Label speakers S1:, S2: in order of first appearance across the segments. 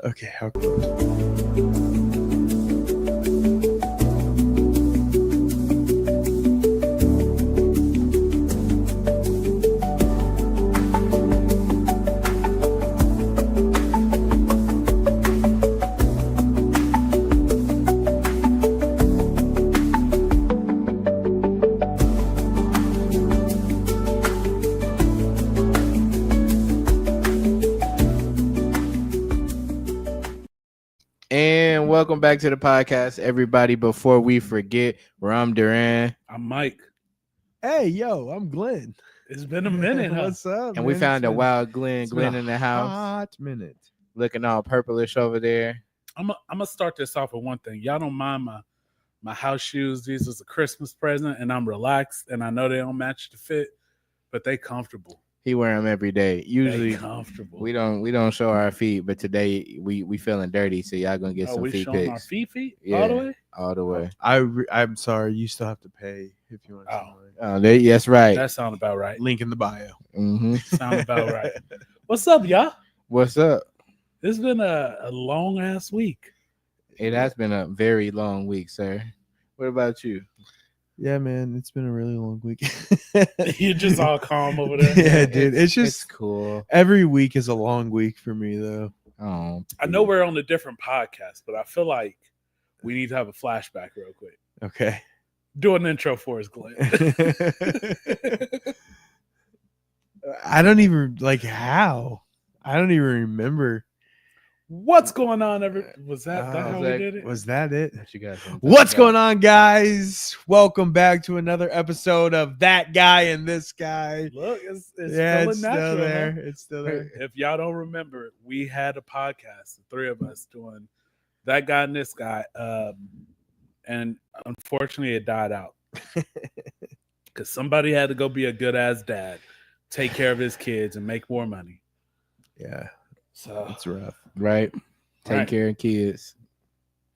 S1: Okay, how close?
S2: And welcome back to the podcast, everybody. Before we forget, Ram Duran,
S3: I'm Mike.
S1: Hey, yo, I'm Glenn.
S3: It's been a minute, huh?
S1: What's up?
S2: and we
S1: man?
S2: found
S1: It's
S2: a
S1: been-
S2: wild Glenn.
S1: it's been
S2: Glenn
S1: a
S2: in the house,
S1: Hot minute.
S2: looking all purplish over there.
S3: I'm gonna start this off with one thing. Y'all don't mind my house shoes. These was a Christmas present, and I'm relaxed. And I know they don't match the fit, but they comfortable.
S2: He wear them every day. Usually,
S3: They comfortable.
S2: we don't show our feet, but today we feeling dirty, so y'all gonna get some
S3: we
S2: feet
S3: showing our
S2: pics
S3: feet
S2: Yeah.
S3: all the way.
S2: all the way.
S1: I'm sorry. You still have to pay if you want.
S3: Oh.
S2: That's right.
S3: That sound about right.
S1: Link in the bio.
S2: hmm
S3: Sound about right. What's up, y'all?
S2: What's up?
S3: It's been a long ass week.
S2: It has been a very long week, sir. What about you?
S1: Yeah, man, it's been a really long week.
S3: You're just all calm over there.
S1: Yeah, dude. It's
S2: It's
S1: just
S2: cool.
S1: every week is a long week for me, though.
S2: Oh,
S3: I know we're on a different podcast, but I feel like we need to have a flashback real quick.
S1: Okay.
S3: Do an intro for us, Glenn.
S1: I don't even like how. I don't even remember.
S3: What's going on? Was that how we
S2: that-
S3: did it?
S1: Was that it?
S2: what you guys?
S1: What's going on, guys? Welcome back to another episode of That Guy and This Guy.
S3: Look, it's
S1: Yeah,
S3: feeling
S1: it's
S3: natural.
S1: still there.
S3: Huh?
S1: It's still there.
S3: If y'all don't remember, we had a podcast, the three of us doing That Guy and This Guy, and unfortunately, it died out because somebody had to go be a good ass dad, take care of his kids, and make more money.
S1: Yeah,
S3: So
S1: it's rough.
S2: Right. Take
S3: Right.
S2: care of kids.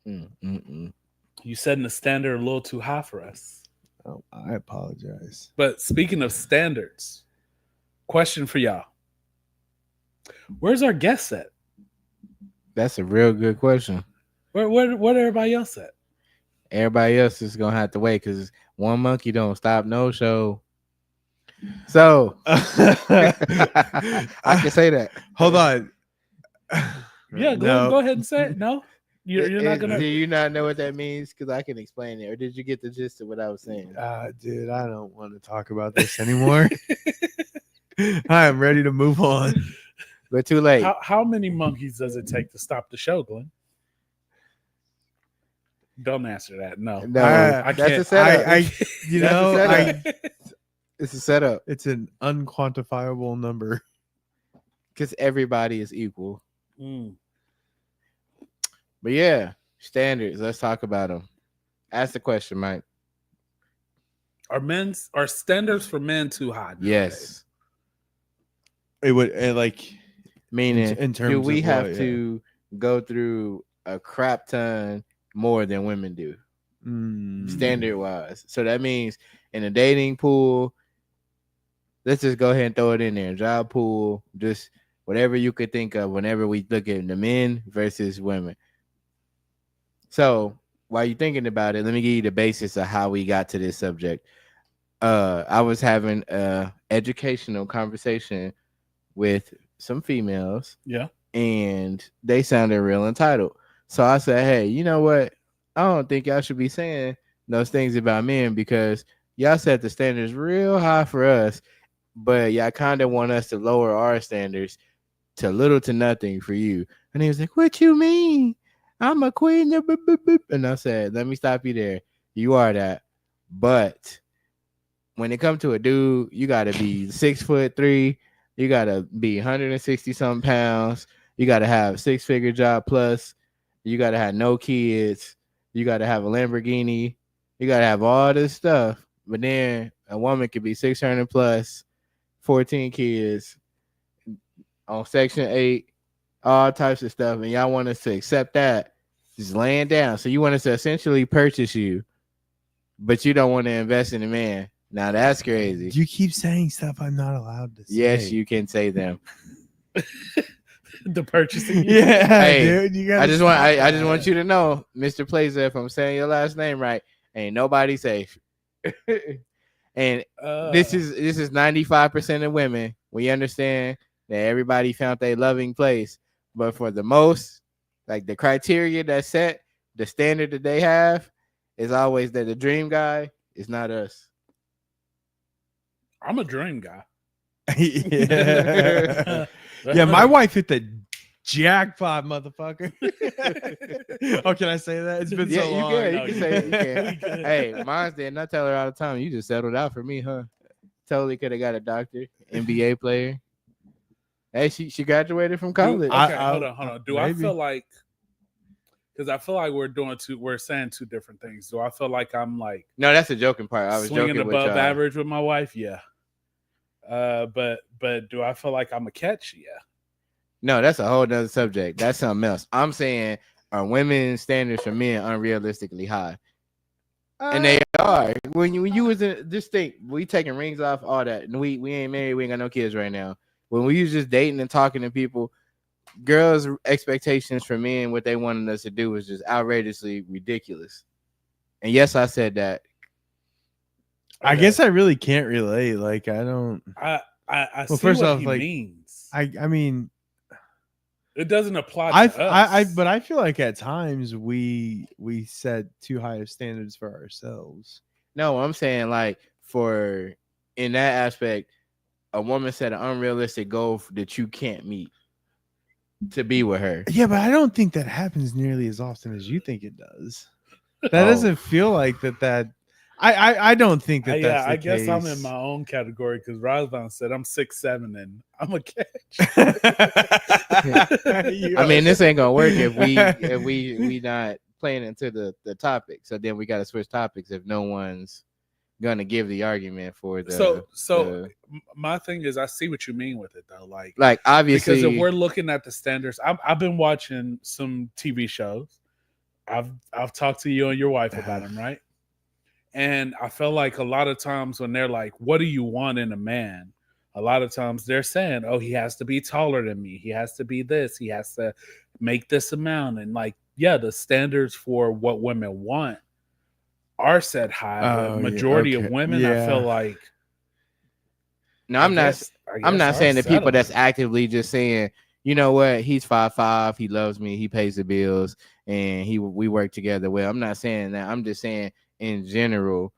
S3: you setting the standard a little too high for us.
S1: Oh, I apologize.
S3: But speaking of standards, question for y'all: where's our guest at?
S2: That's a real good question.
S3: Where everybody else at?
S2: Everybody else is gonna have to wait because one monkey don't stop no show. So I can say that.
S1: Hold on.
S3: Yeah, go ahead and say it. No, you're not gonna.
S2: Do you not know what that means? Because I can explain it. Or did you get the gist of what I was saying?
S1: Dude, I don't want to talk about this anymore. I am ready to move on.
S2: But too late.
S3: How many monkeys does it take to stop the show, Glenn? Don't answer that. No,
S2: No,
S3: I
S2: that's a
S3: can't.
S2: setup.
S1: You
S2: That's a
S1: know,
S2: setup. It's a setup
S1: it's an unquantifiable number.
S2: because everybody is equal.
S3: Mm.
S2: But yeah, standards. Let's talk about them. Ask the question, Mike.
S3: Are standards for men too high? nowadays?
S2: Yes.
S1: It would
S2: Meaning,
S1: in terms
S2: do we
S1: of
S2: have
S1: what, yeah.
S2: to go through a crap ton more than women do, standard wise? So that means in a dating pool, let's just go ahead and throw it in there. Job pool, just whatever you could think of whenever we look at the men versus women. So while you're thinking about it, let me give you the basis of how we got to this subject. I was having a educational conversation with some females,
S3: Yeah.
S2: and they sounded real entitled. So I said, hey, you know what? I don't think y'all should be saying those things about men because y'all set the standards real high for us, but y'all kind of want us to lower our standards to little to nothing for you. And he was like, what you mean? I'm a queen. And I said, let me stop you there. You are that. But when it comes to a dude, you got to be 6'3". You got to be 160 something pounds. You got to have 6-figure job plus. You got to have no kids. You got to have a Lamborghini. You got to have all this stuff. But then a woman could be 600 plus, 14 kids on Section 8, all types of stuff. And y'all want us to accept that, just laying down. So you want us to essentially purchase you, but you don't want to invest in a man. Now that's crazy.
S1: You keep saying stuff I'm not allowed to say.
S2: Yes, you can say them.
S3: The purchasing.
S1: Yeah,
S2: Hey,
S1: dude. You gotta
S2: I just
S1: stop
S2: want
S1: that.
S2: you to know, Mr. Plaza, if I'm saying your last name right, ain't nobody safe. And this is 95% of women. We understand that everybody found their loving place, but for the most, like the criteria that's set, the standard that they have is always that the dream guy is not us.
S3: I'm a dream guy.
S1: Yeah. Yeah, my wife hit the jackpot, motherfucker. Oh, can I say that? It's been
S2: Yeah,
S1: so
S2: you
S1: long.
S2: can.
S3: No,
S2: You can
S3: you
S2: say it. You
S3: can.
S2: can. Hey, mine's did. I tell her all the time. You just settled out for me, huh? Totally could have got a doctor, NBA player. Hey, she graduated from college.
S3: Okay, hold on. Do I
S1: maybe.
S3: feel like, because I feel like we're saying two different things. Do I feel like I'm like
S2: No, that's the joking part. I was
S3: swinging
S2: joking with
S3: above
S2: y'all.
S3: average with my wife? Yeah. But do I feel like I'm a catch? Yeah.
S2: No, that's a whole nother subject. That's something else. I'm saying, are women's standards for men unrealistically high? And they are. When you was in this thing, we taking rings off, all that. And we ain't married, we ain't got no kids right now. When we was just dating and talking to people, girls' expectations for men, what they wanted us to do was just outrageously ridiculous. And yes, I said that.
S1: I guess I really can't relate. Like, I don't.
S3: I
S1: Well,
S3: see
S1: first
S3: what
S1: off,
S3: he
S1: like,
S3: means.
S1: I mean,
S3: It doesn't apply to us.
S1: but I feel like at times we set too high of standards for ourselves.
S2: No, I'm saying like for in that aspect, a woman set an unrealistic goal that you can't meet to be with her.
S1: Yeah, but I don't think that happens nearly as often as you think it does. That
S2: Oh.
S1: doesn't feel like that. I don't think that. That's the
S3: I guess I'm in
S1: case.
S3: my own category because Razvan said I'm 6'7" and I'm a catch.
S2: I mean, this ain't gonna work if we not playing into the topic. So then we got to switch topics if no one's gonna give the argument for the.
S3: My thing is, I see what you mean with it though.
S2: Like obviously,
S3: because if we're looking at the standards, I've been watching some TV shows. I've talked to you and your wife about them, right? And I feel like a lot of times when they're like, "What do you want in a man?" A lot of times they're saying, "Oh, he has to be taller than me. He has to be this. He has to make this amount." And like, yeah, the standards for what women want are set high.
S1: Oh,
S3: The
S1: yeah,
S3: majority
S1: okay.
S3: of women,
S1: Yeah.
S3: I feel like.
S2: no, I'm not saying the people that's
S3: settling.
S2: actively just saying, you know what, he's 5'5", he loves me, he pays the bills, and we work together well. I'm not saying that. I'm just saying in general,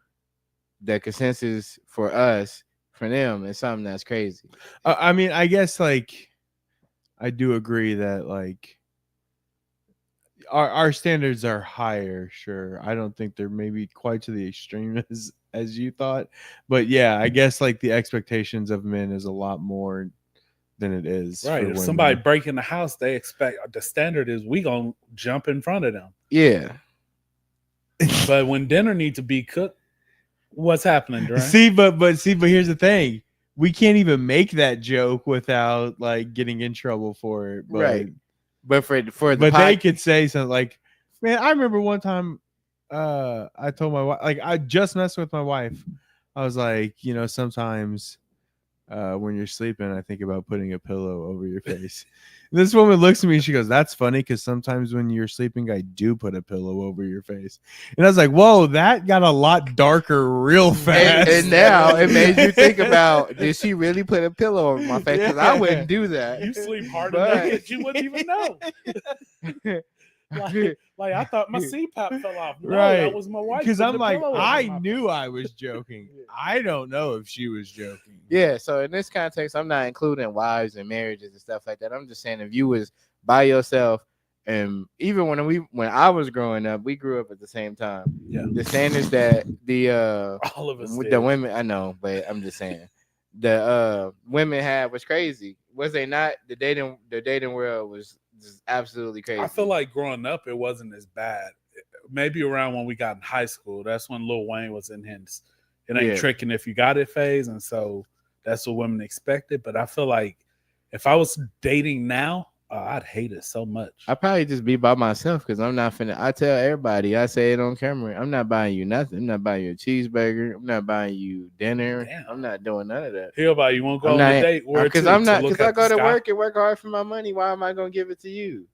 S2: the consensus for us, for them, is something that's crazy.
S1: I mean, I guess like I do agree that like our standards are higher. Sure, I don't think they're maybe quite to the extreme as you thought, but yeah, I guess like the expectations of men is a lot more than it is
S3: Right.
S1: for
S3: If
S1: women.
S3: somebody break in the house, they expect the standard is we gonna jump in front of them.
S2: Yeah.
S3: But when dinner needs to be cooked, what's happening, Dre?
S1: See, but here's the thing: we can't even make that joke without like getting in trouble for it. But,
S2: Right. But for the
S1: but they could say something like, "Man, I remember one time, I told my wife, like I just messed with my wife. I was like, you know, sometimes." When you're sleeping, I think about putting a pillow over your face. And this woman looks at me and she goes, "That's funny because sometimes when you're sleeping, I do put a pillow over your face." And I was like, "Whoa, that got a lot darker real fast."
S2: and now it made you think about, did she really put a pillow over my face? Because I wouldn't do that.
S3: You sleep hard
S2: But-
S3: enough that you wouldn't even know. Like I thought my CPAP fell off. No,
S1: Right.
S3: that was my wife.
S1: Because
S3: putting
S1: I'm
S3: the
S1: like,
S3: pillow over
S1: I
S3: my
S1: knew
S3: face.
S1: I was joking. I don't know if she was joking.
S2: Yeah, so in this context, I'm not including wives and marriages and stuff like that. I'm just saying if you was by yourself, and even when I was growing up, we grew up at the same time.
S3: Yeah.
S2: The standards that
S3: All of us
S2: with
S3: did.
S2: the women, I know, but I'm just saying the women had was crazy. Was they not? The dating world was just absolutely crazy.
S3: I feel like growing up, it wasn't as bad. Maybe around when we got in high school, that's when Lil Wayne was in his "it ain't
S2: Yeah.
S3: tricking if you got it" phase, and so that's what women expected. But I feel like if I was dating now, I'd hate it so much.
S2: I probably just be by myself because I'm not finna. I tell everybody, I say it on camera. I'm not buying you nothing. I'm not buying you a cheeseburger. I'm not buying you dinner.
S3: Damn.
S2: I'm not doing none of that.
S3: Hear about you won't go
S2: I'm
S3: on
S2: not
S3: a date where
S2: because
S3: to?
S2: I'm
S3: To
S2: not
S3: look
S2: because I
S3: at
S2: go
S3: the
S2: to
S3: sky?
S2: work and work hard for my money. Why am I gonna give it to you?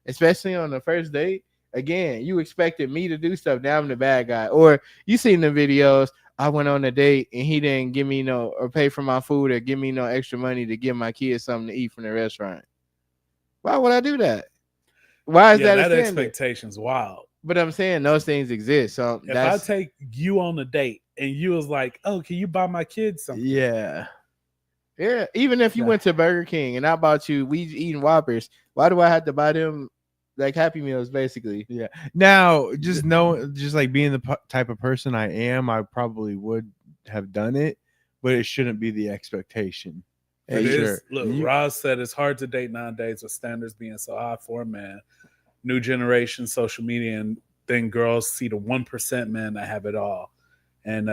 S2: Especially on the first date. Again, you expected me to do stuff. Now I'm the bad guy. Or you seen the videos. I went on a date and he didn't give me no or pay for my food or give me no extra money to give my kids something to eat from the restaurant. Why would I do that? Why is that a standard?
S3: Expectation's wild.
S2: But I'm saying those things exist. So
S3: If I take you on a date and you was like, "Oh, can you buy my kids something?"
S2: yeah. Even if you went to Burger King and I bought you, we eating Whoppers. Why do I have to buy them like Happy Meals, basically?
S1: Yeah. Now, just like being the type of person I am, I probably would have done it, but it shouldn't be the expectation.
S3: Look, Roz said it's hard to date nowadays with standards being so high for a man. New generation, social media, and then girls see the 1% men that have it all and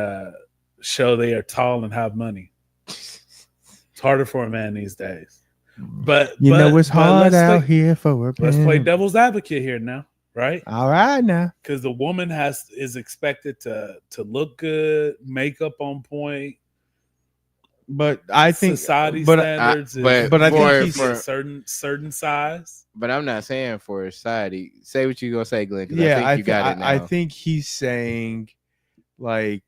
S3: show they are tall and have money. It's harder for a man these days. But
S1: it's hard out here for a man.
S3: Let's play devil's advocate here now, right?
S1: All right now.
S3: Because the woman is expected to look good, makeup on point.
S1: But I think
S3: society standards,
S2: but I think
S3: he's a certain size.
S2: But I'm not saying for society. Say what you gonna say, Glenn.
S1: Yeah, I think he's saying like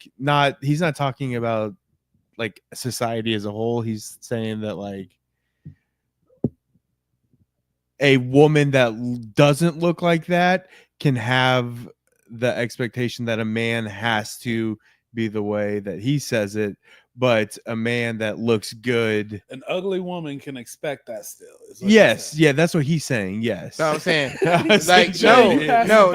S1: he's not talking about like society as a whole. He's saying that like a woman that doesn't look like that can have the expectation that a man has to be the way that he says it. But a man that looks good,
S3: an ugly woman can expect that still.
S1: Yes, yeah, that's what he's saying. Yes,
S2: no, I'm saying like
S1: no.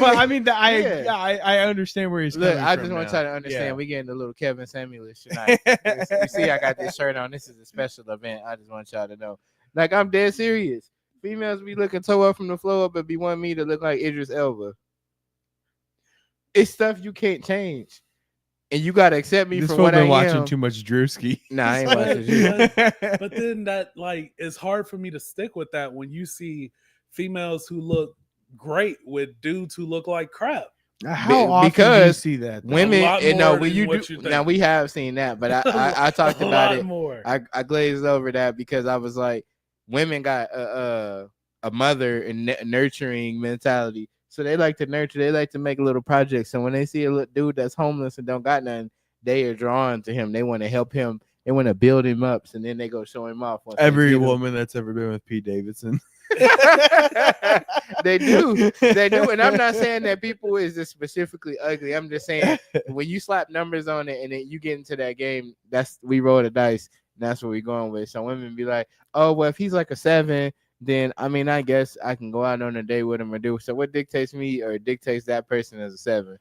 S1: But I mean, I understand where he's coming from.
S2: I just want to understand. Yeah. We getting a little Kevin Samuelish tonight. You see, I got this shirt on. This is a special event. I just want y'all to know. Like, I'm dead serious. Females be looking toe up from the floor up, but be wanting me to look like Idris Elba. It's stuff you can't change. And you gotta accept me for what I am.
S1: Watching too much Drewski.
S2: Nah, I ain't watching you.
S3: But then that it's hard for me to stick with that when you see females who look great with dudes who look like crap.
S1: How often do you see that?
S2: Women, now we have seen that, but I talked about it more. I glazed over that because I was like, women got a mother and nurturing mentality. So they like to nurture. They like to make little projects. So when they see a little dude that's homeless and don't got nothing, they are drawn to him. They want to help him. They want to build him up. And then they go show him off.
S1: Every woman that's ever been with Pete Davidson.
S2: They do. And I'm not saying that people is just specifically ugly. I'm just saying when you slap numbers on it and then you get into that game, we roll the dice. And that's what we're going with. So women be like, oh, well, if he's like a 7, then I mean, I guess I can go out on a date with him or do. So what dictates me or dictates that person as a 7?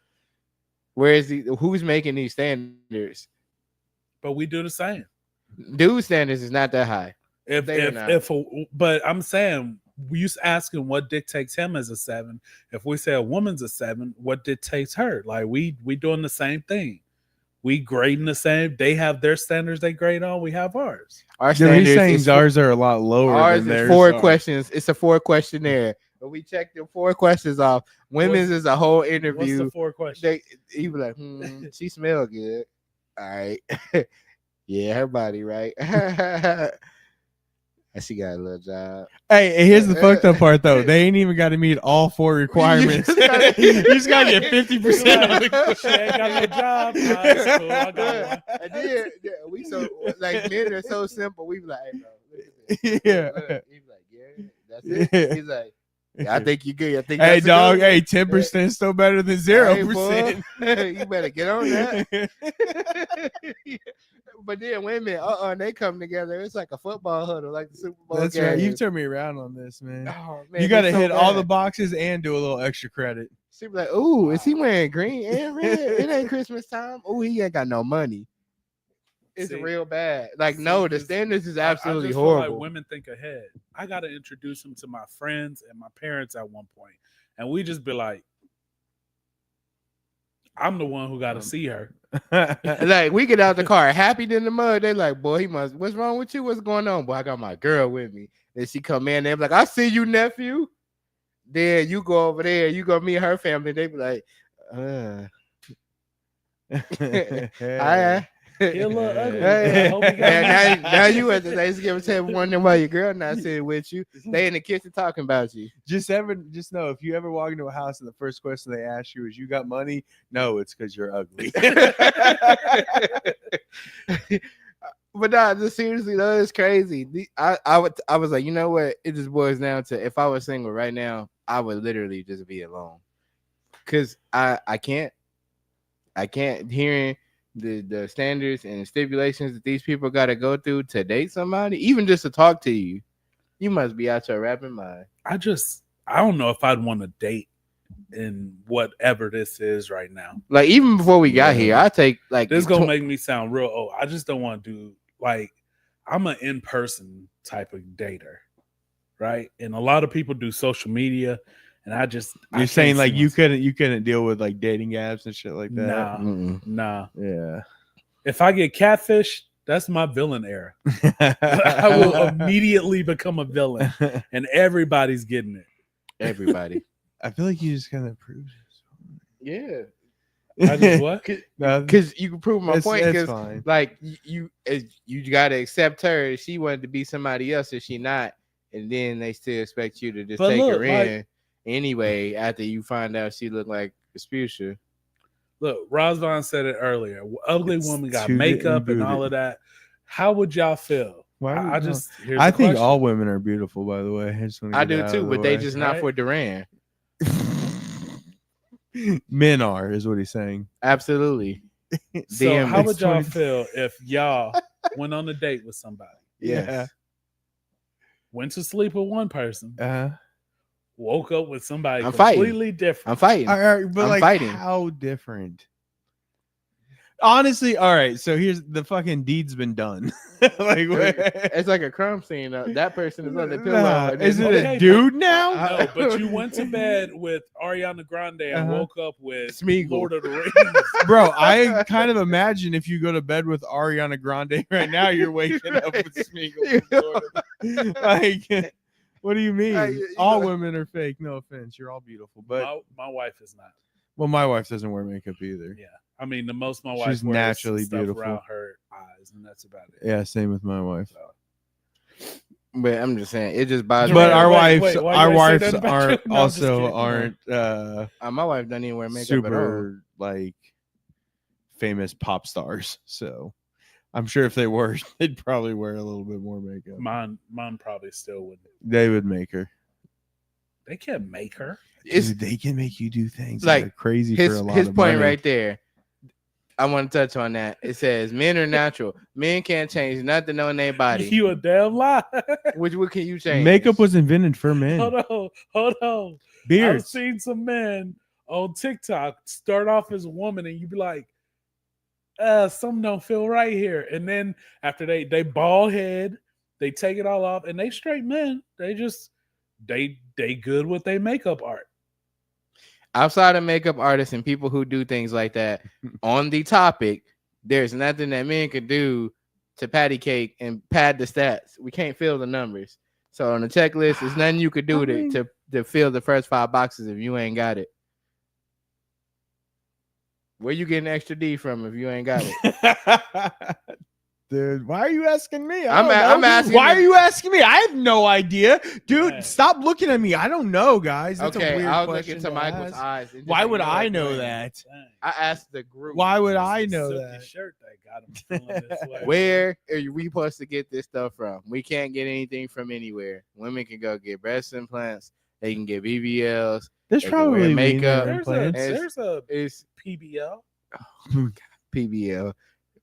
S2: Where is who's making these standards?
S3: But we do the same.
S2: Dude standards is not that high.
S3: But I'm saying we asking what dictates him as a 7. If we say a woman's a 7, what dictates her? Like we doing the same thing. We grading the same. They have their standards they grade on. We have ours.
S2: Our standards,
S1: he's saying ours are a lot lower.
S2: Ours
S1: than
S2: is 4 questions. It's a 4 questionnaire. But we checked the 4 questions off. Women's is a whole interview.
S3: What's the 4 questions?
S2: He be like, she smell good. All right. Yeah, her body right. She got a little job.
S1: Hey, here's the fucked up part though. They ain't even got to meet all 4 requirements. You just gotta get 50% of the
S3: She ain't got no job. That's cool. I got one.
S2: And then we so like men are so simple. We be like, hey bro, look at this.
S1: Yeah.
S2: He's like, yeah, that's it. Yeah. He's like, yeah, I think you're good. I think
S1: hey dog, hey, 10% still better than 0%.
S2: You better get on that. But then women, they come together. It's like a football huddle, like the Super Bowl.
S1: That's
S2: game.
S1: right. You turned me around on this, man.
S2: Oh, man,
S1: you got to hit all the boxes and do a little extra credit.
S2: She be like, "Ooh, is he wearing green and red? It ain't Christmas time. Ooh, he ain't got no money. It's real bad. Like, no, the standards is absolutely horrible.
S3: Feel like women think ahead. I got to introduce him to my friends and my parents at one point, and we just be like, I'm the one who got to see her.
S2: Like we get out the car, happy in the mud. They like, boy, he must. What's wrong with you? What's going on? Boy, I got my girl with me. Then she come in. They be like, I see you, nephew. Then you go over there. You go meet her family. They be like,
S3: He a little ugly.
S2: Hey,
S3: I hope he got
S2: and now you at the Thanksgiving table wondering why your girl not sitting with you. They in the kitchen talking about you.
S1: Just know if you ever walk into a house and the first question they ask you is, "You got money?" No, it's because you're ugly.
S2: But nah, just seriously though, it's crazy. I was like, you know what? It just boils down to if I was single right now, I would literally just be alone. Cause I can't hearing the standards and stipulations that these people got to go through to date somebody, even just to talk to you. You must be out your rapping mind.
S3: I don't know if I'd want to date in whatever this is right now.
S2: Like even before we got here, I take like
S3: This is gonna make me sound real old. I just don't want to do like I'm an in-person type of dater, right? And a lot of people do social media, and
S1: You're saying like you couldn't deal with like dating apps and shit like that.
S3: Nah.
S1: Yeah.
S3: If I get catfish, that's my villain era. I will immediately become a villain, and everybody's getting it.
S2: everybody.
S1: I feel like you just kind of proved it.
S2: Yeah.
S3: I just what?
S2: Because you can prove my point.
S1: It's
S2: Because
S1: fine.
S2: like you got to accept her. She wanted to be somebody else, if she not, and then they still expect you to just
S3: But
S2: take
S3: look,
S2: her in anyway. After you find out she looked like Vespuccia.
S3: Look, Rosvon said it earlier. Ugly
S1: It's
S3: woman got
S1: too
S3: makeup and
S1: imbooted.
S3: all of that. How would y'all feel?
S1: Why would
S3: Here's
S1: I
S3: the
S1: think
S3: question.
S1: all women are beautiful, by the way.
S2: I do too, but they just not
S3: right?
S2: for Duran.
S1: Men are, is what he's saying.
S2: Absolutely.
S3: So
S2: Damn,
S3: how
S2: it's
S3: would y'all
S1: 20
S3: feel if y'all went on a date with somebody,
S2: Yes.
S3: went to sleep with one person, woke up with somebody
S2: I'm fighting.
S3: completely different?
S2: I'm fighting.
S1: All right, but
S2: I'm
S1: like,
S2: fighting.
S1: how different? Honestly, all right. So here's the fucking deed's been done. Like,
S2: It's like a crime scene. That person is on the pillow.
S1: nah,
S2: and
S1: is
S2: then-
S1: it
S3: Okay,
S1: a dude now?
S3: No, but you went to bed with Ariana Grande and
S1: Uh-huh.
S3: woke up with
S2: Smeagol.
S3: Lord of the Rings.
S1: Bro, I kind of imagine if you go to bed with Ariana Grande right now, you're waking up with Smeagol. Like, what do you mean?
S2: You
S1: All
S2: know-
S1: women are fake. No offense, you're all beautiful, but
S3: my wife is not.
S1: well, my wife doesn't wear makeup either.
S3: Yeah, I mean the most my wife
S1: She's
S3: wears
S1: naturally
S3: is stuff
S1: beautiful.
S3: around her eyes, and that's about it.
S1: Yeah, same with my wife.
S2: But I'm just saying, it just bothers
S1: But
S2: me.
S1: our
S3: wait,
S1: wives,
S3: why
S1: our
S3: you ain't
S1: wives
S3: say that about
S1: aren't
S3: you? No, I'm just
S1: also
S3: kidding.
S1: aren't
S2: My wife doesn't even wear makeup at all.
S1: super like famous pop stars. So I'm sure if they were, they'd probably wear a little bit more makeup.
S3: Mine probably still wouldn't.
S1: They would make her.
S3: They can't make her.
S2: It's
S1: Dude, they can make you do things
S2: like
S1: that are crazy
S2: his
S1: for a lot
S2: his
S1: of
S2: point
S1: money.
S2: right there. I want to touch on that. It says men are natural. Men can't change nothing on their body.
S3: You a damn lie.
S2: What can you change?
S1: Makeup was invented for men.
S3: Hold on. I've
S1: Beards.
S3: seen some men on TikTok start off as a woman, and you be like, something don't feel right here. And then after they bald head, they take it all off, and they straight men. They just they good with their makeup art.
S2: Outside of makeup artists and people who do things like that, on the topic, there's nothing that men can do to patty cake and pad the stats. We can't fill the numbers. So on the checklist, there's nothing you could do
S1: I mean-
S2: to fill the first 5 boxes if you ain't got it. Where you getting extra D from if you ain't got it?
S1: Dude, why are you asking me?
S2: I'm asking
S1: Why
S2: you-
S1: are you asking me? I have no idea. Dude,
S3: Man.
S1: stop looking at me. I don't know, guys. That's a
S2: Okay,
S1: weird
S2: I was
S1: question
S2: looking to
S1: to
S2: Michael's
S1: ask.
S2: eyes. and just
S1: Why would
S2: ignored
S1: I know
S2: mine.
S1: that?
S3: Dang.
S2: I asked the group.
S1: Why would
S3: It's
S1: I
S3: a
S1: know
S3: silky
S1: that?
S3: shirt that got him feeling this way.
S2: Where are we supposed to get this stuff from? We can't get anything from anywhere. Women can go get breast implants. They can get BBLs.
S1: There's
S2: They can wear
S1: probably
S2: makeup.
S3: There's a
S2: It's
S3: PBL.
S2: PBL.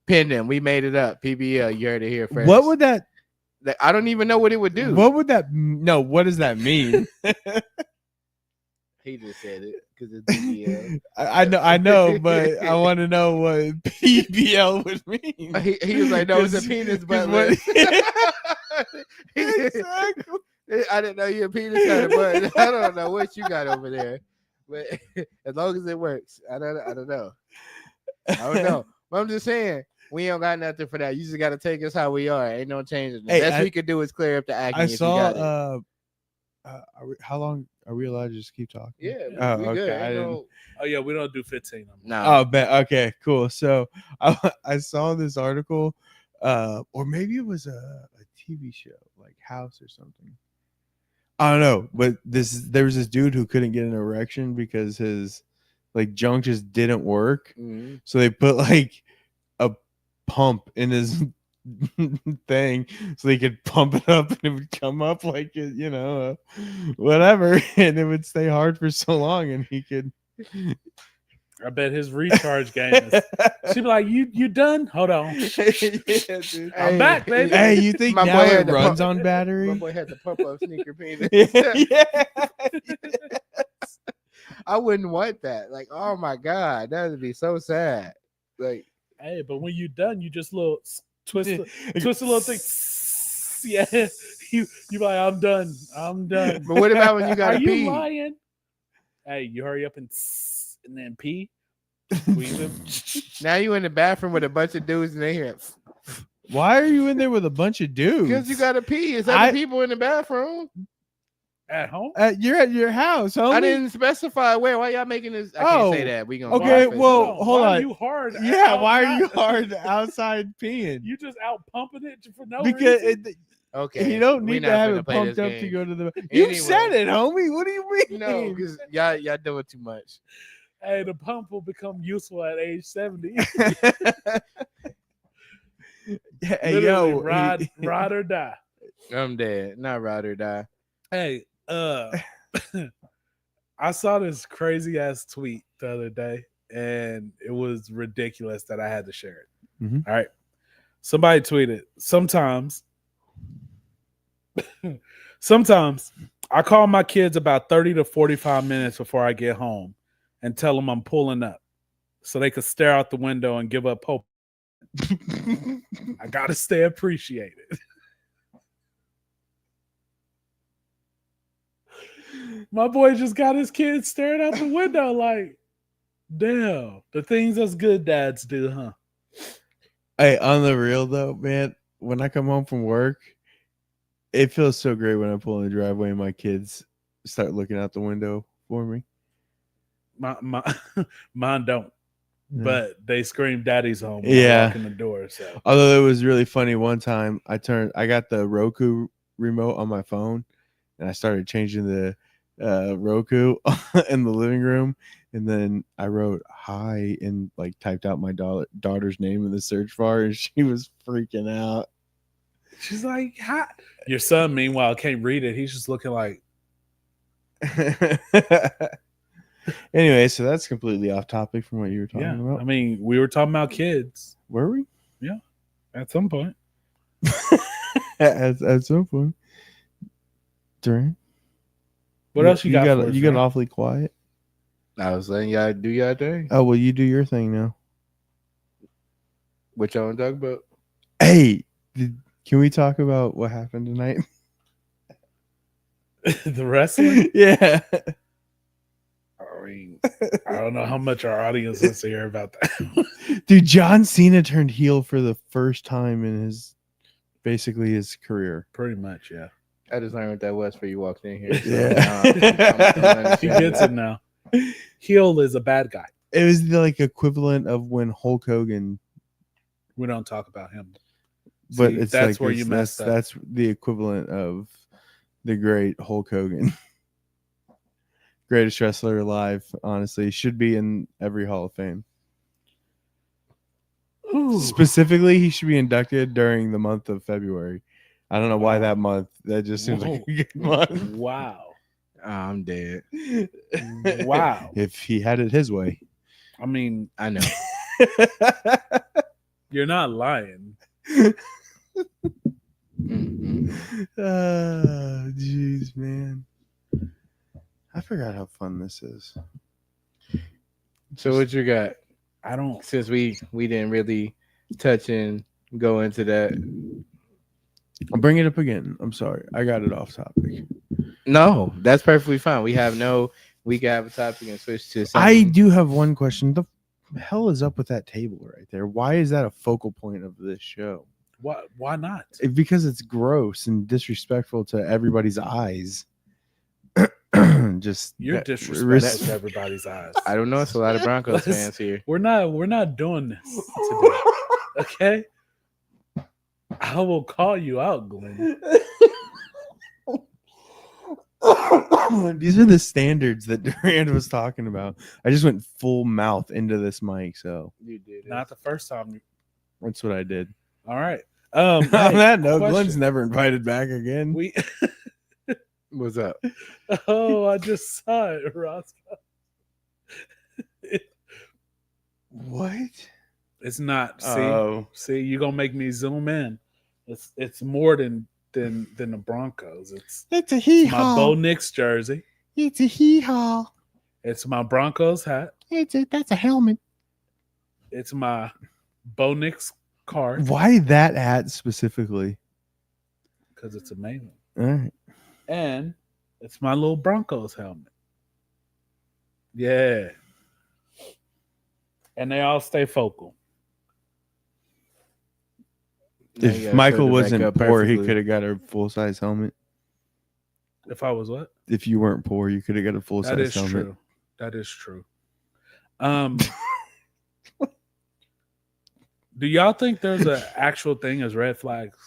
S2: Pendant. We made it up. PBL. You heard it here first.
S1: What would that?
S2: I don't even know what it would do.
S1: What would that? No, what does that mean?
S2: He just said it because it's PBL.
S1: I know, but I want to know what PBL would mean.
S2: he was like, no, it's a
S1: 'Cause-
S2: penis
S1: 'cause
S2: butt.
S1: what-
S2: Exactly. I didn't know you a penis had a butt. I don't know what you got over there. but as long as it works, I don't know. I don't know. But I'm just saying, we don't got nothing for that. You just got to take us how we are. Ain't no changing. The
S1: Hey,
S2: best we could do is clear up the acne.
S1: I
S2: if you got it.
S1: saw. How long are we allowed to just keep talking?
S2: Yeah,
S1: Oh,
S2: we
S1: okay.
S2: good.
S1: I
S2: Ain't
S1: didn't-
S2: no,
S3: Oh yeah, we don't do 15.
S2: no.
S1: Oh, bet. Okay, cool. So I saw this article, or maybe it was a TV show, like House or something. I don't know, but there was this dude who couldn't get an erection because his like junk just didn't work.
S2: Mhm.
S1: So they put like a pump in his thing so they could pump it up and it would come up like whatever, and it would stay hard for so long and he could.
S3: I bet his recharge game is. She'd be like, "You done? Hold on,
S1: Yeah, dude.
S3: I'm back, baby."
S1: Hey, you think
S2: My
S1: now
S2: boy
S1: it
S2: had to
S1: runs
S2: pump-
S1: on battery?
S2: My boy had to pump up sneaker penis.
S1: Yeah.
S2: I wouldn't want that. Like, oh my god, that would be so sad. Like,
S3: Hey, but when you done, you just twist a little thing. Yeah, you be like, "I'm done. I'm done."
S2: but what about when you
S3: Are
S2: gotta
S3: you
S2: pee?
S3: lying? Hey, you hurry up and then pee. Squeeze him.
S2: Now you in the bathroom with a bunch of dudes and they hear
S1: Why are you in there with a bunch of dudes?
S2: because you gotta pee. It's other
S1: I-
S2: people in the bathroom.
S3: At home.
S1: You're at your house, homie.
S2: I didn't specify where. Why y'all making this? I
S1: Oh,
S2: can't say that. We gonna
S1: okay,
S2: bypass
S1: well,
S2: it.
S1: hold
S3: why
S1: on.
S3: Are you hard?
S1: Yeah, why are you
S3: outside?
S1: hard outside peeing?
S3: You just out pumping it for no
S1: Because
S3: reason.
S2: Okay,
S1: you don't
S2: we
S1: need
S2: not
S1: to have
S2: finna
S1: it
S2: play
S1: pumped
S2: this
S1: up to
S2: game.
S1: go to the. You
S2: Anyway.
S1: said it, homie. What do you mean?
S2: No, because y'all doing too much.
S3: Hey, the pump will become useful at age 70.
S1: Hey,
S3: Literally,
S1: yo,
S3: ride or die.
S2: I'm dead. Not ride or die.
S3: Hey, I saw this crazy ass tweet the other day, and it was ridiculous that I had to share it.
S1: Mhm.
S3: All right. Somebody tweeted, sometimes I call my kids about 30 to 45 minutes before I get home and tell them I'm pulling up so they could stare out the window and give up hope. I got to stay appreciated. My boy just got his kids staring out the window like, damn, the things us good dads do, huh?
S1: Hey, on the real though, man, when I come home from work, it feels so great when I pull in the driveway and my kids start looking out the window for me.
S3: Mine don't,
S1: Yeah.
S3: but they scream "Daddy's home" when
S1: Yeah.
S3: I walk in the door. So
S1: Although it was really funny one time, I got the Roku remote on my phone, and I started changing the Roku in the living room, and then I wrote "hi" and like typed out my daughter's name in the search bar, and she was freaking out.
S3: she's like, "Hi." Your son, meanwhile, can't read it. He's just looking like,
S1: Anyway, so that's completely off topic from what you were talking
S3: yeah.
S1: about.
S3: I mean, we were talking about kids
S1: Were we?
S3: at some point.
S1: at some point. During
S3: What else you got?
S1: got?
S3: for us,
S1: You got
S3: man?
S1: awfully quiet.
S2: I was letting y'all do y'all thing.
S1: Oh well, you do your thing now.
S2: What y'all want to talk about?
S1: Hey, can we talk about what happened tonight?
S3: The wrestling.
S1: Yeah.
S3: I mean, I don't know how much our audience wants to hear about that.
S1: Dude, John Cena turned heel for the first time in his career.
S3: Pretty much, yeah.
S2: I just learned what that was for you walked in here. So
S1: Yeah.
S3: He gets it now. Heel is a bad guy.
S1: It was the like equivalent of when Hulk Hogan,
S3: We don't talk about him.
S1: but
S3: See,
S1: it's
S3: that's
S1: like
S3: where you messed up.
S1: That's the equivalent of the great Hulk Hogan. Greatest wrestler alive, honestly. Should be in every Hall of Fame.
S3: Ooh.
S1: Specifically, he should be inducted during the month of February. I don't know why that month. That just seems like a good month.
S3: Wow.
S2: I'm dead.
S3: Wow.
S1: If he had it his way.
S3: I mean,
S2: I know.
S3: you're not lying.
S2: Mhm.
S1: Jeez, man. I forgot how fun this is.
S2: So what you got?
S3: I don't.
S2: Since we didn't really touch and go into that.
S1: I'll bring it up again. I'm sorry. I got it off topic.
S2: No, that's perfectly fine. We have no we can have a topic and switch to
S1: I
S2: something.
S1: do have one question. The hell is up with that table right there? Why is that a focal point of this show?
S3: Why not?
S1: Because it's gross and disrespectful to everybody's eyes. Just
S3: You're
S2: that-
S3: disrespectful to everybody's eyes.
S2: I don't know. It's a lot of Broncos
S3: Let's-
S2: fans here.
S3: We're not doing this today. Okay? I will call you out, Glenn.
S1: These are the standards that Durand was talking about. I just went full mouth into this mic, so
S2: You did.
S3: Not the first time.
S1: that's what I did.
S3: All right.
S1: On
S3: Hey,
S1: that note,
S3: question.
S1: Glenn's never invited back again.
S3: We
S2: What's up?
S3: Oh, I just saw it, Ross.
S1: What?
S3: It's not. See,
S1: Oh,
S3: see, you're gonna make me zoom in. It's more than the Broncos. It's
S1: it's a hee
S3: my Bo Nix jersey.
S1: It's a hee haw.
S3: It's my Broncos hat.
S1: That's a helmet.
S3: It's my Bo Nix card
S1: Why that hat specifically?
S3: because it's amazing.
S1: All right.
S3: And it's my little Broncos helmet. Yeah. And they all stay focal.
S2: Now you
S1: If
S2: gotta
S1: Michael
S2: show the
S1: wasn't
S2: backup
S1: poor, he
S2: perfectly.
S1: could have got a full size helmet.
S3: If I was what?
S1: If you weren't poor, you could have got a full
S3: That
S1: size
S3: is
S1: helmet.
S3: true. That is true. Do y'all think there's an actual thing as red flags?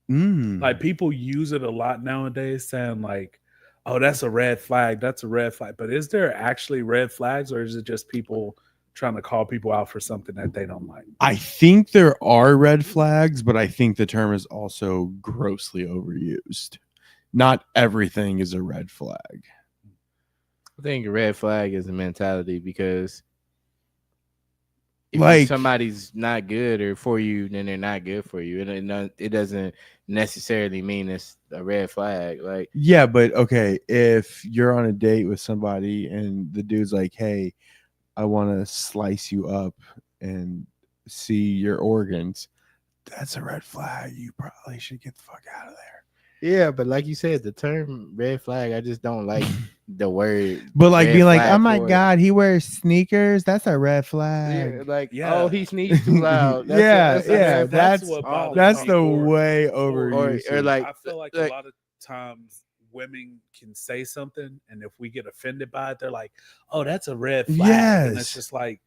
S3: Like people use it a lot nowadays, saying like, "Oh, that's a red flag. That's a red flag." But is there actually red flags, or is it just people trying to call people out for something that they don't like?
S1: I think there are red flags, but I think the term is also grossly overused. Not everything is a red flag.
S2: I think a red flag is a mentality because if
S1: Like-
S2: somebody's not good or for you, then they're not good for you, and it doesn't necessarily mean it's a red flag. Like,
S1: Yeah, but okay, if you're on a date with somebody and the dude's like, "Hey, I want to slice you up and see your organs," that's a red flag. You probably should get the fuck out of there.
S2: yeah, but like you said, the term red flag, I just don't like the word.
S1: But like
S2: Red
S1: being like,
S2: flag
S1: "Oh my
S2: for it.
S1: god, he wears sneakers. That's a red
S2: Yeah,
S1: flag."
S2: like,
S3: Yeah.
S2: oh, he sneezed too loud.
S1: Yeah,
S2: a
S1: yeah,
S2: red flag.
S1: that's-
S3: what
S2: oh,
S3: bothers
S1: That's
S3: me
S1: the
S3: more.
S1: way
S3: Or-
S1: overused.
S2: or like,
S3: I feel like a lot of times women can say something, and if we get offended by it, they're like, "Oh, that's a red flag." And it's
S1: Yes.
S3: just like,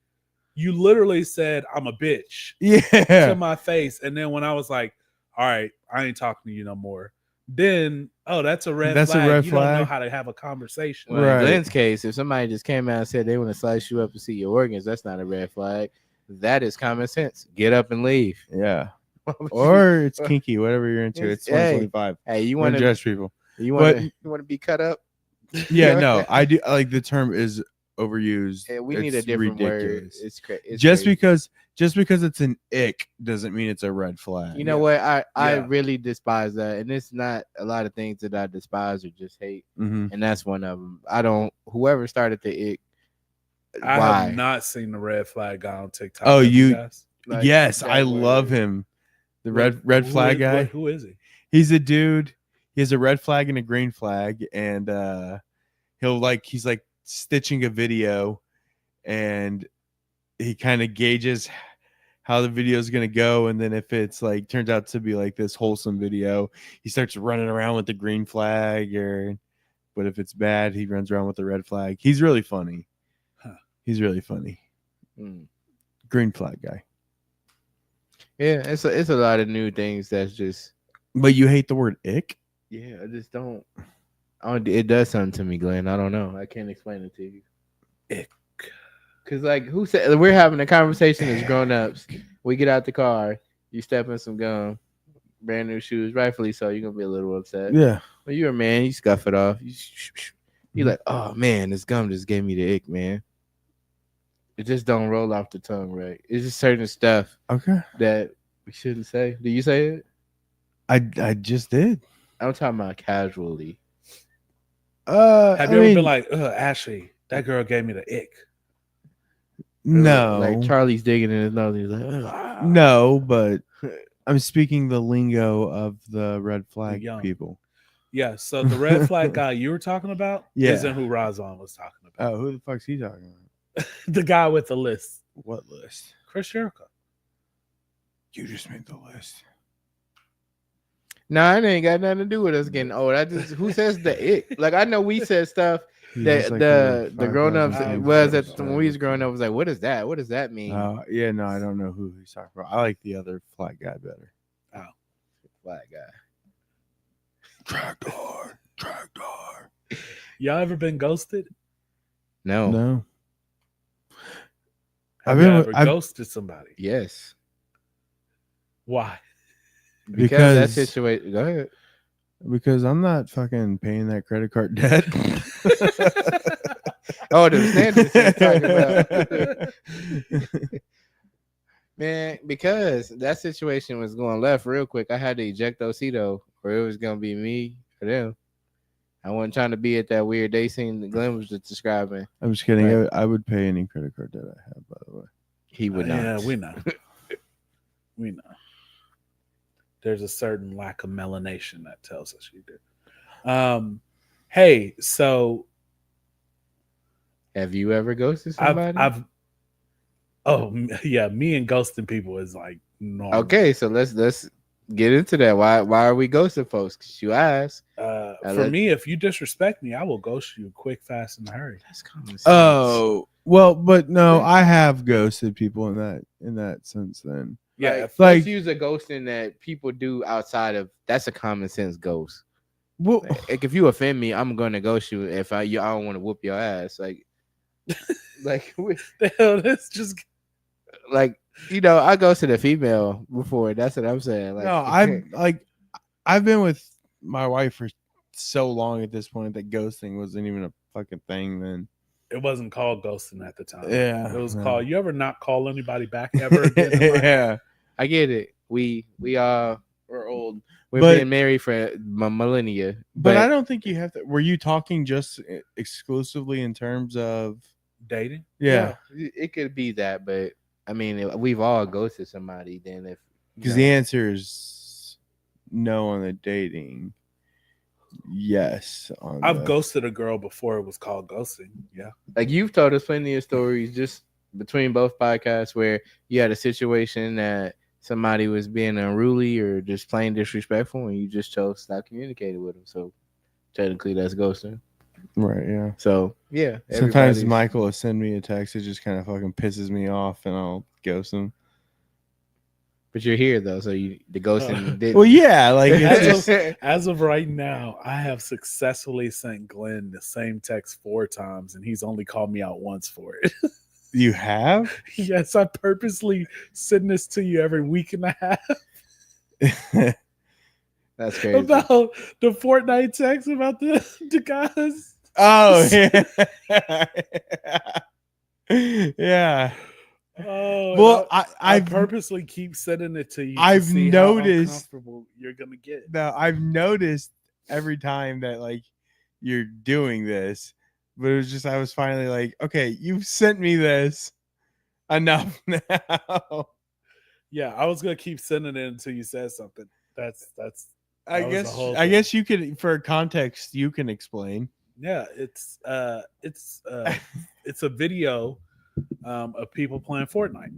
S3: you literally said, "I'm a bitch" to
S1: yeah.
S3: my face, and then when I was like, "All right, I ain't talking to you no more," then that's a red
S1: That's a
S3: flag.
S1: red
S3: You don't know
S1: flag.
S3: how to have a conversation.
S2: Well,
S1: Right.
S2: in Glenn's case, if somebody just came out and said they want to slice you up and see your organs, that's not a red flag. That is common sense. Get up and leave.
S1: Yeah. Or it's kinky, whatever you're into.
S2: It's-
S1: It's 2025.
S2: Hey, you
S1: We're
S2: want to
S1: judge people.
S2: you want to be cut up?
S1: Yeah, no, I do like the term is overused.
S2: Yeah, we need a
S1: It's
S2: different word.
S1: ridiculous.
S2: It's crazy.
S1: Just because it's an ick doesn't mean it's a red flag.
S2: You know what? I
S3: Yeah.
S2: really despise that, and it's not a lot of things that I despise or just hate,
S1: Mhm.
S2: and that's one of them. I don't. Whoever started the ick.
S3: I
S2: why?
S3: have not seen the red flag guy on TikTok.
S1: Oh,
S3: Have
S1: you-
S3: guys?
S2: Like,
S1: Yes,
S2: that
S1: I love
S2: word.
S1: him. The red
S3: Who
S1: flag
S3: is-
S1: guy.
S3: Who is he?
S1: He's a dude. He has a red flag and a green flag, and he's like stitching a video, and he kind of gauges how the video is gonna go, and then if it's like turns out to be like this wholesome video, he starts running around with the green flag, but if it's bad, he runs around with the red flag. He's really funny.
S3: Huh.
S1: He's really funny.
S2: Mm.
S1: Green flag guy.
S2: Yeah, it's a lot of new things that's just.
S1: But you hate the word ick?
S2: Yeah, I just don't. It does something to me, Glenn. I don't know. I can't explain it to you.
S3: Ick.
S2: Cause like, who said we're having a conversation as grown ups? We get out the car, you step in some gum, brand new shoes, rightfully so. You're gonna be a little upset.
S1: Yeah.
S2: But you're a man. You scuff it off. You're
S1: Mhm.
S2: like, oh man, this gum just gave me the ick, man. It just don't roll off the tongue right. It's just certain stuff
S1: Okay.
S2: that we shouldn't say. Do you say it?
S1: I just did.
S2: I'm talking about casually.
S3: Have you ever been like, Ashley, that girl gave me the ick?
S1: no,
S2: Like Charlie's digging in his nose. He's like, "Ugh."
S1: no, but I'm speaking the lingo of the red flag
S3: young.
S1: people.
S3: Yeah, so the red flag guy you were talking about
S1: Yeah.
S3: isn't who Razvan was talking about.
S1: Oh, who the fuck's he talking about?
S3: The guy with the list,
S1: What list?
S3: Chris Jericho.
S1: You just made the list.
S2: Nah, it ain't got nothing to do with us getting old. I just who says the ick? Like I know we said stuff
S1: He's
S2: that
S1: just like
S2: the grown ups
S1: 5,000
S2: was
S1: views.
S2: at when we was growing up was like, what is that? What does that mean?
S1: Yeah, no, I don't know who he's talking about. I like the other flat guy better.
S2: Black guy.
S1: Tractor.
S3: Y'all ever been ghosted?
S2: No.
S1: No.
S3: Have
S1: I've
S3: you
S1: been-
S3: ever
S1: I've-
S3: ghosted somebody?
S2: Yes.
S3: Why?
S2: Because that
S1: Because
S2: situation. Go ahead.
S1: because I'm not fucking paying that credit card debt.
S2: Oh, the standards you're talking about. Man, because that situation was going left real quick. I had to eject Osito, or it was gonna be me or them. I wasn't trying to be at that weird day scene that Glenn was just describing.
S1: I'm just kidding.
S2: Right.
S1: I would pay any credit card debt I have, by the way.
S2: He would not.
S3: Yeah, we know. We know. There's a certain lack of melanation that tells us you do. Hey, so
S2: Have you ever ghosted somebody?
S3: yeah, me and ghosting people is like normal.
S2: Okay, so let's get into that. Why are we ghosting folks? Because you asked.
S3: For me, if you disrespect me, I will ghost you quick, fast, and hurry.
S2: That's common sense.
S1: Oh, well, but no, I have ghosted people in that sense then.
S3: Yeah,
S2: Like,
S3: if-
S2: let's use a ghosting that people do outside of. That's a common sense ghost.
S1: Well,
S2: Like if you offend me, I'm gonna ghost you. If I don't want to whoop your ass, like
S3: the hell, this just
S2: like I ghosted a female before. That's what I'm saying. Like,
S1: no, I've been with my wife for so long at this point that ghosting wasn't even a fucking thing then.
S3: it wasn't called ghosting at the time.
S1: Yeah,
S3: It was
S1: no.
S3: called. You ever not call anybody back ever again? in life?
S1: Yeah.
S2: I get it. We're old. We're
S1: But-
S2: being married for millennia.
S1: But I don't think you have to. Were you talking just exclusively in terms of?
S3: Dating.
S1: Yeah,
S2: it could be that, but I mean, we've all ghosted somebody. Then if
S1: because the answer is no on the dating. Yes, on
S3: I've
S1: the-
S3: ghosted a girl before it was called ghosting. Yeah.
S2: like you've told us plenty of stories just between both podcasts where you had a situation that somebody was being unruly or just plain disrespectful, and you just chose to stop communicating with them. So technically, that's ghosting.
S1: Right, yeah.
S2: So yeah,
S1: Sometimes
S2: everybody's-
S1: Michael will send me a text that just kind of fucking pisses me off, and I'll ghost him.
S2: But you're here though, so the ghosting didn't.
S1: Well, yeah, like it's just,
S3: As of right now, I have successfully sent Glenn the same text 4 times, and he's only called me out once for it.
S1: you have.
S3: Yes, I purposely send this to you every week and a half
S2: That's crazy.
S3: about the Fortnite text about the guys.
S1: Oh yeah, yeah.
S3: Oh,
S1: Well,
S3: I
S1: I've
S3: purposely keep sending it to you. to
S1: I've
S3: see how
S1: noticed-
S3: uncomfortable you're gonna get.
S1: now I've noticed every time that like you're doing this, but it was just I was finally like, okay, you've sent me this enough now.
S3: Yeah, I was gonna keep sending it until you said something. That's
S1: I
S3: That was the
S1: guess
S3: whole
S1: I
S3: thing.
S1: guess you could for context you can explain.
S3: yeah. It's a video of people playing Fortnite,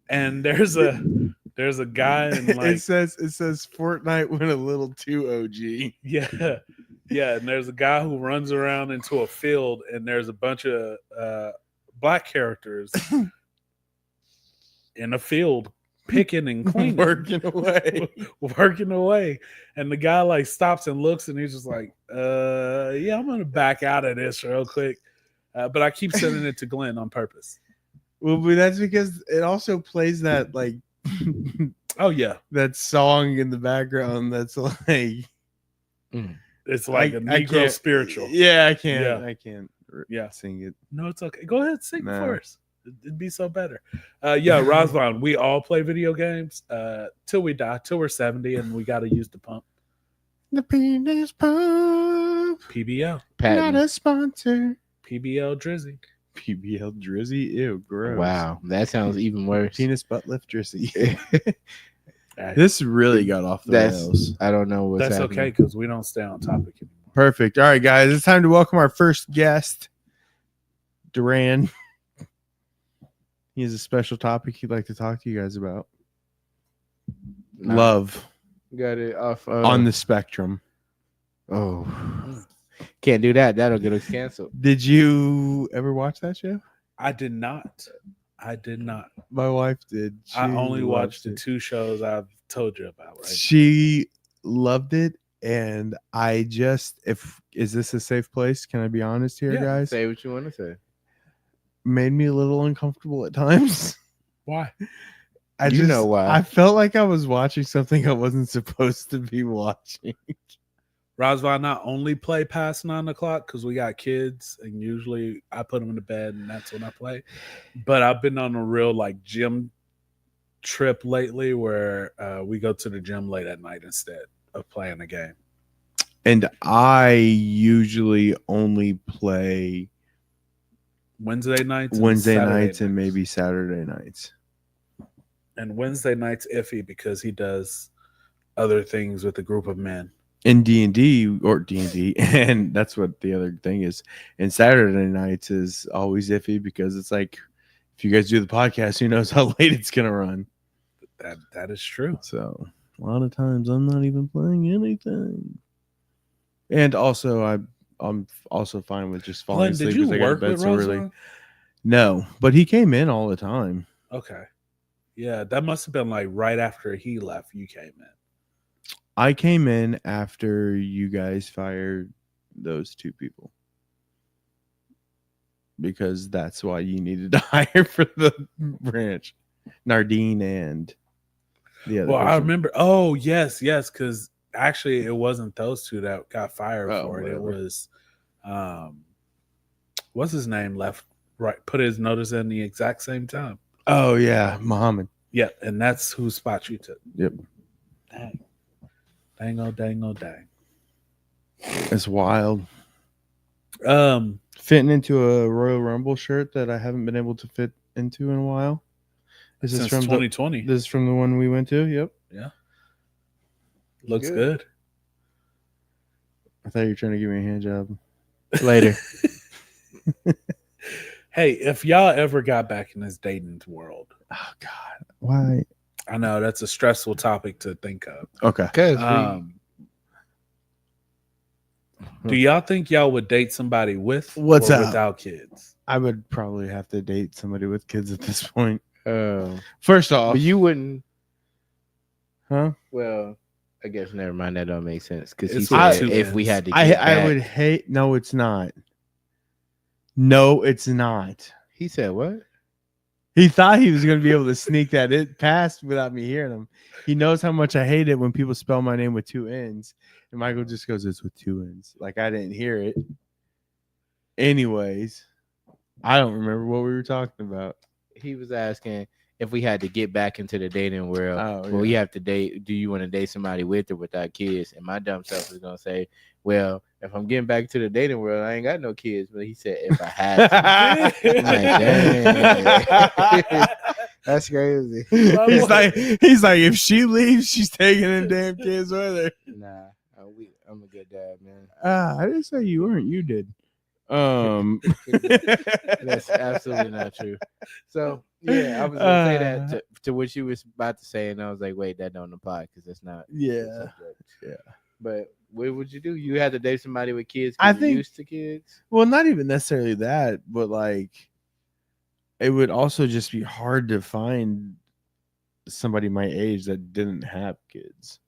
S3: and there's a guy in like
S1: it says Fortnite went a little too OG.
S3: yeah, and there's a guy who runs around into a field, and there's a bunch of black characters in a field picking and cleaning,
S1: Working away.
S3: working away, and the guy like stops and looks, and he's just like, yeah, I'm gonna back out of this real quick, but I keep sending it to Glenn on purpose.
S1: Well, but that's because it also plays that like
S3: Oh yeah,
S1: that song in the background that's like
S3: it's like
S1: I
S3: a Negro
S1: can't-
S3: spiritual.
S1: Yeah, I can't.
S3: Yeah.
S1: I can't.
S3: Yeah.
S1: Sing it.
S3: No, it's okay. Go ahead, sing
S1: No.
S3: for us. It'd be so better. Yeah, Razvan, we all play video games till we die, till we're 70, and we got to use the pump.
S1: The penis pump.
S3: PBL,
S1: Not
S2: Patent.
S1: a sponsor.
S3: PBL Drizzy.
S1: PBL Drizzy. Ew, gross.
S2: Wow, that sounds even worse.
S1: Penis butt lift Drizzy. This really got off the
S2: That's
S1: rails.
S2: I don't know what's
S3: That's
S2: happening.
S3: okay because we don't stay on topic anymore.
S1: Perfect. All right, guys, it's time to welcome our first guest, Duran. He has a special topic he'd like to talk to you guys about.
S2: Nah,
S1: Love
S2: got it off
S1: on the spectrum.
S2: Oh, can't do that. That'll get us canceled.
S1: Did you ever watch that show?
S3: I did not. I did not.
S1: My wife did.
S3: I only
S1: loved
S3: watched the
S1: it.
S3: 2 shows I've told you about. Right.
S1: She loved it, and I just is this a safe place? Can I be honest here,
S3: Yeah,
S1: guys?
S2: Say what you want to say.
S1: Made me a little uncomfortable at times.
S3: Why?
S2: You know why.
S1: I felt like I was watching something I wasn't supposed to be watching.
S3: Roswell, I not only play past 9 o'clock because we got kids, and usually I put them to bed, and that's when I play. But I've been on a real like gym trip lately where we go to the gym late at night instead of playing the game.
S1: And I usually only play
S3: Wednesday nights,
S1: Wednesday
S3: Saturday
S1: nights and maybe Saturday nights.
S3: And Wednesday nights iffy because he does other things with a group of men.
S1: In D&D or D&D, and that's what the other thing is. And Saturday nights is always iffy because it's like, if you guys do the podcast, who knows how late it's gonna run.
S3: That is true.
S1: So a lot of times I'm not even playing anything. And also I'm also fine with just falling
S3: Glenn,
S1: asleep
S3: did you
S1: because I got to
S3: work
S1: bed
S3: with
S1: so early.
S3: Roswell?
S1: No, but he came in all the time.
S3: Okay. Yeah, that must have been like right after he left, you came in.
S1: I came in after you guys fired those 2 people. Because that's why you needed to hire for the branch. Nardine and the other.
S3: Well, I
S1: person.
S3: remember. Oh, yes, because actually it wasn't those 2 that got fired
S1: Oh,
S3: for it.
S1: whatever.
S3: It was, what's his name left? Right, put his notice in the exact same time.
S1: Oh yeah, Muhammad.
S3: Yeah, and that's whose spot you took.
S1: Yep.
S3: Dang. Dang.
S1: It's wild.
S3: Um,
S1: Fitting into a Royal Rumble shirt that I haven't been able to fit into in a while. Is this
S3: since
S1: from
S3: 2020.
S1: This is from the one we went to? Yep.
S3: Yeah. Looks good.
S1: I thought you were trying to give me a hand job.
S2: Later.
S3: Hey, if y'all ever got back in this dating world,
S1: Oh God. Why?
S3: I know that's a stressful topic to think of.
S1: Okay.
S2: Because
S3: Do y'all think y'all would date somebody with
S1: What's
S3: or
S1: up?
S3: without kids?
S1: I would probably have to date somebody with kids at this point.
S2: but
S1: First off,
S2: you wouldn't.
S1: huh?
S2: Well, I guess never mind. That don't make sense because he
S3: It's
S2: said
S3: with 2
S2: if we
S3: ends.
S2: had to.
S1: I
S2: Get back,
S1: would hate. No, it's not. No, it's not.
S2: He said what?
S1: He thought he was going to be able to sneak that it past without me hearing him. He knows how much I hate it when people spell my name with 2 N's. And Michael just goes, it's with 2 N's. Like I didn't hear it. Anyways, I don't remember what we were talking about.
S2: He was asking if we had to get back into the dating world.
S1: Oh,
S2: Well, we
S1: yeah.
S2: have to date. Do you want to date somebody with or without kids? And my dumb self was gonna say, well, if I'm getting back to the dating world, I ain't got no kids. But he said if I had to. I'm like, dang. That's crazy.
S1: he's like, if she leaves, she's taking them damn kids with her.
S2: Nah, I'm a good dad, man.
S1: I didn't say you weren't. You did.
S2: That's absolutely not true. So yeah, I was gonna say that to what you was about to say, and I was like, wait, that don't apply because that's not. the
S1: Yeah.
S2: subject.
S1: Yeah.
S2: But what would you do? You had to date somebody with kids.
S1: I
S2: 'cause you're
S1: think-
S2: used to kids.
S1: Well, not even necessarily that, but like, it would also just be hard to find somebody my age that didn't have kids.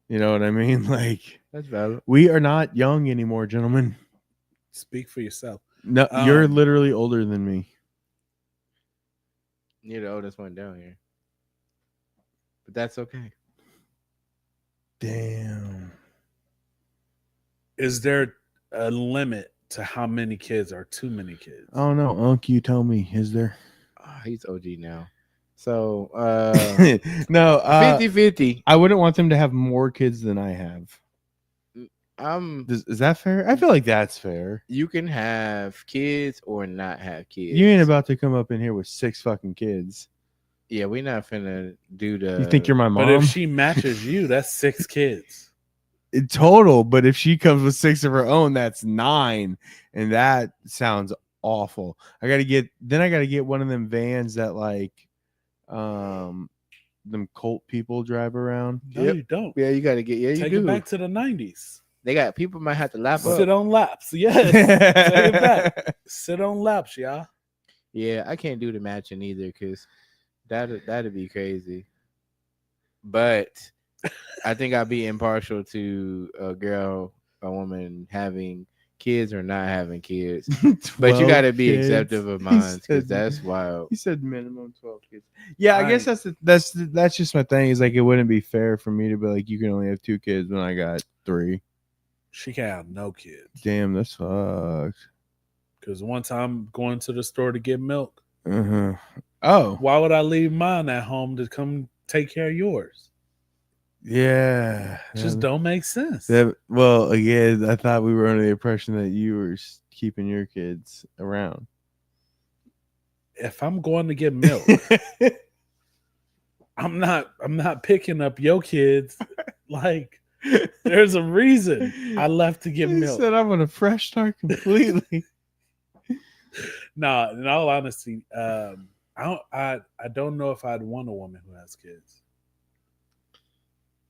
S1: You know what I mean? Like,
S2: That's valid.
S1: we are not young anymore, gentlemen.
S3: Speak for yourself.
S1: No, you're
S3: Um,
S1: literally older than me.
S2: You're the oldest one down here, but that's okay.
S1: Damn.
S3: Is there a limit to how many kids are too many kids?
S1: Oh no, Unc, you tell me. Is there?
S2: Oh, he's OG now. So
S1: No,
S2: 50-50.
S1: I wouldn't want them to have more kids than I have. Is that fair? I feel like that's fair.
S2: You can have kids or not have kids.
S1: You ain't about to come up in here with 6 fucking kids.
S2: Yeah, we're not finna do the.
S1: You think you're my mom?
S3: But if she matches you, that's 6 kids.
S1: In total, but if she comes with 6 of her own, that's 9, and that sounds awful. I gotta get one of them vans that like them cult people drive around.
S3: No,
S2: Yep.
S3: you don't.
S2: Yeah, you gotta get. Yeah, you
S3: Take
S2: do.
S3: it back to the 90s.
S2: They got people might have to lap
S3: Sit
S2: up.
S3: on laps. Yes. Take it back. Sit on laps, y'all.
S2: Yeah, I can't do the matching either because that'd be crazy. But I think I'd be impartial to a woman having kids or not having kids. But you
S1: 12
S2: got to be
S1: kids.
S2: accepting of
S1: He
S2: mine
S1: said-
S2: because that's wild.
S1: He said minimum 12 kids. Yeah, I guess that's just my thing. Is like it wouldn't be fair for me to be like you can only have 2 kids when I got 3.
S3: She can't have no kids.
S1: Damn, that sucks.
S3: Because one time going to the store to get milk,
S1: Oh,
S3: why would I leave mine at home to come take care of yours?
S1: yeah.
S3: It just don't make sense.
S1: Well, again, I thought we were under the impression that you were keeping your kids around.
S3: If I'm going to get milk, I'm not picking up your kids. Like, there's a reason I left to get
S1: He
S3: milk.
S1: said I'm on a fresh start completely.
S3: No, in all honesty, I don't know if I'd want a woman who has kids.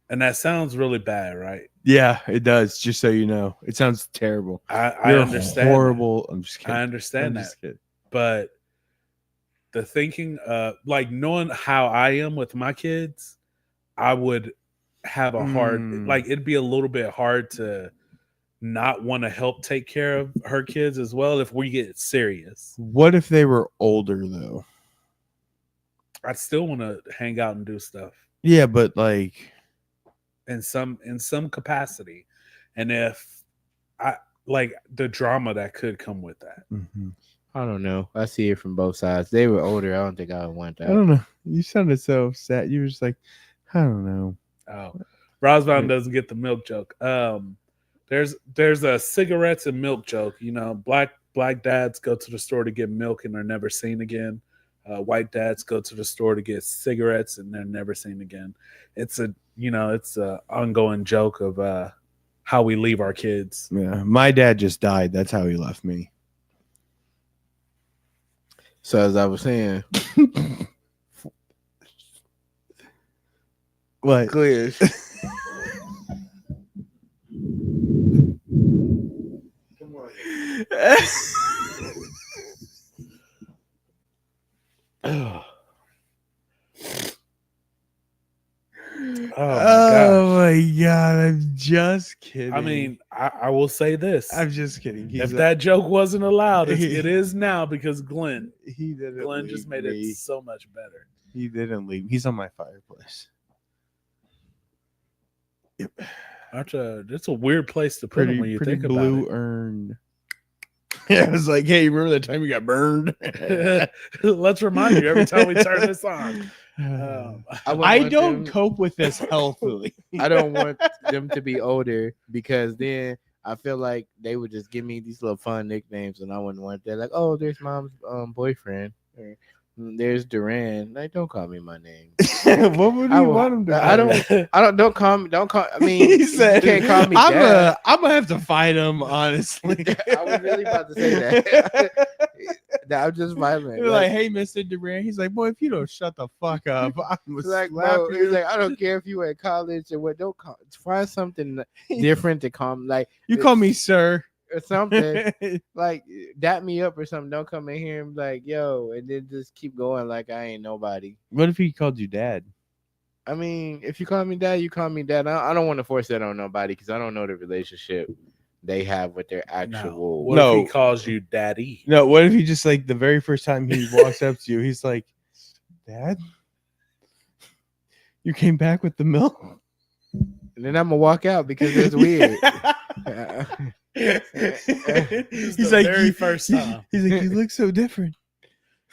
S3: And that sounds really bad, right?
S1: Yeah, it does. Just so you know, it sounds terrible.
S3: I
S1: You're
S3: understand.
S1: horrible. I'm just kidding.
S3: I understand
S1: I'm
S3: that.
S1: just kidding.
S3: But the thinking, like knowing how I am with my kids, I would have a hard, like it'd be a little bit hard to not want to help take care of her kids as well if we get serious.
S1: What if they were older though?
S3: I'd still want to hang out and do stuff
S1: Yeah, but like
S3: in some capacity. And if I like the drama that could come with that.
S2: I don't know. I see it from both sides. They were older. I don't think I would want that.
S1: I don't know. You sounded so sad. You were just like, I don't know.
S3: Oh, Rosbound doesn't get the milk joke. There's a cigarettes and milk joke. You know, black dads go to the store to get milk and they're never seen again. White dads go to the store to get cigarettes and they're never seen again. It's a ongoing joke of how we leave our kids.
S1: Yeah, my dad just died. That's how he left me.
S2: So as I was saying,
S1: What?
S2: clear.
S1: Come on.
S3: Oh
S1: my god! I'm just kidding.
S3: I mean, I will say this:
S1: I'm just kidding.
S3: if that joke wasn't allowed, it
S1: He-
S3: is now because Glenn
S1: Glenn
S3: just made it so much better.
S1: He didn't leave. He's on my fireplace.
S3: That's a weird place to put him when you
S1: Pretty
S3: think
S1: blue
S3: about
S1: urn. Yeah, I was like, hey, you remember that time you got burned?
S3: it. Let's remind you every time we turn this on.
S1: I don't cope with this healthily.
S2: I don't want them to be older because then I feel like they would just give me these little fun nicknames and I wouldn't want that. Like, oh, there's mom's boyfriend. Or, there's Duran. Like, don't call me my name.
S1: What would you want him to?
S2: Don't call me. I mean,
S1: He said,
S2: you can't call me dad.
S1: I'm gonna have to fight him, honestly.
S2: I was really about to say that. I'm just violent.
S1: You're like, hey, Mr. Duran. He's like, boy, if you don't shut the fuck up, I'm gonna
S2: like,
S1: slap
S2: bro,
S1: you.
S2: he's like, I don't care if you at college or what. Don't call. Find something different to call me. Like,
S1: You call me sir.
S2: or something. Like, dap me up or something. Don't come in here and be like, yo, and then just keep going like I ain't nobody.
S1: What if he called you dad?
S2: I mean, if you call me dad, you call me dad. I don't want to force that on nobody because I don't know the relationship they have with their actual.
S3: What
S1: No.
S3: if he calls you daddy?
S1: No, what if he just like the very first time he walks up to you, he's like, Dad, you came back with the milk?
S2: And then I'm gonna walk out because it's weird.
S3: He's
S1: He's
S3: the
S1: like,
S3: very first time.
S1: He's like, you look so different.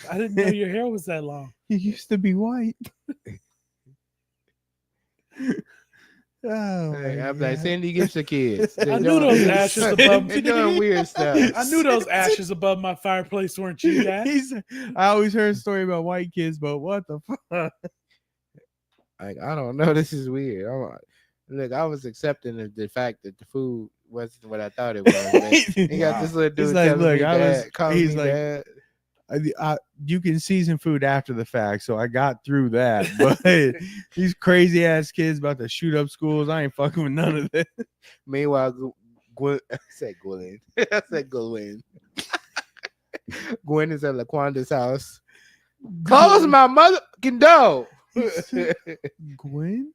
S3: I didn't know your hair was that long.
S1: You used to be white. Oh, my
S2: I'm like,
S1: God.
S2: Cindy, get your kids.
S3: I knew those ashes above
S2: They're doing weird stuff.
S3: I knew those ashes above my fireplace weren't you, Dad.
S1: I always heard a story about white kids, but what the fuck?
S2: Like, I don't know. This is weird. Look, I was accepting the fact that the food wasn't what I thought it was. Man. He got this little dude
S1: He's like,
S2: telling
S1: look,
S2: me dad, calling
S1: he's
S2: me
S1: like,
S2: dad.
S1: you can season food after the fact, so I got through that. But these crazy ass kids about to shoot up schools, I ain't fucking with none of this.
S2: Meanwhile, Gwen, I said Gwen. I said Gwen. Gwen is at Laquanda's house. Close my motherfucking door.
S1: Gwen?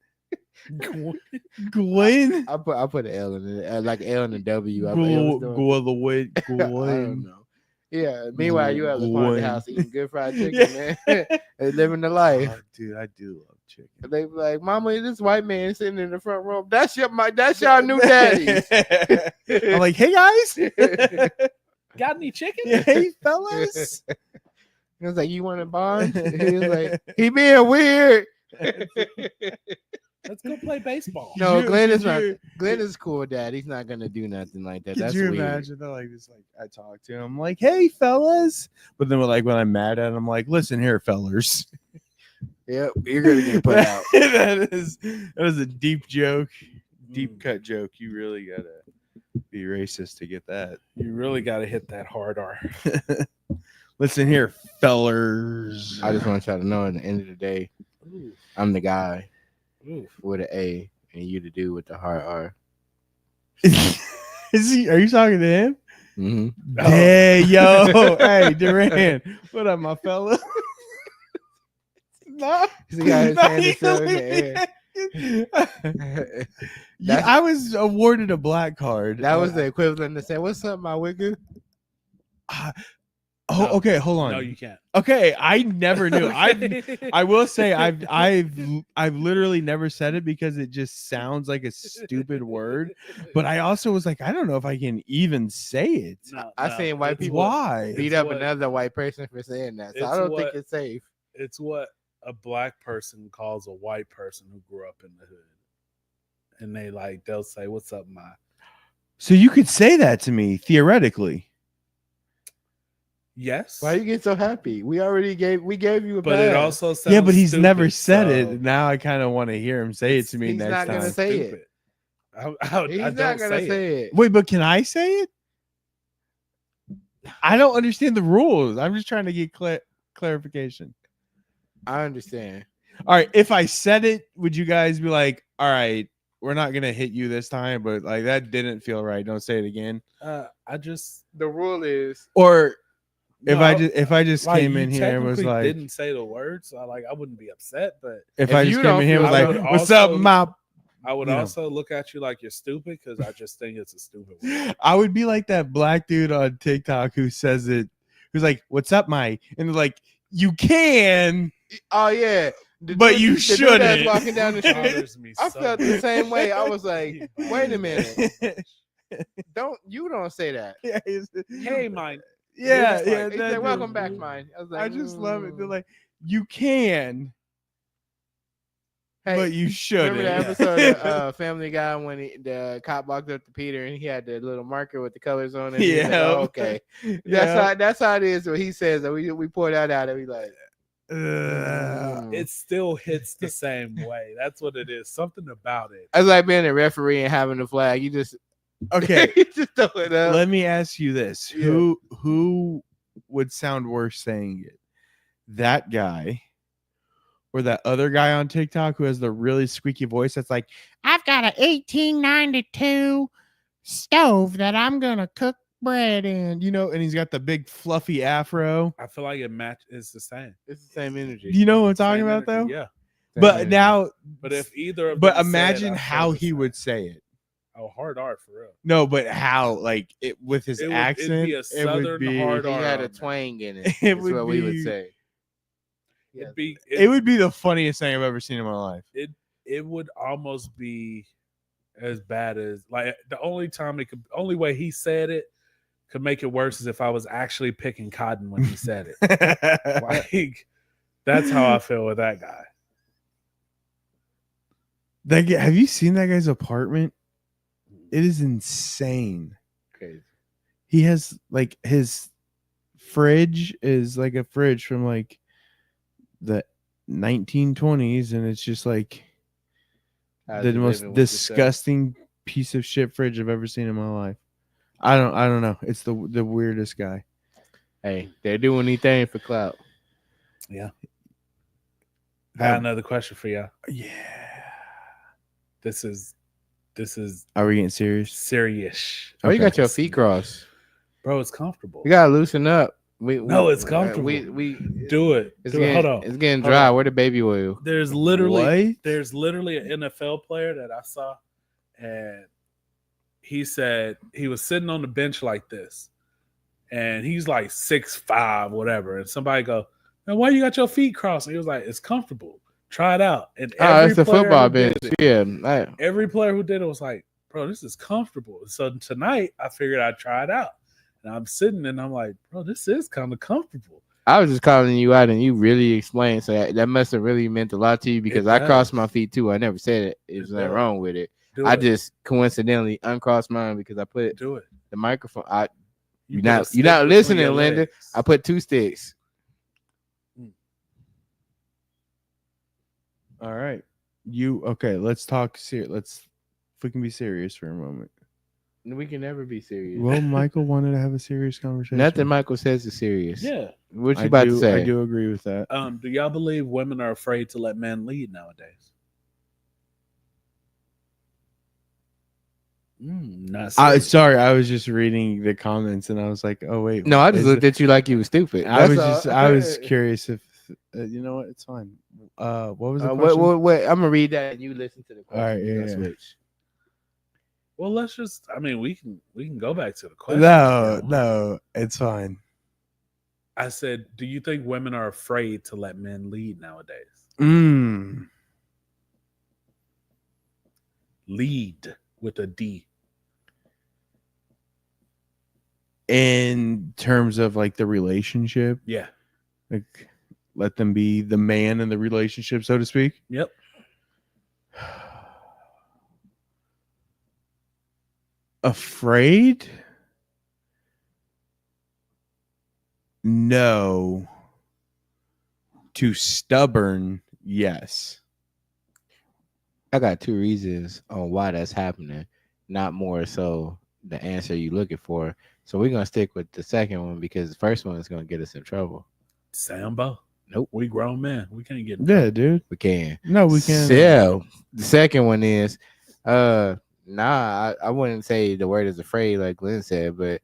S1: Gwen?
S2: I put an L in it, like L and a W. I don't
S1: Gwen.
S2: know. Yeah. Meanwhile, you at Laquanda's
S1: Gwen.
S2: house eating good fried chicken, man. And living the life.
S1: Oh, dude, I do love chicken.
S2: They be like, "Mama, this white man sitting in the front row. That's y'all new daddies."
S1: I'm like, hey guys,
S3: Got any chicken?
S1: hey fellas.
S2: He was like, "You want to bond?" He was like, "He being weird."
S3: Let's go play baseball.
S2: No, Glenn is
S1: Could
S2: not.
S1: you-
S2: Glenn is cool, Dad. He's not gonna do nothing like that.
S1: Could
S2: That's
S1: you
S2: weird.
S1: imagine that? Like this, like I talk to him, I'm like, hey fellas, but then like when I'm mad at him, I'm like, listen here, fellers.
S2: Yep, you're gonna get put out.
S1: that is a deep joke, deep
S3: Mm.
S1: cut joke. You really gotta be racist to get that.
S3: You really got to hit that hard R.
S1: Listen here, fellers.
S2: I just want y'all to know, at the end of the day,
S3: Ooh.
S2: I'm the guy
S3: Ooh.
S2: with an A, and you the dude with the hard R.
S1: Is he? Are you talking to him?
S2: Mm-hmm.
S1: Hey, yo, hey, Duran, what up, my fella? No,
S2: He got his
S1: no,
S2: hand
S1: he
S2: still in the
S1: really- Yeah, I was awarded a black card.
S2: That was the equivalent to say, "What's up, my wigger?"
S1: Oh,
S3: No.
S1: okay, hold on.
S3: No, you can't.
S1: Okay, I never knew.
S3: Okay.
S1: I will say I've literally never said it because it just sounds like a stupid word. But I also was like, I don't know if I can even say it.
S3: No,
S2: I
S3: no,
S2: seen white
S3: it's
S2: people
S3: what-
S1: Why?
S2: beat
S3: It's
S2: up
S3: what-
S2: another white person for saying that. So I
S3: it's
S2: don't
S3: what-
S2: think it's safe.
S3: It's what a black person calls a white person who grew up in the hood. And they'll say, "What's up, my?"
S1: So you could say that to me theoretically.
S3: Yes.
S2: Why you get so happy? We gave you a
S3: But it
S2: pass.
S3: also sounds
S1: Yeah, but he's
S3: stupid,
S1: never said
S3: so
S1: it. Now I kind of want to hear him say it to me
S2: He's
S1: next
S2: not gonna
S1: time.
S2: say it.
S3: stupid. I
S2: He's
S3: don't
S2: not gonna say it.
S1: Wait, but can I say it? I don't understand the rules. I'm just trying to get clarification.
S2: I understand.
S1: All right, if I said it, would you guys be like, "All right, we're not gonna hit you this time," but like that didn't feel right. Don't say it again.
S3: I just
S2: The rule is
S1: Or if
S3: no,
S1: I just
S3: like,
S1: came
S3: you
S1: in here and was
S3: technically
S1: like,
S3: didn't say the words, so I wouldn't be upset, but
S1: if
S2: If
S1: I
S2: you
S1: just came
S2: don't
S1: in here and was
S2: feel-
S1: like,
S3: I would
S1: "What's up,
S3: also-
S1: my?"
S3: I would
S1: You know.
S3: also look at you like you're stupid because I just think it's a stupid word.
S1: I would be like that black dude on TikTok who says it, who's like, "What's up, my?" And they're like, "You can,
S2: oh yeah.
S1: but you
S2: the dude that's
S1: shouldn't."
S2: walking down the street.
S3: Bothers me
S2: I
S3: so
S2: felt the
S3: much.
S2: same way. I was like,
S3: It
S2: wait a
S3: bothers me
S2: minute.
S3: so much.
S2: Don't say that.
S1: Yeah,
S3: Hey, Mike.
S1: yeah,
S3: It's
S1: yeah.
S3: like-
S2: He
S1: that
S2: said, "Welcome
S1: dude.
S2: back, mine." I was like,
S1: I just love it. They're
S2: "Mm."
S1: like, "You can,
S2: Hey,
S1: but you shouldn't."
S2: remember the episode of Family Guy when the cop walked up to Peter and he had the little marker with the colors on it? He was like,
S1: Yeah.
S2: "Oh, okay. That's how it is." When he says that, we pour that out and we like,
S3: It still hits the same way. That's what it is. Something about it.
S2: It's like being a referee and having the flag. You just
S1: Okay,
S2: you just throw it up.
S1: let me ask you this:
S2: Yeah.
S1: who would sound worse saying it? That guy or that other guy on TikTok who has the really squeaky voice that's like, "I've got an 1892 stove that I'm gonna cook bread in," and he's got the big fluffy afro.
S3: I feel like it's the same.
S2: It's the same energy.
S1: You know what I'm talking
S3: Same
S1: about, though?
S3: energy, Yeah.
S2: Same
S1: But
S2: energy.
S1: now,
S3: But if either of
S1: but
S3: them said it,
S1: imagine
S3: I
S1: how
S3: feel the
S1: he
S3: same.
S1: would say it.
S3: Oh, hard R for real.
S1: No, but how, like it with his
S3: It'd
S1: accent,
S3: be a
S1: it
S3: southern
S1: would be.
S3: hard
S2: he
S3: R
S2: had
S3: on
S2: a
S3: there.
S2: twang in it.
S1: It
S2: That's
S1: would
S2: what we would
S1: be-
S2: say.
S1: It would be the funniest thing I've ever seen in my life.
S3: It would almost be as bad as like the only way he said it could make it worse is if I was actually picking cotton when he said it. Like that's how I feel with that guy.
S1: Have you seen that guy's apartment? It is insane.
S2: Crazy.
S1: He has like his fridge is like a fridge from like the 1920s, and it's just like
S2: How's
S1: the
S2: he
S1: most
S2: living with yourself?
S1: disgusting piece of shit fridge I've ever seen in my life. I don't know. It's the weirdest guy.
S2: Hey, they're doing anything for clout.
S3: I got another question for you.
S1: Yeah.
S3: This is
S1: Are we getting serious?
S3: serious.
S2: Oh, you
S1: Okay.
S2: got your feet crossed.
S3: Bro, it's comfortable.
S2: You gotta loosen up.
S3: No, it's comfortable.
S2: We
S3: Do it.
S2: It's
S3: Do it.
S2: getting,
S3: Hold on.
S2: It's getting
S3: Hold
S2: dry.
S3: on.
S2: Where the baby oil?
S3: There's literally
S1: What?
S3: there's literally an NFL player that I saw, and he said he was sitting on the bench like this, and he's like 6'5", whatever. And somebody go, "Man, why you got your feet crossed?" And he was like, "It's comfortable. Try it out." And
S2: Oh, it's the
S3: player
S2: football
S3: who did
S2: bench.
S3: it-
S2: Yeah.
S3: every player who did it was like, "Bro, this is comfortable." So tonight I figured I'd try it out, and I'm sitting and I'm like, "Bro, this is kind of comfortable."
S2: I was just calling you out, and you really explained. So that must have really meant a lot to you because
S3: It
S2: I crossed
S3: does.
S2: my feet too. I never said it. There's
S3: It
S2: nothing
S3: does.
S2: wrong with it.
S3: Do
S2: I
S3: it.
S2: just coincidentally uncrossed mine because I put
S3: Do it.
S2: the microphone.
S3: You
S2: You're
S3: put a
S2: not
S3: stick
S2: listening,
S3: between your
S2: Linda.
S3: legs.
S2: I put 2 sticks.
S1: All right. Okay, let's talk let's fucking be serious for a moment.
S2: We can never be serious.
S1: Well, Michael wanted to have a serious conversation.
S2: Nothing Michael says is serious.
S3: Yeah.
S2: What you about to say?
S1: I do agree with that.
S3: Do y'all believe women are afraid to let men lead nowadays? Not serious.
S1: Sorry, I was just reading the comments and I was like, oh wait.
S2: No, I just
S1: is
S2: looked
S1: it-
S2: at you like you was stupid.
S1: I was
S2: That's all.
S1: I was curious if you know what? It's fine. What was the
S2: Wait,
S1: question?
S2: wait, I'm gonna read that and you listen to the question.
S1: All right,
S2: We're
S1: yeah,
S2: gonna
S1: yeah.
S2: switch.
S3: Well, let's just. I mean, we can go back to the question.
S1: No, it's fine.
S3: I said, do you think women are afraid to let men lead nowadays? Lead with a D.
S1: In terms of like the relationship,
S3: Yeah.
S1: like let them be the man in the relationship, so to speak.
S3: Yep.
S1: Afraid? No. Too stubborn? Yes.
S2: I got 2 reasons on why that's happening, not more so the answer you're looking for. So we're gonna stick with the second one because the first one is gonna get us in trouble.
S3: Sambo.
S2: Nope.
S3: We grown men. We can't get.
S1: Yeah, dude.
S2: We can.
S1: No, we can't.
S2: So the second one is I wouldn't say the word is afraid like Glenn said, but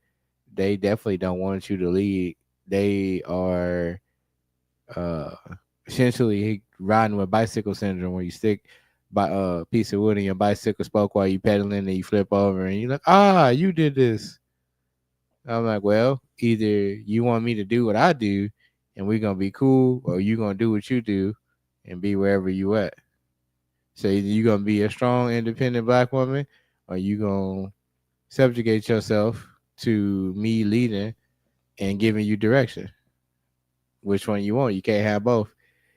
S2: they definitely don't want you to lead. They are essentially riding with bicycle syndrome where you stick by a piece of wood in your bicycle spoke while you pedaling and you flip over and you're like, you did this. I'm like, well, either you want me to do what I do and we're gonna be cool, or you gonna do what you do and be wherever you at. So either you gonna be a strong, independent black woman, or you gonna subjugate yourself to me leading and giving you direction. Which one you want? You can't have both.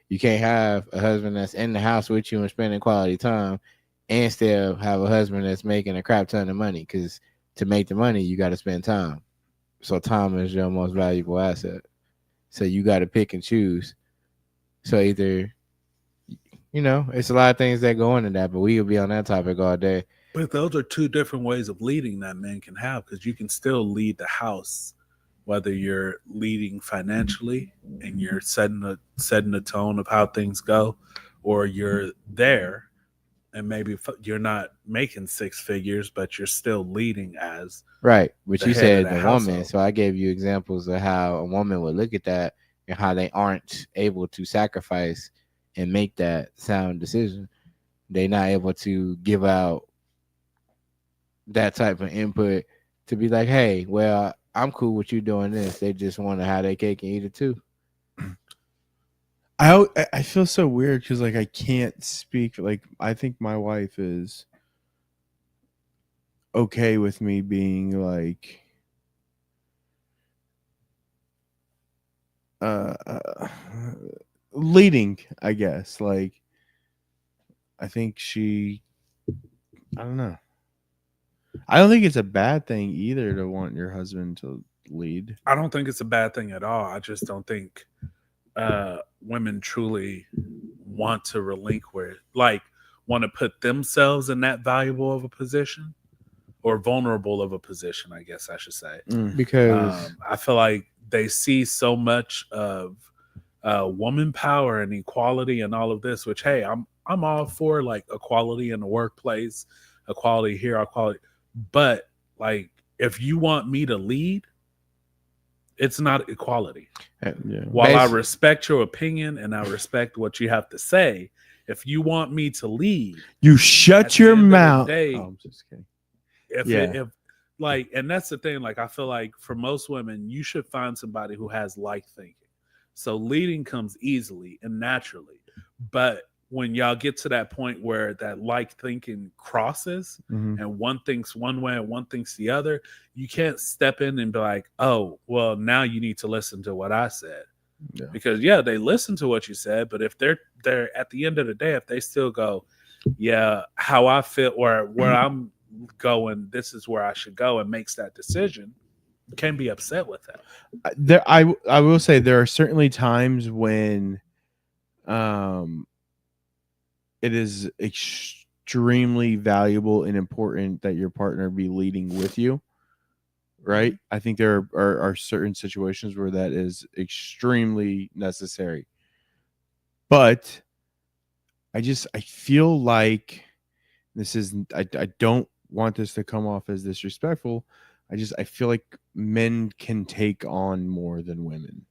S2: You can't have a husband that's in the house with you and spending quality time and still have a husband that's making a crap ton of money, because to make the money, you got to spend time. So time is your most valuable asset. So you got to pick and choose. So either, it's a lot of things that go into that, but we could be on that topic all day.
S3: But those are 2 different ways of leading that men can have, because you can still lead the house, whether you're leading financially and you're setting the tone of how things go, or you're there and maybe you're not making 6 figures, but you're still leading as
S2: right. But
S3: the
S2: you
S3: head
S2: said
S3: of
S2: the
S3: that
S2: woman,
S3: household.
S2: so I gave you examples of how a woman would look at that and how they aren't able to sacrifice and make that sound decision. They're not able to give out that type of input to be like, hey, well, I'm cool with you doing this. They just want to have their cake and eat it too.
S1: I feel so weird because like I can't speak. Like I think my wife is okay with me being like leading, I guess. Like I think she, I don't know. I don't think it's a bad thing either to want your husband to lead.
S3: I don't think it's a bad thing at all. I just don't think women truly want to relinquish, like, want to put themselves in that valuable of a position or vulnerable of a position, I guess I should say.
S2: Because
S3: I feel like they see so much of woman power and equality and all of this, which, hey, I'm all for like equality in the workplace, equality here, equality. But like, if you want me to lead, it's not equality.
S1: Yeah.
S3: While I respect your opinion and I respect what you have to say, if you want me to lead,
S1: You
S3: at
S1: shut
S3: the
S1: your
S3: end of the
S1: mouth.
S3: day,
S1: Oh, I'm just kidding.
S3: if like, and that's the thing, like, I feel like for most women, you should find somebody who has like thinking. So leading comes easily and naturally. But when y'all get to that point where that like thinking crosses
S1: Mhm.
S3: and one thinks one way and one thinks the other, you can't step in and be like, oh, well, now you need to listen to what I said.
S1: Yeah.
S3: Because yeah, they listen to what you said, but if they're at the end of the day, if they still go, yeah, how I feel or where I'm going, this is where I should go, and makes that decision, you can't be upset with that.
S1: I will say there are certainly times when it is extremely valuable and important that your partner be leading with you, right? I think there are certain situations where that is extremely necessary, but I feel like this is I don't want this to come off as disrespectful. I feel like men can take on more than women.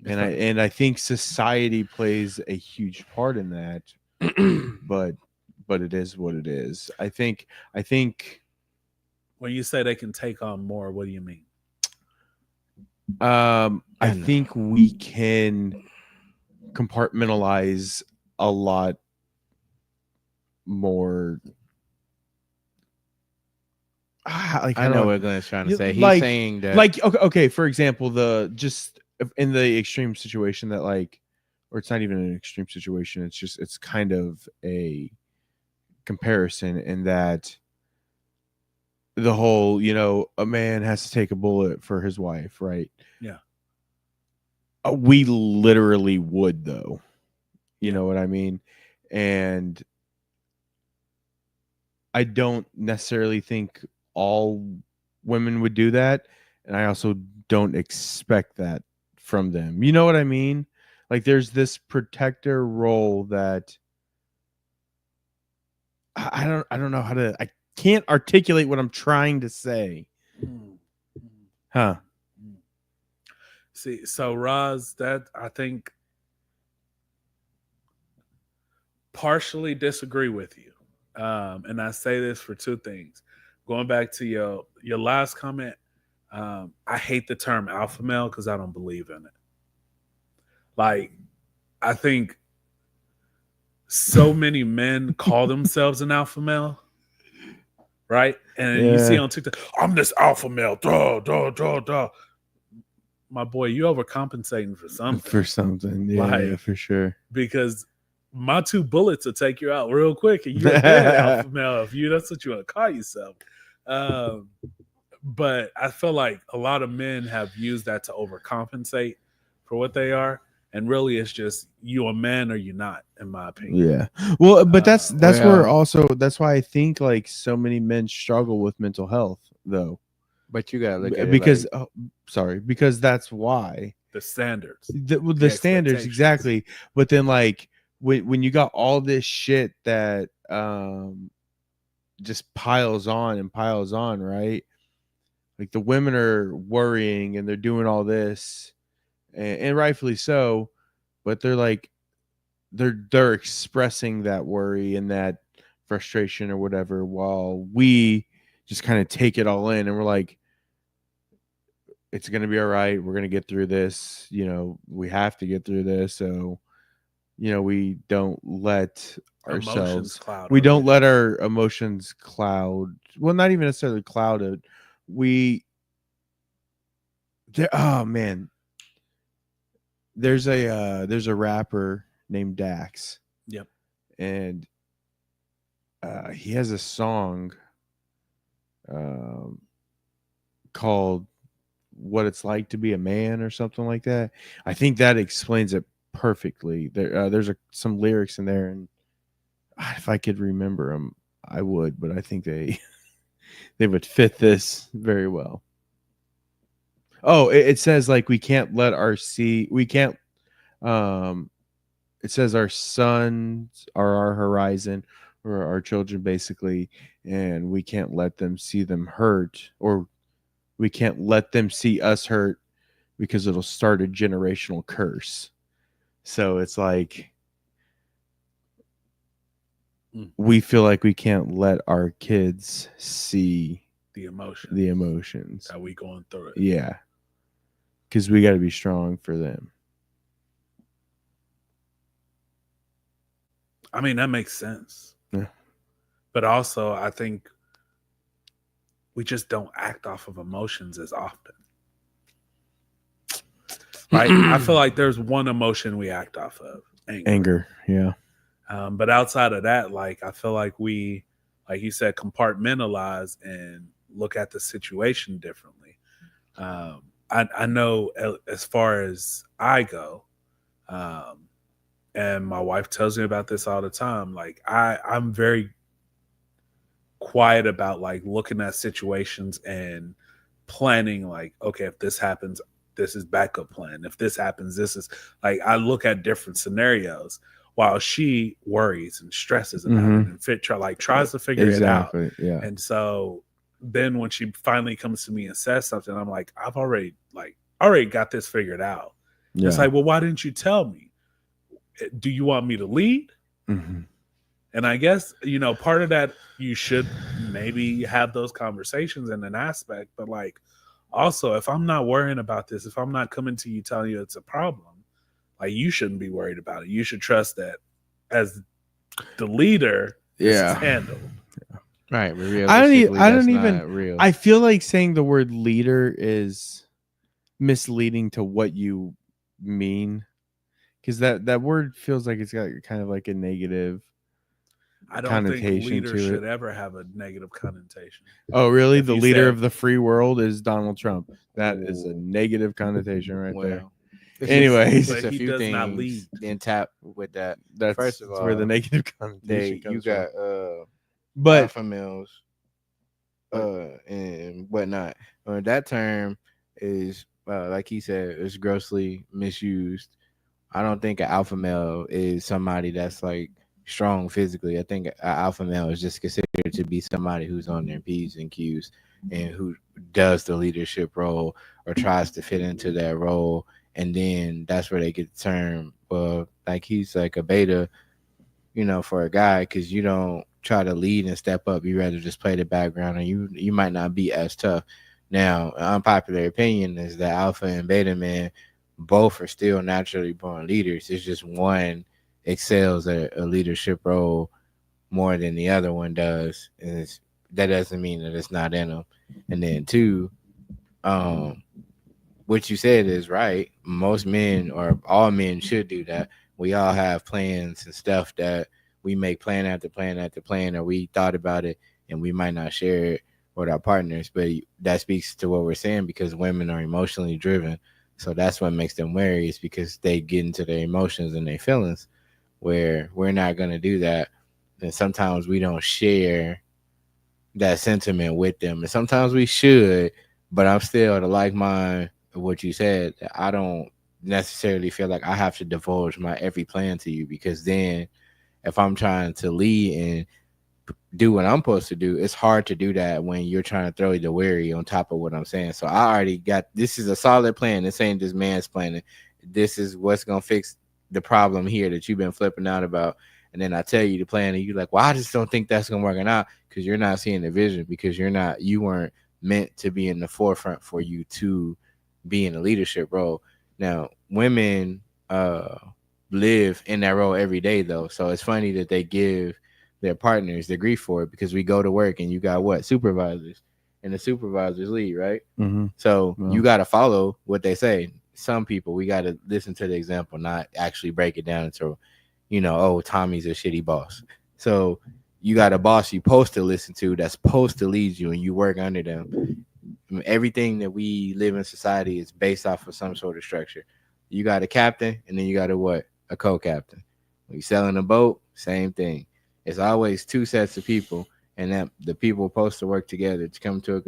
S1: And I think society plays a huge part in that, but it is what it is. I think
S3: When you say they can take on more, what do you mean?
S1: I think we can compartmentalize a lot more. Like,
S2: I know what Glenn's trying to say. He's
S1: like,
S2: saying that,
S1: like, okay, for example, the just in the extreme situation that, like, or it's not even an extreme situation, it's kind of a comparison in that the whole, a man has to take a bullet for his wife, right?
S3: Yeah.
S1: We literally would, though. You know what I mean? And I don't necessarily think all women would do that, and I also don't expect that from them. You know what I mean? Like, there's this protector role that I don't know how to. I can't articulate what I'm trying to say. Huh?
S3: See, so Roz, that I think partially disagree with you, and I say this for two things. Going back to your last comment, I hate the term alpha male because I don't believe in it. Like, I think so many men call themselves an alpha male, right? And you see on TikTok, I'm this alpha male, duh. My boy, you overcompensating for something.
S1: For something, yeah, for sure.
S3: Because my 2 bullets will take you out real quick, and you're a good alpha male if that's what you want to call yourself. But I feel like a lot of men have used that to overcompensate for what they are. And really, it's just you a man or you not, in my opinion.
S1: Yeah. Well, but that's where also that's why I think like so many men struggle with mental health, though.
S2: But you gotta look at
S1: because
S2: it
S1: because that's why
S3: the standards,
S1: the standards, exactly. But then, like, when you got all this shit that just piles on, right? Like, the women are worrying and they're doing all this, and rightfully so, but they're like they're expressing that worry and that frustration or whatever, while we just kind of take it all in and we're like, it's gonna be all right, we're gonna get through this, we have to get through this. So we don't let ourselves
S3: cloud.
S1: We don't let our emotions cloud. Well, not even necessarily clouded. Oh man, there's a rapper named Dax.
S3: Yep.
S1: and he has a song called "What It's Like to Be a Man" or something like that. I think that explains it perfectly. There's some lyrics in there, and if I could remember them, I would. But I think they would fit this very well. Oh, it says like we can't let we can't. It says our sons are our horizon, or our children, basically, and we can't let them see them hurt, or we can't let them see us hurt because it'll start a generational curse. So it's like we feel like we can't let our kids see
S3: the
S1: emotions
S3: that we going through it.
S1: Yeah, because we got to be strong for them.
S3: I mean, that makes sense.
S1: Yeah.
S3: But also, I think we just don't act off of emotions as often. Right? I feel like there's one emotion we act off of.
S1: Anger. Yeah.
S3: But outside of that, like, I feel like we, like you said, compartmentalize and look at the situation differently. I know as far as I go, and my wife tells me about this all the time, like I'm very quiet about like looking at situations and planning, like, okay, if this happens, this is backup plan. If this happens, this is like, I look at different scenarios while she worries and stresses about it and tries to figure it out.
S1: Yeah.
S3: And so then when she finally comes to me and says something, I'm like, I've already got this figured out. Yeah. It's like, well, why didn't you tell me? Do you want me to lead?
S1: Mm-hmm.
S3: And I guess, part of that, you should maybe have those conversations in an aspect, but like, also, if I'm not worrying about this, if I'm not coming to you telling you it's a problem, like, you shouldn't be worried about it. You should trust that as the leader, this is handled.
S2: Yeah. Right.
S1: I don't even real. I feel like saying the word leader is misleading to what you mean, because that word feels like it's got kind of like a negative.
S3: I don't think leader should ever have a negative connotation.
S1: Oh, really? If the leader of the free world is Donald Trump. That is a negative connotation right there.
S2: Anyways,
S3: but he does not lead.
S2: In tap with that.
S1: That's
S2: first of all
S1: where the negative connotation comes
S2: from. You got
S1: but
S2: alpha males and whatnot. That term is like he said, is grossly misused. I don't think an alpha male is somebody that's like strong physically. I think an alpha male is just considered to be somebody who's on their P's and Q's and who does the leadership role or tries to fit into that role. And then that's where they get the term, well, like he's like a beta, for a guy, because you don't try to lead and step up. You rather just play the background, and you might not be as tough. Now, an unpopular opinion is that alpha and beta man both are still naturally born leaders. It's just one excels at a leadership role more than the other one does. And that doesn't mean that it's not in them. And then two, what you said is right. Most men, or all men, should do that. We all have plans and stuff that we make plan after plan after plan, or we thought about it and we might not share it with our partners. But that speaks to what we're saying, because women are emotionally driven. So that's what makes them wary, is because they get into their emotions and their feelings, where we're not going to do that. And sometimes we don't share that sentiment with them. And sometimes we should, but I'm still the like mind of what you said. I don't necessarily feel like I have to divulge my every plan to you, because then if I'm trying to lead and do what I'm supposed to do, it's hard to do that when you're trying to throw the worry on top of what I'm saying. So I already got, this is a solid plan. This ain't just man's planning. This is what's going to fix the problem here that you've been flipping out about. And then I tell you the plan and you're like, well, I just don't think that's going to work out, because you're not seeing the vision, because you weren't meant to be in the forefront for you to be in a leadership role. Now, women live in that role every day, though. So it's funny that they give their partners the grief for it, because we go to work and you got supervisors, and the supervisors lead, right?
S1: Mm-hmm.
S2: So you got to follow what they say. Some people, we got to listen to the example, not actually break it down into, oh, Tommy's a shitty boss. So you got a boss you're supposed to listen to that's supposed to lead you, and you work under them. Everything that we live in society is based off of some sort of structure. You got a captain, and then you got a co-captain. When you're selling a boat, same thing. It's always two sets of people, and that the people are supposed to work together to come to a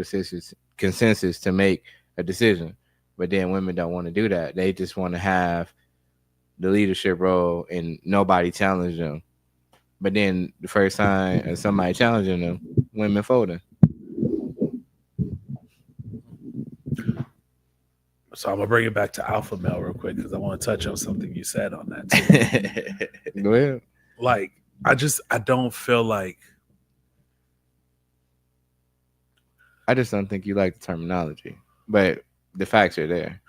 S2: consensus to make a decision. But then women don't want to do that. They just want to have the leadership role and nobody challenge them. But then the first time somebody challenging them, women folding.
S3: So I'm gonna bring it back to alpha male real quick because I want to touch on something you said on that too.
S2: Go ahead.
S3: Like I don't feel like
S2: I just don't think you like the terminology, but the facts are there.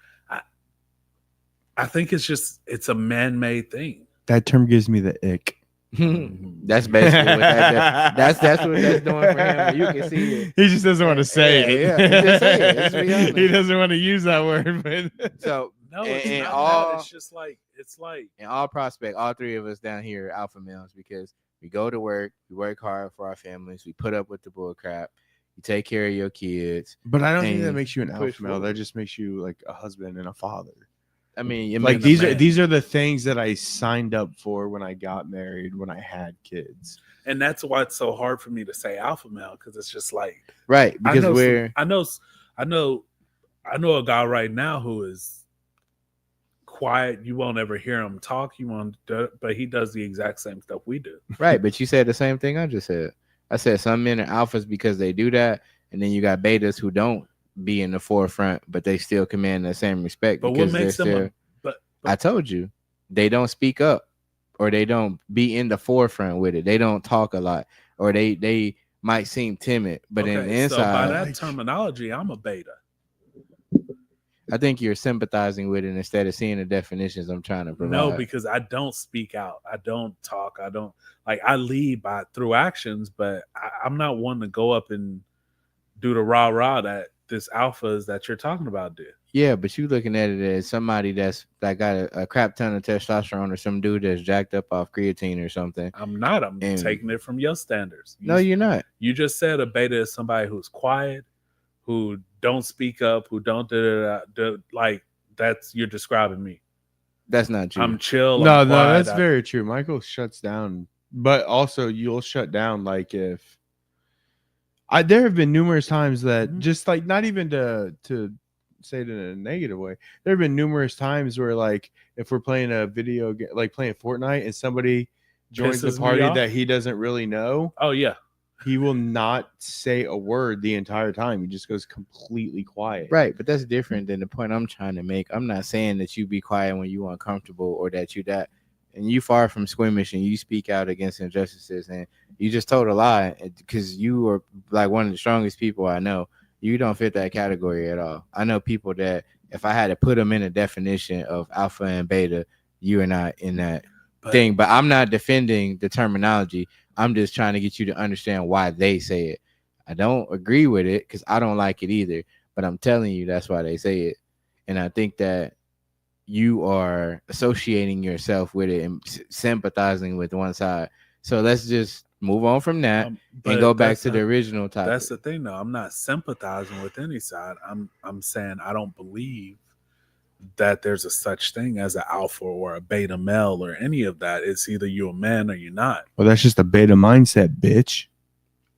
S3: I think it's a man-made thing.
S1: That term gives me the ick.
S2: That's basically what that's what that's doing for him. You can see it.
S1: He just doesn't want to say it.
S2: Yeah, just say it. Let's be honest.
S1: He doesn't want to use that word. But
S2: So
S3: No, it's
S2: and
S3: not
S2: all-
S3: that. It's like
S2: in all prospect, all three of us down here are alpha males because we go to work, we work hard for our families, we put up with the bull crap, you take care of your kids.
S1: I don't think that
S2: And
S1: makes you an
S2: push
S1: alpha male.
S2: forward.
S1: That just makes you like a husband and a father.
S2: I mean, it
S1: Like
S2: makes-
S1: these are the things that I signed up for when I got married, when I had kids.
S3: and that's why it's so hard for me to say alpha male because it's just like
S2: right because
S3: I know a guy right now who is quiet. You won't ever hear him talk. But he does the exact same stuff we do.
S2: right. But you said the same thing I just said. I said some men are alphas because they do that, and then you got betas who don't be in the forefront, but they still command the same respect.
S3: But what
S2: because
S3: makes
S2: they're
S3: them?
S2: still, I told you, they don't speak up, or they don't be in the forefront with it. They don't talk a lot, or they might seem timid, but in the
S3: so by
S2: inside,
S3: that terminology, I'm a beta.
S2: I think you're sympathizing with it instead of seeing the definitions I'm trying to provide.
S3: No, because I don't speak out. I don't talk. I don't like. I lead through actions, but I'm not one to go up and do the rah rah that this alphas that you're talking about did.
S2: Yeah, but you looking at it as somebody that got a crap ton of testosterone, or some dude that's jacked up off creatine or something.
S3: I'm not. I'm
S2: And-
S3: taking it from your standards.
S2: No, you're not.
S3: You just said a beta is somebody who's quiet, who don't speak up, who don't like that's you're describing me.
S2: That's not you.
S3: I'm chill.
S1: No,
S3: I'm
S1: no,
S3: quiet,
S1: that's very true. Michael shuts down, but also you'll shut down like if there have been numerous times that
S3: Mhm.
S1: just like not even to say it in a negative way. There have been numerous times where like if we're playing a video game, like playing Fortnite, and somebody joins
S3: Pisses
S1: the
S3: me
S1: party
S3: off?
S1: that he doesn't really know,
S3: Oh yeah.
S1: he will not say a word the entire time. He just goes completely quiet.
S2: Right, but that's different than the point I'm trying to make. I'm not saying that you be quiet when you uncomfortable, or that you that and you far from squeamish and you speak out against injustices, and you just told a lie because you are like one of the strongest people I know. You don't fit that category at all. I know people that if I had to put them in a definition of alpha and beta, you are not in that thing. But I'm not defending the terminology. I'm just trying to get you to understand why they say it. I don't agree with it because I don't like it either. But I'm telling you that's why they say it. And I think that you are associating yourself with it and sympathizing with one side. So let's just move on from that and
S3: but
S2: go back
S3: that's
S2: to the
S3: not-
S2: original topic.
S3: That's the thing, though. I'm not sympathizing with any side. I'm saying I don't believe that there's a such thing as an alpha or a beta male or any of that. It's either you're a man or you're not.
S1: Well, that's just a beta mindset, bitch.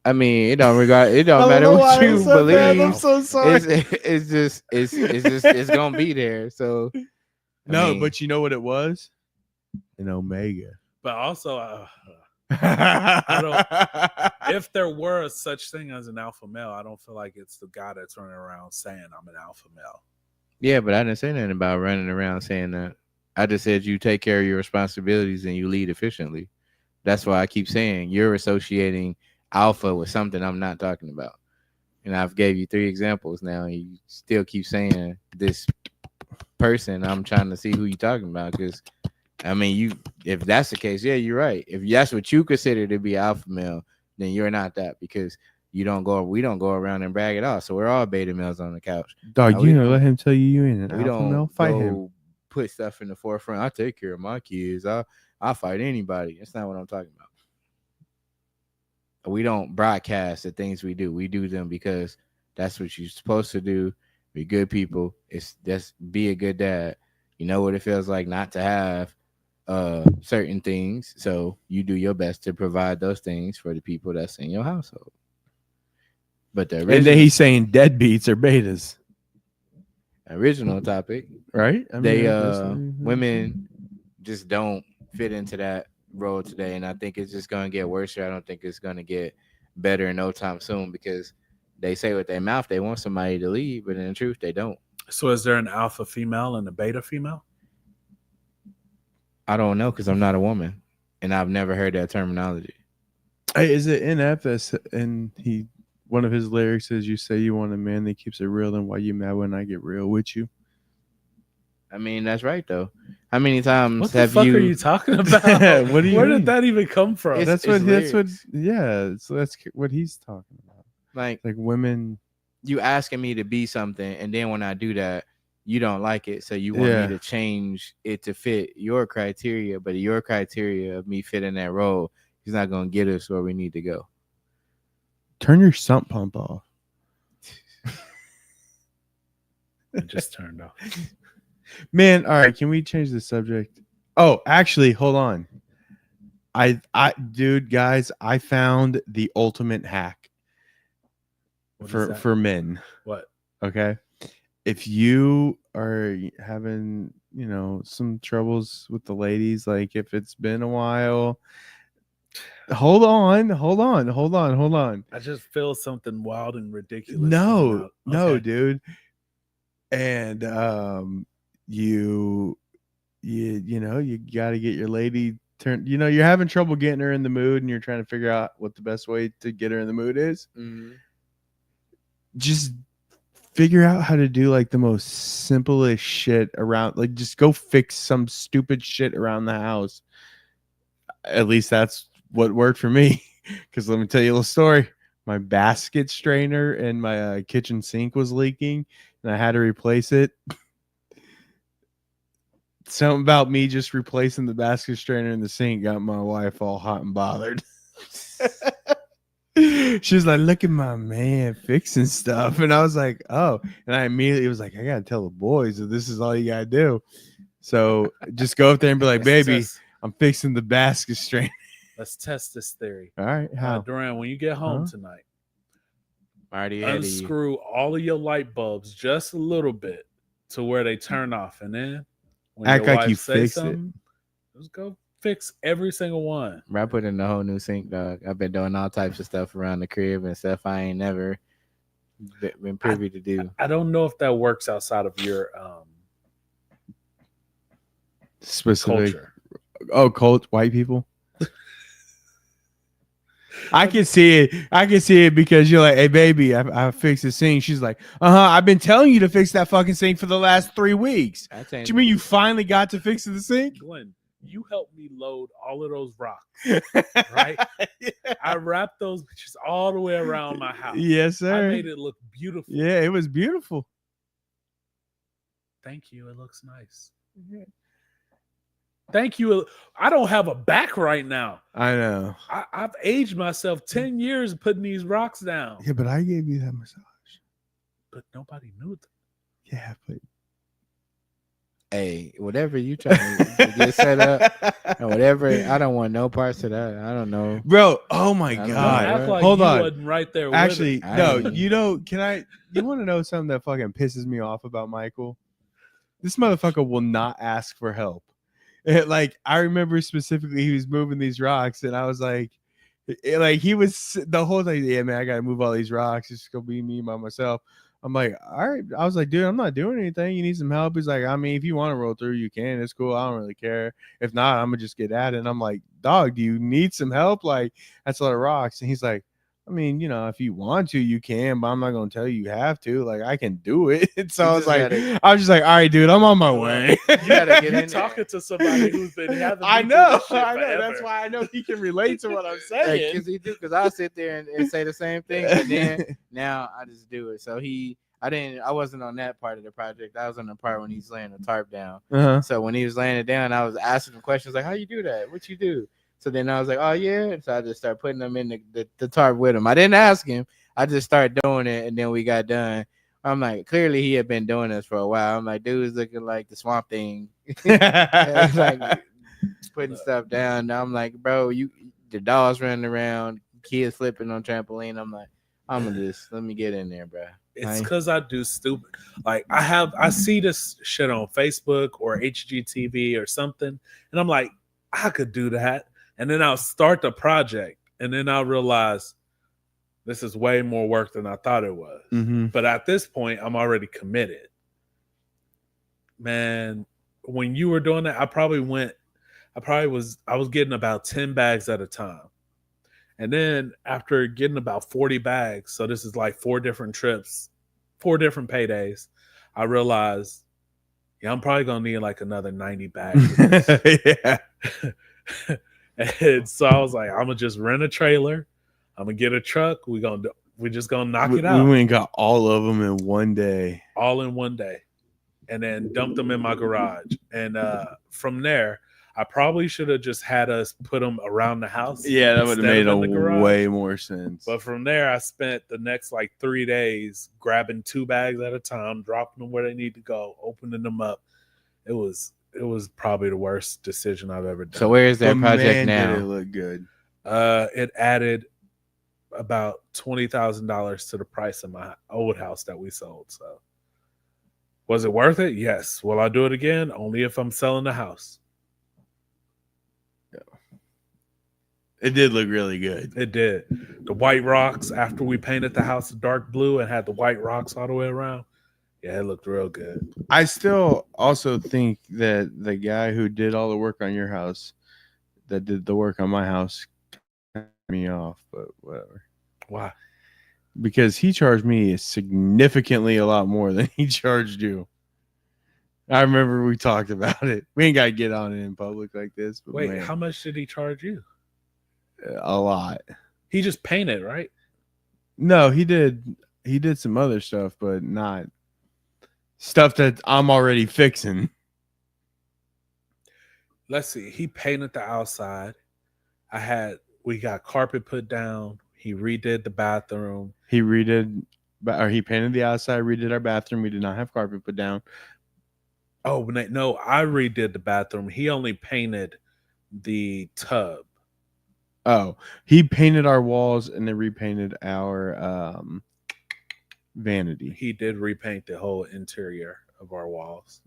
S2: I mean, it don't matter what you believe.
S1: I'm so sorry.
S2: It's gonna be there. So
S1: No,
S2: mean-
S1: but you know what it was? An omega.
S3: But also,
S1: I
S3: if there were a such thing as an alpha male, I don't feel like it's the guy that's running around saying I'm an alpha male.
S2: yeah, but I didn't say nothing about running around saying that. I just said you take care of your responsibilities and you lead efficiently. That's why I keep saying you're associating alpha with something I'm not talking about. And I've gave you 3 examples now, and you still keep saying this person. I'm trying to see who you're talking about, because I mean, if that's the case, yeah, you're right. If that's what you consider to be alpha male, then you're not that, because we don't go around and brag at all. So we're all beta males on the couch.
S1: Dog,
S2: No,
S1: you
S2: we
S1: know,
S2: don't-
S1: let him tell you ain't an
S2: We
S1: alpha
S2: don't
S1: male. Fight
S2: go
S1: him.
S2: put stuff in the forefront. I take care of my kids. I'll fight anybody. That's not what I'm talking about. We don't broadcast the things we do. We do them because that's what you're supposed to do. Be good people. Just be a good dad. You know what it feels like not to have certain things. So you do your best to provide those things for the people that's in your household. But the
S1: And then he's saying deadbeats are betas,
S2: original topic,
S1: right? I mean, that's-
S2: women just don't fit into that role today, and I think it's just gonna get worse. I don't think it's gonna get better in no time soon because they say with their mouth they want somebody to lead, but in the truth they don't.
S3: So is there an alpha female and a beta female?
S2: I don't know because I'm not a woman, and I've never heard that terminology.
S1: Hey, is it NF and one of his lyrics is you say you want a man that keeps it real, then why you mad when I get real with you?
S2: I mean, that's right though. How many times
S3: What the
S2: have
S3: fuck
S2: you?
S3: are you talking about?
S1: What do you
S3: Where
S1: mean?
S3: did that even come from?
S2: It's-
S1: That's what
S2: lyrics.
S1: yeah. So that's what he's talking about.
S2: Like
S1: Like women.
S2: you asking me to be something, and then when I do that, you don't like it, so you want
S1: Yeah.
S2: me to change it to fit your criteria. But your criteria of me fitting that role is not gonna get us where we need to go.
S1: Turn your sump pump off.
S3: It just turned off.
S1: Man, all right, can we change the subject? Oh, actually, hold on. Dude, guys, I found the ultimate hack
S3: What is that?
S1: for men.
S3: What?
S1: Okay. If you are having, some troubles with the ladies, like if it's been a while, hold on.
S3: I just feel something wild and ridiculous. coming
S1: No,
S3: out.
S1: no,
S3: Okay.
S1: dude. And you got to get your lady turned. You're having trouble getting her in the mood, and you're trying to figure out what the best way to get her in the mood is. Just figure out how to do like the most simplest shit around. Like, just go fix some stupid shit around the house. At least that's what worked for me. Because let me tell you a little story. My basket strainer and my kitchen sink was leaking, and I had to replace it. Something about me just replacing the basket strainer in the sink got my wife all hot and bothered. She's like, look at my man fixing stuff. And I was like, oh. And I immediately was like, I got to tell the boys that this is all you got to do. So just go up there and be like, baby, I'm fixing the basket strainer.
S3: Let's test this theory.
S1: All right. How?
S3: Duran, when you get home
S1: Huh?
S3: tonight,
S2: Already ahead of you.
S3: unscrew all of your light bulbs just a little bit to where they turn off. And then when
S1: Act
S3: your
S1: like
S3: wife
S1: you
S3: say
S1: fixed it.
S3: something, just go fix every single one.
S2: I put in a whole new sink, dog. I've been doing all types of stuff around the crib and stuff I ain't never been privy to do.
S3: I don't know if that works outside of your
S1: Specific.
S3: culture.
S1: Oh, white people. I can see it because you're like, hey baby, I fixed the sink. She's like, I've been telling you to fix that fucking sink for the last 3 weeks.
S2: I
S1: Do
S2: changed
S1: you mean you finally got to fix the sink?
S3: Glenn, you helped me load all of those rocks, right? I wrapped those bitches all the way around my house.
S1: Yes,
S3: I
S1: sir.
S3: made it look beautiful.
S1: Yeah, it was beautiful.
S3: Thank you. It looks nice. Thank you. I don't have a back right now.
S1: I know.
S3: I've aged myself 10 years putting these rocks down.
S1: Yeah, but I gave you that massage.
S3: But nobody knew that.
S1: Yeah, but
S2: Hey, whatever you trying to get set up, and whatever. I don't want no parts of that. I don't know.
S1: bro, oh my
S2: I don't know.
S1: god.
S3: Act like
S1: Hold
S3: you
S1: on.
S3: wasn't right there with
S1: Actually,
S3: it.
S2: I
S1: no,
S2: mean-
S1: you want to know something that fucking pisses me off about Michael? This motherfucker will not ask for help. Like, I remember specifically he was moving these rocks, and I was like he was the whole time, yeah, man, I gotta move all these rocks. It's gonna be me by myself. I'm like, all right. I was like, dude, I'm not doing anything. You need some help? He's like, I mean, if you want to roll through, you can. It's cool. I don't really care. If not, I'm gonna just get at it. And I'm like, dog, do you need some help? Like, that's a lot of rocks. And he's like, I mean, if you want to, you can, but I'm not gonna tell you you have to. Like, I can do it. So
S2: You
S1: I was
S2: just
S1: like,
S2: gotta-
S1: I was just like, all right, dude, I'm on my way.
S2: You gotta get
S3: You're
S2: in there.
S3: talking to somebody who's been having
S1: I
S3: me do
S1: know,
S3: this shit
S1: I know.
S3: forever.
S1: That's why I know he can relate to what I'm
S2: Like,
S1: saying.
S2: cause he do, cause I'll sit there and say the same thing, but then now I just do it. So I wasn't on that part of the project. I was on the part when he's laying the tarp down.
S1: Uh-huh.
S2: So when he was laying it down, I was asking him questions like, "How you do that? What you do?" So then I was like, "Oh yeah." And so I just started putting them in the tarp with him. I didn't ask him. I just started doing it, and then we got done. I'm like, clearly he had been doing this for a while. I'm like, dude's looking like the Swamp Thing, like putting stuff down. I'm like, bro, the dogs running around, kids flipping on trampoline. I'm like, let me get in there, bro.
S3: It's because I do stupid. Like I see this shit on Facebook or HGTV or something, and I'm like, I could do that. And then I'll start the project, and then I'll realize this is way more work than I thought it was.
S1: Mm-hmm.
S3: But at this point, I'm already committed. Man, when you were doing that, I was getting about 10 bags at a time. And then after getting about 40 bags, so this is like 4 different trips, 4 different paydays, I realized, yeah, I'm probably going to need like another 90 bags.
S1: Yeah.
S3: And so I was like, I'm going to just rent a trailer. I'm going to get a truck. We're just going to knock it out.
S1: We went and got all of them in one day.
S3: All in one day. And then dumped them in my garage. And from there, I probably should have just had us put them around the house.
S1: Yeah, that would have made way more sense.
S3: But from there, I spent the next like 3 days grabbing 2 bags at a time, dropping them where they need to go, opening them up. It was probably the worst decision I've ever done.
S2: So where is that project now?
S1: Did it look good?
S3: It added about $20,000 to the price of my old house that we sold. So was it worth it? Yes. Will I do it again? Only if I'm selling the house.
S1: It did look really good.
S3: It did. The white rocks, after we painted the house dark blue and had the white rocks all the way around, yeah, it looked real good.
S1: I still also think that the guy who did all the work on your house, that did the work on my house, cut me off, but whatever.
S3: Why?
S1: Because he charged me significantly a lot more than he charged you. I remember we talked about it. We ain't got to get on it in public like this. But
S3: wait,
S1: man,
S3: how much did he charge you?
S1: A lot.
S3: He just painted, right?
S1: No, he did some other stuff, but not stuff that I'm already fixing.
S3: Let's see. He painted the outside. We got carpet put down. He redid the bathroom.
S1: He painted the outside, redid our bathroom. We did not have carpet put down.
S3: Oh, no, I redid the bathroom. He only painted the tub.
S1: Oh, he painted our walls and then repainted our vanity.
S3: He did repaint the whole interior of our walls.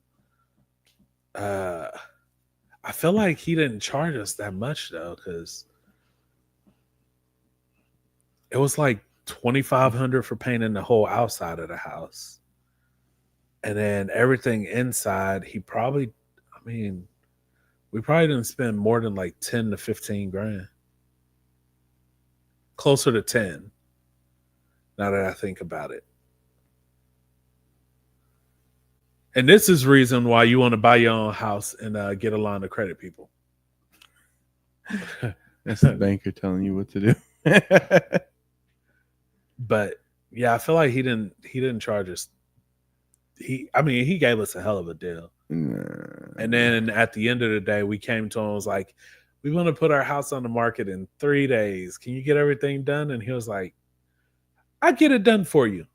S3: I feel like he didn't charge us that much though, because it was like $2,500 for painting the whole outside of the house, and then everything inside. We probably didn't spend more than like 10 to 15 grand. Closer to 10, now that I think about it. And this is reason why you want to buy your own house and get a line of credit, people.
S1: That's the banker telling you what to do.
S3: But yeah, I feel like he didn't charge us. He gave us a hell of a deal. And then at the end of the day, we came to him and was like, we want to put our house on the market in 3 days. Can you get everything done? And he was like, I get it done for you.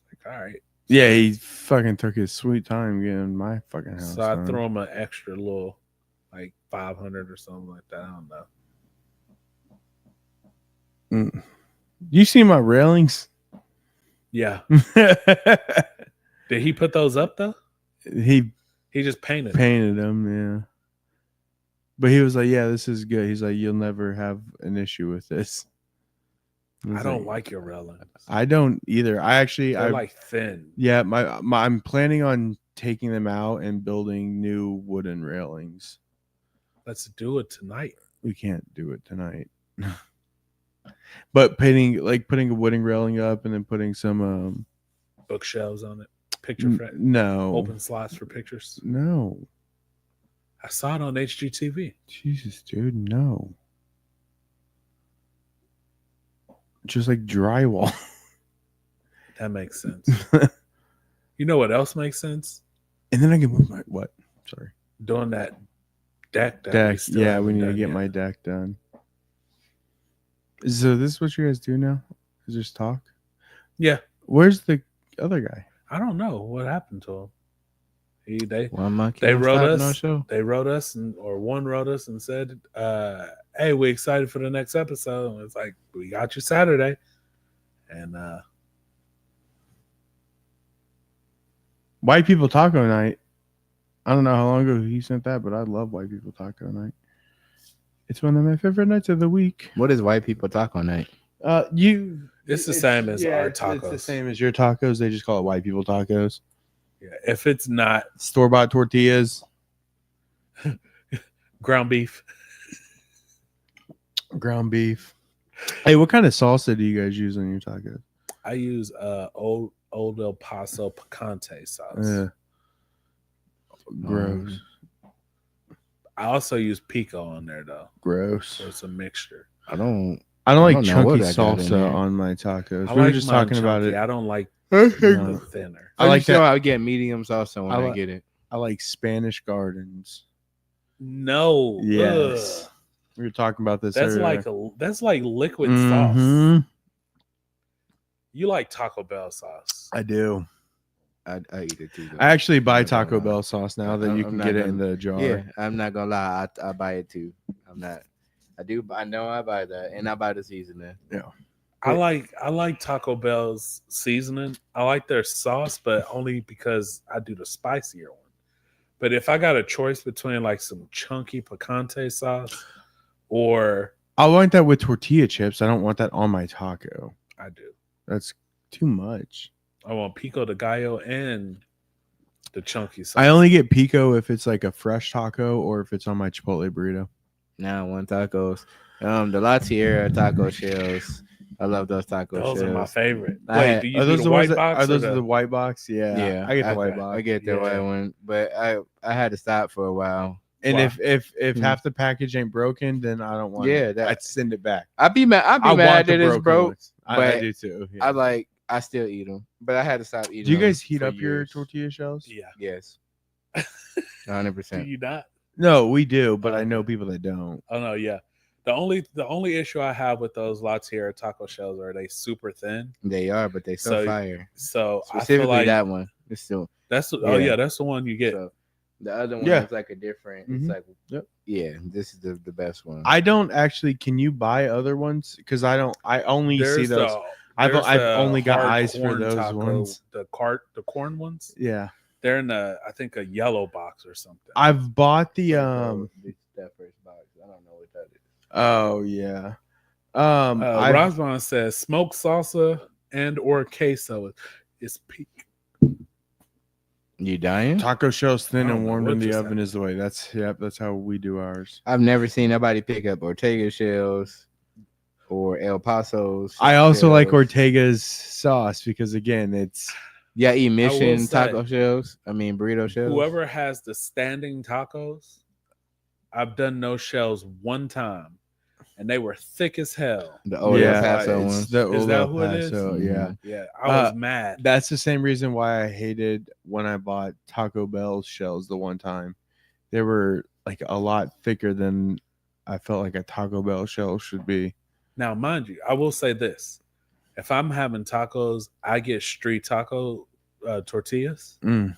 S3: Like, all right.
S1: Yeah, he fucking took his sweet time getting my fucking house.
S3: So I threw him an extra little, like 500 or something like that. I don't know.
S1: You see my railings?
S3: Yeah. Did he put those up though?
S1: He
S3: just painted
S1: them, yeah. But he was like, yeah, this is good. He's like, you'll never have an issue with this.
S3: I don't like your railings.
S1: I don't either. They're
S3: like thin.
S1: Yeah, I'm planning on taking them out and building new wooden railings.
S3: Let's do it tonight.
S1: We can't do it tonight. But putting a wooden railing up and then putting some
S3: bookshelves on it. Picture frame.
S1: No.
S3: Open slots for pictures.
S1: No.
S3: I saw it on HGTV.
S1: Jesus, dude, no. Just like drywall.
S3: That makes sense. You know what else makes sense?
S1: And then I can move my what? Sorry.
S3: Doing that deck.
S1: Deck. Yeah, we
S3: haven't
S1: need to
S3: done
S1: get
S3: yet.
S1: my deck done. So this is what you guys do now? Is just talk?
S3: Yeah,
S1: Where's the other guy?
S3: I don't know what happened to him. They
S2: One monkey.
S3: They
S2: don't
S3: wrote
S2: stop
S3: us.
S2: No show.
S3: They wrote us, or one wrote us and said, "Hey, we excited for the next episode." And it's like, we got you Saturday, and
S1: White People Taco Night. I don't know how long ago he sent that, but I love White People Taco Night. It's one of my favorite nights of the week.
S2: What is white people taco night?
S3: it's the same as our
S1: It's
S3: tacos.
S1: the same as your tacos. They just call it White People Tacos.
S3: Yeah, if it's not
S1: Store bought tortillas,
S3: ground beef,
S1: ground beef. Hey, what kind of salsa do you guys use on your tacos?
S3: I use old El Paso picante sauce.
S1: Gross.
S3: I also use pico on there though,
S1: Gross.
S3: so it's a mixture.
S2: I don't.
S1: I don't like
S2: I don't know what
S1: chunky
S2: I got in
S1: salsa
S2: there.
S1: on my tacos.
S3: I
S1: We were
S3: like
S1: just
S3: mine
S1: talking about
S3: chunky.
S1: it.
S3: I don't like
S1: No.
S3: the thinner.
S1: I like that.
S2: I get mediums also when
S1: I
S2: I
S1: like-
S2: get it.
S1: I like Spanish Gardens.
S3: No,
S1: Yes.
S3: ugh.
S1: We were talking about this
S3: That's
S1: earlier.
S3: that's like liquid sauce.
S1: Mhm.
S3: You like Taco Bell sauce?
S1: I do.
S2: I eat it too. Though.
S1: I actually buy
S2: I'm not gonna
S1: Taco
S2: lie.
S1: Bell sauce now that
S2: I'm-
S1: you
S2: I'm
S1: can
S2: not
S1: get it
S2: gonna-
S1: in the jar.
S2: Yeah, I'm not gonna lie. I buy it too. I'm not. I do. I know I buy that, and I buy the seasoning.
S3: I like Taco Bell's seasoning. I like their sauce, but only because I do the spicier one. But if I got a choice between like some chunky picante sauce or
S1: I want that with tortilla chips. I don't want that on my taco.
S3: I do.
S1: That's too much.
S3: I want pico de gallo and the chunky sauce.
S1: I only get pico if it's like a fresh taco or if it's on my Chipotle burrito.
S2: Now, one tacos. The La Tierra taco shells. I love those taco
S3: those
S2: shells.
S3: are my favorite.
S2: I
S3: Wait,
S2: had-
S3: do you
S1: Are
S3: do
S1: those
S3: the
S1: the
S3: white
S1: ones that
S3: box?
S1: are
S3: or
S1: those
S3: the-
S1: the white box? Yeah, I get the white
S3: okay.
S1: box.
S2: I get the
S3: Yeah.
S2: white one, but I had to stop for a while.
S1: And
S3: Why?
S1: if
S2: Hmm.
S1: half the package ain't broken, then I don't want
S2: Yeah,
S1: it.
S2: that-
S1: I'd send it back.
S2: I'd be mad. I'd be mad that it's
S1: broken
S2: broke.
S1: ones. I
S2: but
S1: do too. yeah.
S2: I still eat them, but I had to stop eating.
S1: Do you
S2: them
S1: guys heat
S2: for
S1: up your
S2: years.
S1: tortilla shells?
S3: Yeah.
S2: Yes, 100%.
S3: Do you not?
S1: No, we do, but I know
S3: Okay.
S1: people that don't.
S3: Oh no, yeah. The only issue I have with those La Tierra taco shells are they super thin.
S2: They are, but they so
S3: So,
S2: fire.
S3: So I feel
S2: Specifically
S3: like
S2: that one. It's still
S3: that's
S2: yeah.
S3: that's the one you get.
S2: so. The other one
S1: Yeah.
S2: is like a different.
S1: Mhm.
S2: It's like
S1: Yep.
S2: yeah, this is the best one.
S1: I don't actually. Can you buy other ones? Because I don't. I only see those. I've only got
S3: hard
S1: eyes for
S3: corn
S1: those ones.
S3: The corn ones.
S1: Yeah,
S3: They're in I think a yellow box or something.
S1: I've bought the
S2: that first box. I don't know what that is.
S1: Oh yeah.
S3: Rosman says smoked salsa and or queso is peak.
S2: You dying?
S1: Taco shells thin
S3: I don't
S1: and
S3: know
S1: warmed
S3: what
S1: in the
S3: just
S1: oven is the way. That's how we do ours.
S2: I've never seen nobody pick up Ortega shells or El Paso's.
S1: I also like
S2: shells.
S1: Ortega's sauce because again, it's
S2: Yeah, eat Mission
S3: say-
S2: taco shells. I mean burrito shells.
S3: Whoever has the standing tacos, I've done no shells one time, and they were thick as hell.
S2: The old
S1: yeah,
S2: El Paso
S1: it's
S2: ones.
S1: the
S3: Is
S1: old
S3: that
S1: El
S3: who it is?
S1: Paso, yeah.
S3: Yeah, I was
S1: Uh,
S3: mad.
S1: That's the same reason why I hated when I bought Taco Bell shells the one time. They were like a lot thicker than I felt like a Taco Bell shell should be.
S3: Now, mind you, I will say this: if I'm having tacos, I get street taco tortillas,
S1: Mm.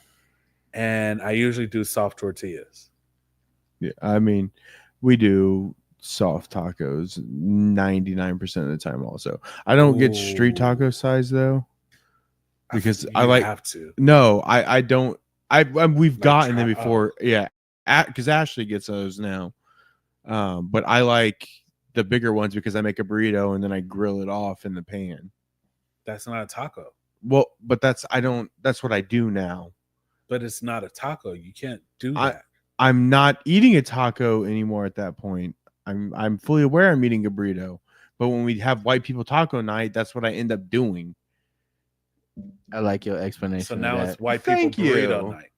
S3: and I usually do soft tortillas.
S1: Yeah, I mean, we do soft tacos 99% of the time. Also, I don't get street taco
S3: Ooh.
S1: size though, because I
S3: You
S1: like.
S3: have to.
S1: No, I don't. We've
S3: Like
S1: gotten them
S3: try-
S1: before. Yeah, because Ashley gets those now. But I like the bigger ones because I make a burrito and then I grill it off in the pan.
S3: That's not a taco,
S1: Well, but that's what I do now.
S3: but it's not a taco. You can't do
S1: I-
S3: that.
S1: I'm not eating a taco anymore at that point. I'm fully aware I'm eating a burrito. But when we have white people taco night, that's what I end up doing.
S2: I like your explanation.
S3: So
S2: of
S3: now
S2: that.
S3: it's white people
S1: Thank
S3: burrito
S1: you.
S3: night.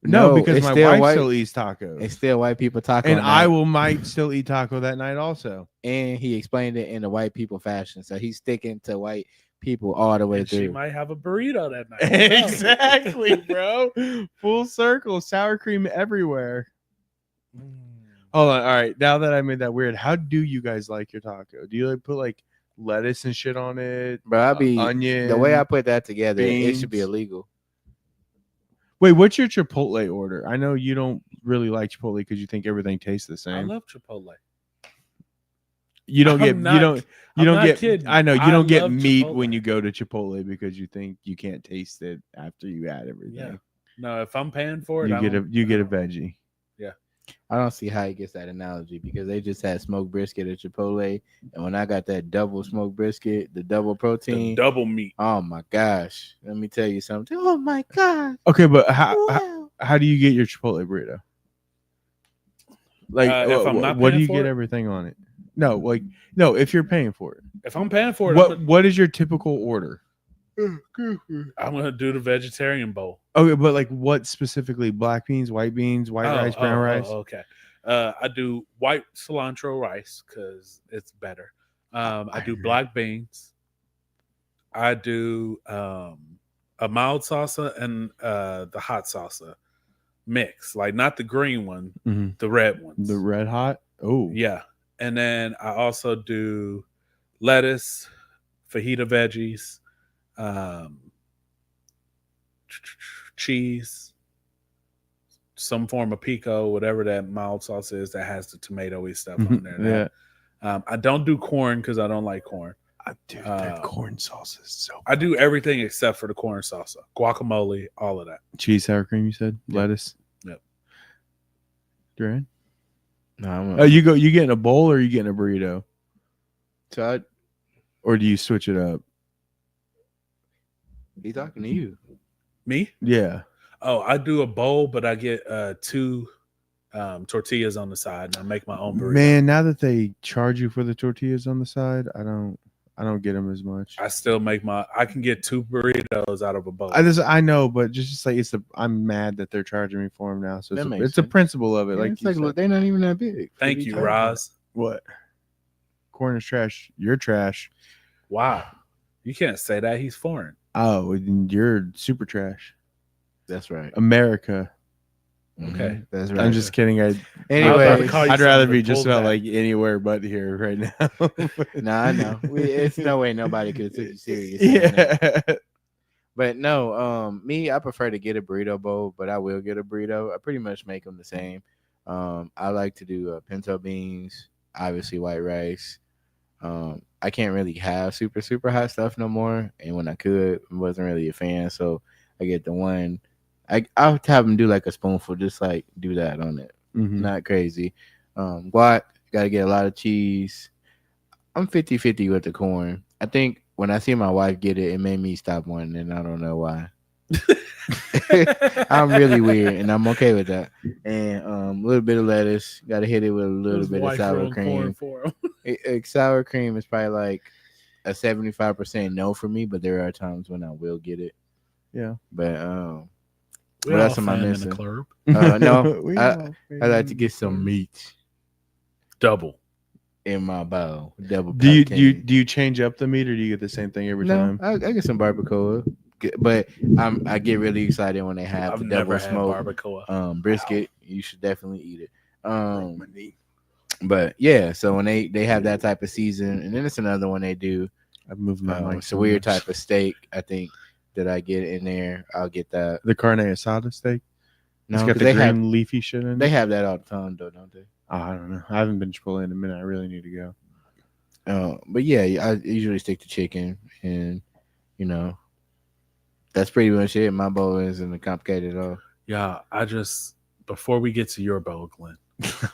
S1: No, because
S2: it's
S1: my
S2: still
S1: wife
S2: white-
S1: still eats tacos.
S2: It's still white people taco.
S1: And I
S2: night.
S1: might still eat taco that night also.
S2: And he explained it in a white people fashion. So he's sticking to white people all the way
S3: And she
S2: through.
S3: might have a burrito that night. Who knows?
S1: Exactly, bro. Full circle, sour cream everywhere.
S3: Mm.
S1: Hold on. All right. Now that I made that weird, how do you guys like your taco? Do you like put like lettuce and shit on it?
S2: Bro, I be
S1: onion.
S2: the way I put that together, it should be
S1: beans.
S2: illegal.
S1: Wait, what's your Chipotle order? I know you don't really like Chipotle because you think everything tastes the
S3: I
S1: same.
S3: love Chipotle.
S1: You don't
S3: I'm
S1: get
S3: not-
S1: you don't
S3: I'm
S1: don't
S3: not
S1: get
S3: kidding.
S1: I know you
S3: I
S1: don't get
S3: love
S1: meat
S3: Chipotle.
S1: when you go to Chipotle because you think you can't taste it after you add everything.
S3: Yeah. No, if I'm paying for it,
S1: You
S3: I
S1: get a
S3: don't-
S1: you
S3: I
S1: get a
S3: don't-
S1: veggie.
S2: I don't see how he gets that analogy because they just had smoked brisket at Chipotle, and when I got that double smoked brisket, the double
S3: the
S2: protein,
S3: double meat.
S2: oh my gosh! Let me tell you something. Oh my god!
S1: Okay, but
S2: Wow.
S1: how do you get your Chipotle burrito? Like,
S3: If I'm not
S1: what do
S3: paying
S1: you
S3: for
S1: get
S3: it?
S1: everything on it? No, like, no, if you're paying for it.
S3: If I'm paying for it,
S1: What is your typical order?
S3: I'm gonna do the vegetarian bowl.
S1: Okay, but like, what specifically? Black beans, white rice, brown rice.
S3: Okay. I do white cilantro rice because it's better. I do
S1: agree.
S3: black beans. I do a mild salsa and the hot salsa mix, like not the green one,
S1: Mhm.
S3: the red ones.
S1: The red hot. Oh,
S3: Yeah. And then I also do lettuce, fajita veggies, cheese, some form of pico, whatever that mild sauce is that has the tomatoey stuff on there.
S1: yeah.
S3: I don't do corn because I don't like corn.
S1: Dude,
S3: that
S1: corn sauce is so.
S3: I do everything except for the corn salsa, guacamole, all of that.
S1: Cheese, sour cream. You said
S3: Yep.
S1: lettuce.
S3: Yep.
S1: Duran.
S2: No, I'm
S1: Oh, you getting a bowl or you getting a burrito,
S2: so I
S1: or do you switch it up?
S2: be talking to you.
S3: Me?
S1: Yeah.
S3: Oh, I do a bowl, but I get 2 tortillas on the side, and I make my own burrito.
S1: Man, now that they charge you for the tortillas on the side, I don't get them as much.
S3: I still make I can get 2 burritos out of a bowl.
S1: I know, but just like I'm mad that they're charging me for them now. So
S2: That makes
S1: it's a
S2: sense.
S1: principle of it.
S2: Yeah,
S1: like
S2: it's
S1: you
S2: like
S1: said.
S2: look, they're not even that big.
S3: Thank you, Roz.
S1: What? Corn is trash. You're trash.
S3: Wow. You can't say that. He's foreign.
S1: Oh, and you're super trash.
S2: That's right.
S1: America.
S3: Okay.
S2: Mhm, that's right.
S1: I'm just kidding.
S3: I was about to
S2: Anyway,
S3: call you
S1: I'd rather
S3: something,
S1: be
S3: but
S1: just
S3: pull
S1: about
S3: back.
S1: like anywhere but here right now.
S2: nah, I know. It's no way nobody could take you serious. saying that.
S1: Yeah.
S2: But no, me, I prefer to get a burrito bowl, but I will get a burrito. I pretty much make them the same. I like to do pinto beans, obviously white rice. I can't really have super hot stuff no more, and when I could, I wasn't really a fan. So I get the one. I'll have them do like a spoonful, just like do that on it.
S1: Mhm.
S2: Not crazy. Guac, gotta get a lot of cheese. I'm 50-50 with the corn. I think when I see my wife get it, it made me stop wanting it, and I don't know why. I'm really weird, and I'm okay with that. And a little bit of lettuce. Got to hit it with a little
S3: His
S2: bit of
S3: wife
S2: sour
S3: ruined corn
S2: cream.
S3: for him.
S2: Sour cream is probably like a 75% no for me, but there are times when I will get it.
S1: Yeah.
S2: But
S3: We
S2: What
S3: all
S2: else am I
S3: fan in
S2: missing?
S3: the club.
S2: no,
S1: We
S2: I
S1: all
S2: like to get some meat
S3: Double.
S2: in my bowl. Double.
S1: Do you
S2: protein.
S1: do you change up the meat or do you get the same thing every
S2: No,
S1: time?
S2: I get some barbacoa, but I get really excited when they have
S3: I've
S2: the
S3: never
S2: double
S3: had
S2: smoke
S3: barbacoa.
S2: brisket. You should definitely eat it. But yeah, so when they have that type of season, and then it's another one they do.
S1: I've moved my mic.
S2: It's a weird type of steak. I think that I get in there. I'll get that.
S1: The carne asada steak.
S2: No,
S1: It's got
S2: 'cause
S1: the
S2: they
S1: green
S2: have
S1: leafy shit in
S2: they
S1: it.
S2: have that all the time though, don't they?
S1: Oh, I don't know. I haven't been to Chipotle in a minute. I really need to go.
S2: But yeah, I usually stick to chicken, and that's pretty much it. My bowl isn't complicated at all.
S3: Yeah, before we get to your bowl, Glenn,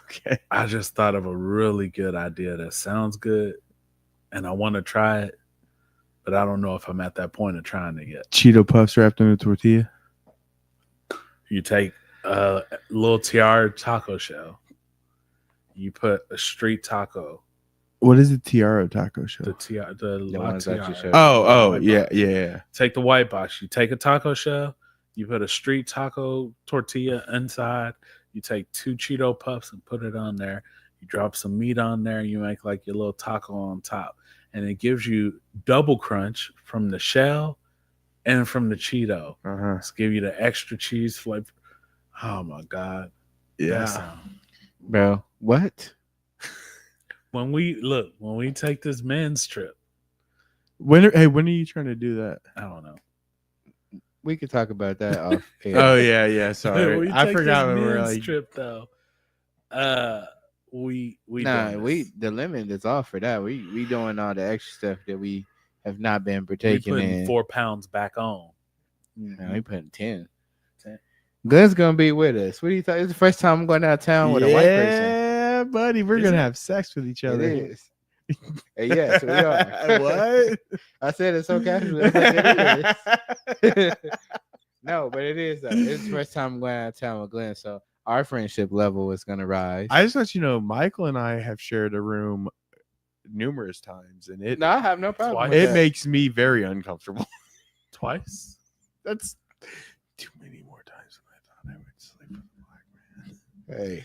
S1: Okay.
S3: I just thought of a really good idea that sounds good, and I want to try it, but I don't know if I'm at that point of trying it yet.
S1: Cheeto puffs wrapped in a tortilla.
S3: You take a little tiara taco shell, you put a street taco,
S1: What is the Tiara taco show?
S3: the La
S2: ones that you
S3: Tiara.
S2: showed.
S1: Oh,
S3: White
S1: yeah,
S3: box.
S1: yeah.
S3: Take the white box. You take a taco shell. You put a street taco tortilla inside. You take 2 Cheeto puffs and put it on there. You drop some meat on there. You make like your little taco on top. and it gives you double crunch from the shell and from the Cheeto.
S1: Uh-huh.
S3: It's give you the extra cheese flavor. Oh my god! That
S1: Yeah.
S3: sound.
S2: Bro, what?
S3: When we take this men's trip,
S1: When are you trying to do that?
S3: I don't know.
S2: We could talk about that off air.
S1: Oh yeah, yeah.
S3: When
S1: Sorry,
S3: we
S1: I
S3: take
S1: forgot
S3: this
S1: when we were
S3: men's
S1: like.
S3: trip though. We doing this.
S2: The limit is off for that. We doing all the extra stuff that we have not been
S3: we
S2: partaking
S3: putting
S2: in.
S3: 4 pounds back on.
S2: No, we putting 10.
S3: 10.
S2: Glenn's gonna be with us. What do you think? It's the first time I'm going out of town with a white person.
S1: Yeah, buddy, we're
S3: Is
S1: gonna
S3: it?
S1: have sex with each
S2: It
S1: other.
S2: is. Yes, we are.
S1: What?
S2: I said it so casually. I was like, it is. No, but it is. It's the first time I'm going out of town with Glenn, so our friendship level is gonna rise.
S1: I just want you to know, Michael and I have shared a room numerous times, and it
S2: No, I have no problem.
S3: Twice.
S2: with
S1: it
S2: that.
S1: makes me very uncomfortable.
S3: Twice.
S1: That's too many more times than I thought I would sleep with a black man.
S2: Hey,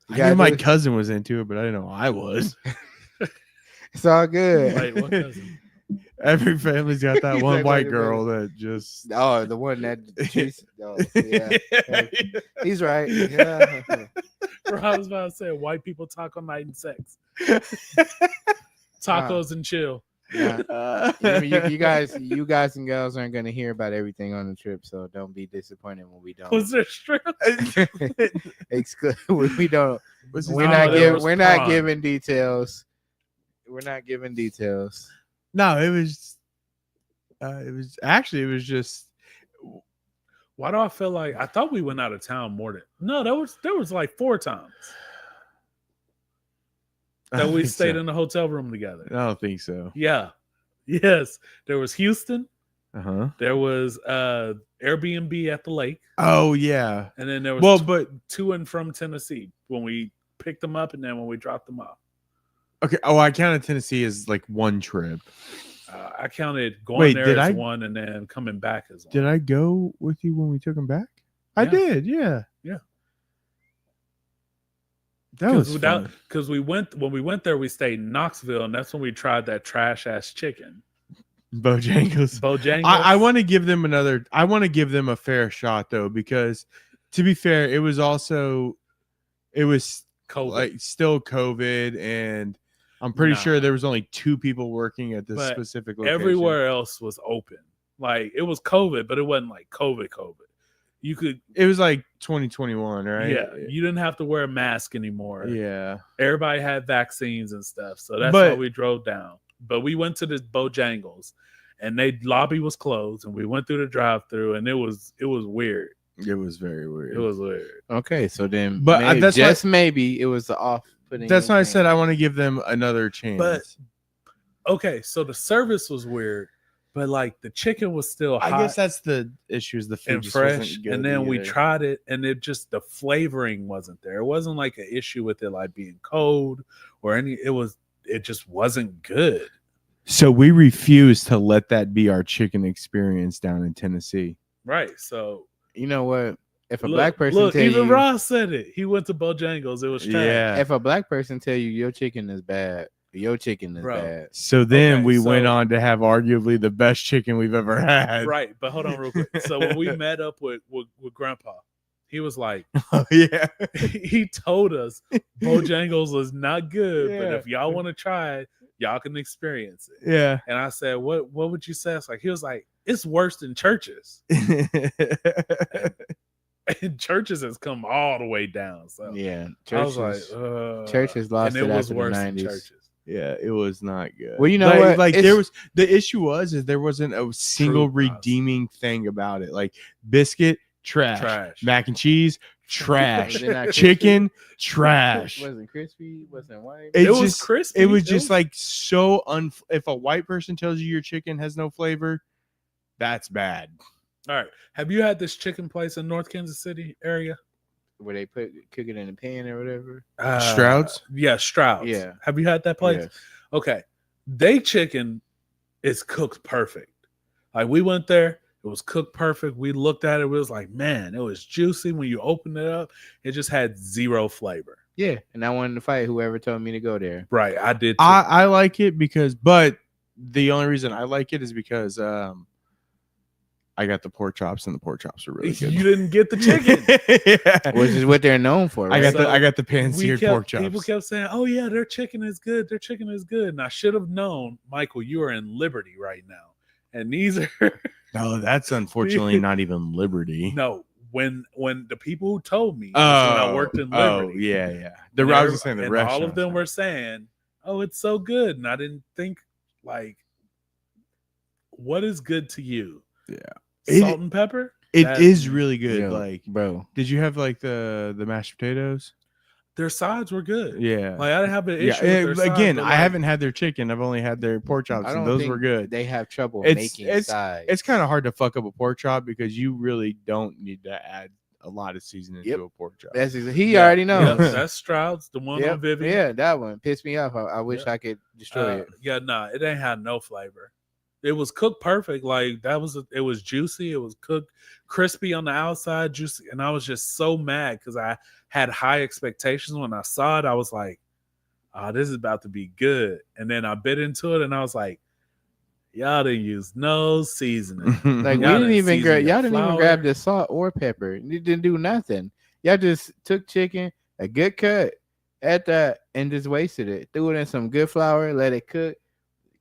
S2: You
S1: I
S2: gotta
S1: knew my
S2: do it.
S1: cousin was into it, but I didn't know I was.
S2: it's all good.
S3: Wait, what cousin?
S1: Every family's got that
S2: He's
S1: one
S2: like,
S1: white
S2: wait a
S1: girl that just.
S2: Oh, the one that. Oh, yeah, he's right. Yeah.
S3: Bro, I was about to say white people talk all night and sex. Tacos and chill.
S2: Yeah. You guys and girls aren't gonna hear about everything on the trip, so don't be disappointed when we don't.
S3: Was there strip?
S2: We don't.
S1: Was
S2: We're
S3: No,
S2: not
S3: there
S2: giving.
S3: was
S2: We're not
S3: prawn.
S2: giving details. We're not giving details.
S1: No, it was just.
S3: Why do I feel like I thought we went out of town more than no? There was like 4 times
S1: I
S3: that
S1: don't
S3: we
S1: think
S3: stayed
S1: so.
S3: in a hotel room together.
S1: I don't think so.
S3: Yeah. Yes. There was Houston.
S1: Uh huh.
S3: There was Airbnb at the lake.
S1: Oh yeah.
S3: And then there was
S1: Well, but
S3: to and from Tennessee when we picked them up and then when we dropped them off.
S1: okay. Oh, I counted Tennessee as like one trip.
S3: I counted going
S1: Wait,
S3: there
S1: did
S3: as
S1: I-
S3: one and then coming back as one.
S1: Did I go with you when we took him back? I
S3: Yeah.
S1: did. Yeah.
S3: Yeah.
S1: That was fun.
S3: Because when we went there, we stayed in Knoxville, and that's when we tried that trash ass chicken.
S1: Bojangles.
S3: Bojangles.
S1: I want to give them I want to give them a fair shot though, because to be fair, it was COVID. Like still COVID, and I'm pretty
S3: Nah.
S1: sure there was only 2 people working at this
S3: But
S1: specific location.
S3: everywhere else was open. Like it was COVID, but it wasn't like COVID. You could,
S1: It was like 2021, right?
S3: yeah, you didn't have to wear a mask anymore.
S1: Yeah.
S3: Everybody had vaccines and stuff, so that's why
S1: But-
S3: we drove down. But we went to this Bojangles, and they lobby was closed, and we went through the drive-through, and it was weird.
S1: It was very weird.
S3: It was weird.
S2: Okay, so then,
S1: But,
S2: maybe,
S1: that's why-
S2: just maybe it was the off-putting.
S1: That's why I
S2: thing.
S1: said I want to give them another chance.
S3: But okay, so the service was weird, but like the chicken was still hot
S1: I guess that's the issue. Is the food
S3: and
S1: just
S3: fresh.
S1: wasn't good
S3: And then we
S1: either.
S3: tried it, and it just the flavoring wasn't there. It wasn't like an issue with it like being cold or any. It just wasn't good.
S1: So we refuse to let that be our chicken experience down in Tennessee.
S3: Right. So
S2: You know what? If a
S3: look,
S2: black person
S3: look,
S2: tell
S3: even
S2: you,
S3: Ross said it. He went to Bojangles. It was trash.
S1: Yeah.
S2: if a black person tell you your chicken is bad, your chicken is
S3: Bro.
S2: bad.
S1: So then
S3: Okay,
S1: we went
S3: so-
S1: on to have arguably the best chicken we've ever had.
S3: Right. But hold on real quick. So when we met up with Grandpa, he was like,
S1: Oh, yeah.
S3: he told us Bojangles was not good, but
S1: Yeah.
S3: if y'all want to try it, y'all can experience it.
S1: Yeah.
S3: And I said, what would you say? It's like he was like, it's worse than Churches. And Churches has come all the way down. So
S2: Yeah,
S3: I was
S2: churches.
S3: like,
S2: Churches lost
S3: and
S2: it
S3: it was
S2: after the
S3: worse than
S2: 90s.
S3: Churches.
S1: Yeah, it was not good.
S2: Well, you know
S1: like,
S2: what?
S1: Like
S2: It's-
S1: there was the issue is there wasn't a single
S3: True, Ross.
S1: redeeming thing about it. Like biscuit, trash.
S3: Trash.
S1: Mac and cheese, trash.
S2: They're not
S1: Chicken, trash.
S2: Wasn't crispy, wasn't white.
S1: It
S3: was
S1: just-
S3: crispy.
S1: It was just like so if a white person tells you your chicken has no flavor, that's bad.
S3: all right. Have you had this chicken place in North Kansas City area?
S2: Where they cook it in a pan or whatever.
S1: Stroud's?
S3: Yeah, Stroud's.
S2: Yeah.
S3: Have you had that place?
S2: Yes.
S3: Okay. They chicken is cooked perfect. Like we went there, it was cooked perfect. We looked at it, it was like, man, it was juicy. When you opened it up, it just had zero flavor.
S2: Yeah, and I wanted to fight whoever told me to go there.
S3: Right, I did. Too.
S1: I like it but the only reason I like it is because I got the pork chops and the pork chops are really good.
S3: You didn't get the chicken.
S1: Yeah.
S2: Which is what they're known for. Right?
S1: I got the pan-seared pork chops.
S3: People kept saying, "Oh yeah, their chicken is good. Their chicken is good." And I should have known, Michael, you are in Liberty right now, and these are
S1: No, that's unfortunately not even Liberty.
S3: no. When the people who told me was when I worked in Liberty,
S1: Oh, yeah.
S3: and
S1: I was saying the
S3: and
S1: restaurant.
S3: all of them were saying, "Oh, it's so good," and I didn't think like, what is good to you?
S1: Yeah.
S3: Salt and pepper.
S1: It is really good.
S2: Yo,
S1: like,
S2: bro,
S1: did you have like the mashed potatoes?
S3: Their sides were good.
S1: Yeah.
S3: Like I didn't have an
S1: Yeah.
S3: issue. With their
S1: Again,
S3: sides, but,
S1: I
S3: like,
S1: haven't had their chicken. I've only had their pork chops,
S2: I
S1: and
S2: don't
S1: those
S2: think
S1: were good.
S2: they have trouble
S1: It's-
S2: making sides.
S1: It's kind of hard to fuck up a pork chop because you really don't need to add a lot of seasoning
S2: Yep.
S1: to a pork chop.
S2: He
S3: Yeah,
S2: already knows.
S3: Yeah, that's Stroud's, the one on Vivian.
S2: Yeah, that one pissed me off. I wish I could destroy it.
S3: Yeah, nah, it ain't had no flavor. It was cooked perfect. Like it was juicy. It was cooked crispy on the outside, juicy. And I was just so mad because I had high expectations. When I saw it, I was like, "Oh, this is about to be good." And then I bit into it, and I was like, "Y'all didn't use no seasoning."
S2: Like
S3: Y'all
S2: we didn't even grab.
S3: season
S2: Y'all
S3: your
S2: didn't even
S3: flour.
S2: grab the salt or pepper. You didn't do nothing. Y'all just took chicken, a good cut at that, and just wasted it. Threw it in some good flour, let it cook.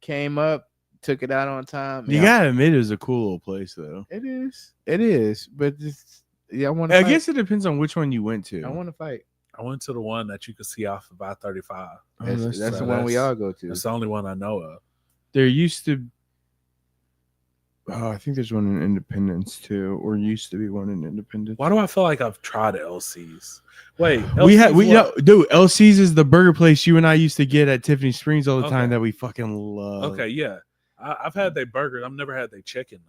S2: Came up, took it out on time.
S1: You gotta admit, it was a cool little place, though.
S2: It is. But just I want to.
S1: I guess it depends on which one you went to.
S2: I want to fight.
S3: I went to the one that you could see off of I-35.
S1: Oh,
S2: That's
S3: so
S2: the one we all go to.
S3: It's the only one I know of.
S1: There used to. Oh, I think there's one in Independence too, or used to be one in Independence.
S3: Why do I feel like I've tried LC's? Wait,
S1: dude, LC's is the burger place you and I used to get at Tiffany Springs all the time
S3: Okay.
S1: that we fucking love.
S3: Okay, yeah. I've had their burgers. I've never had their chicken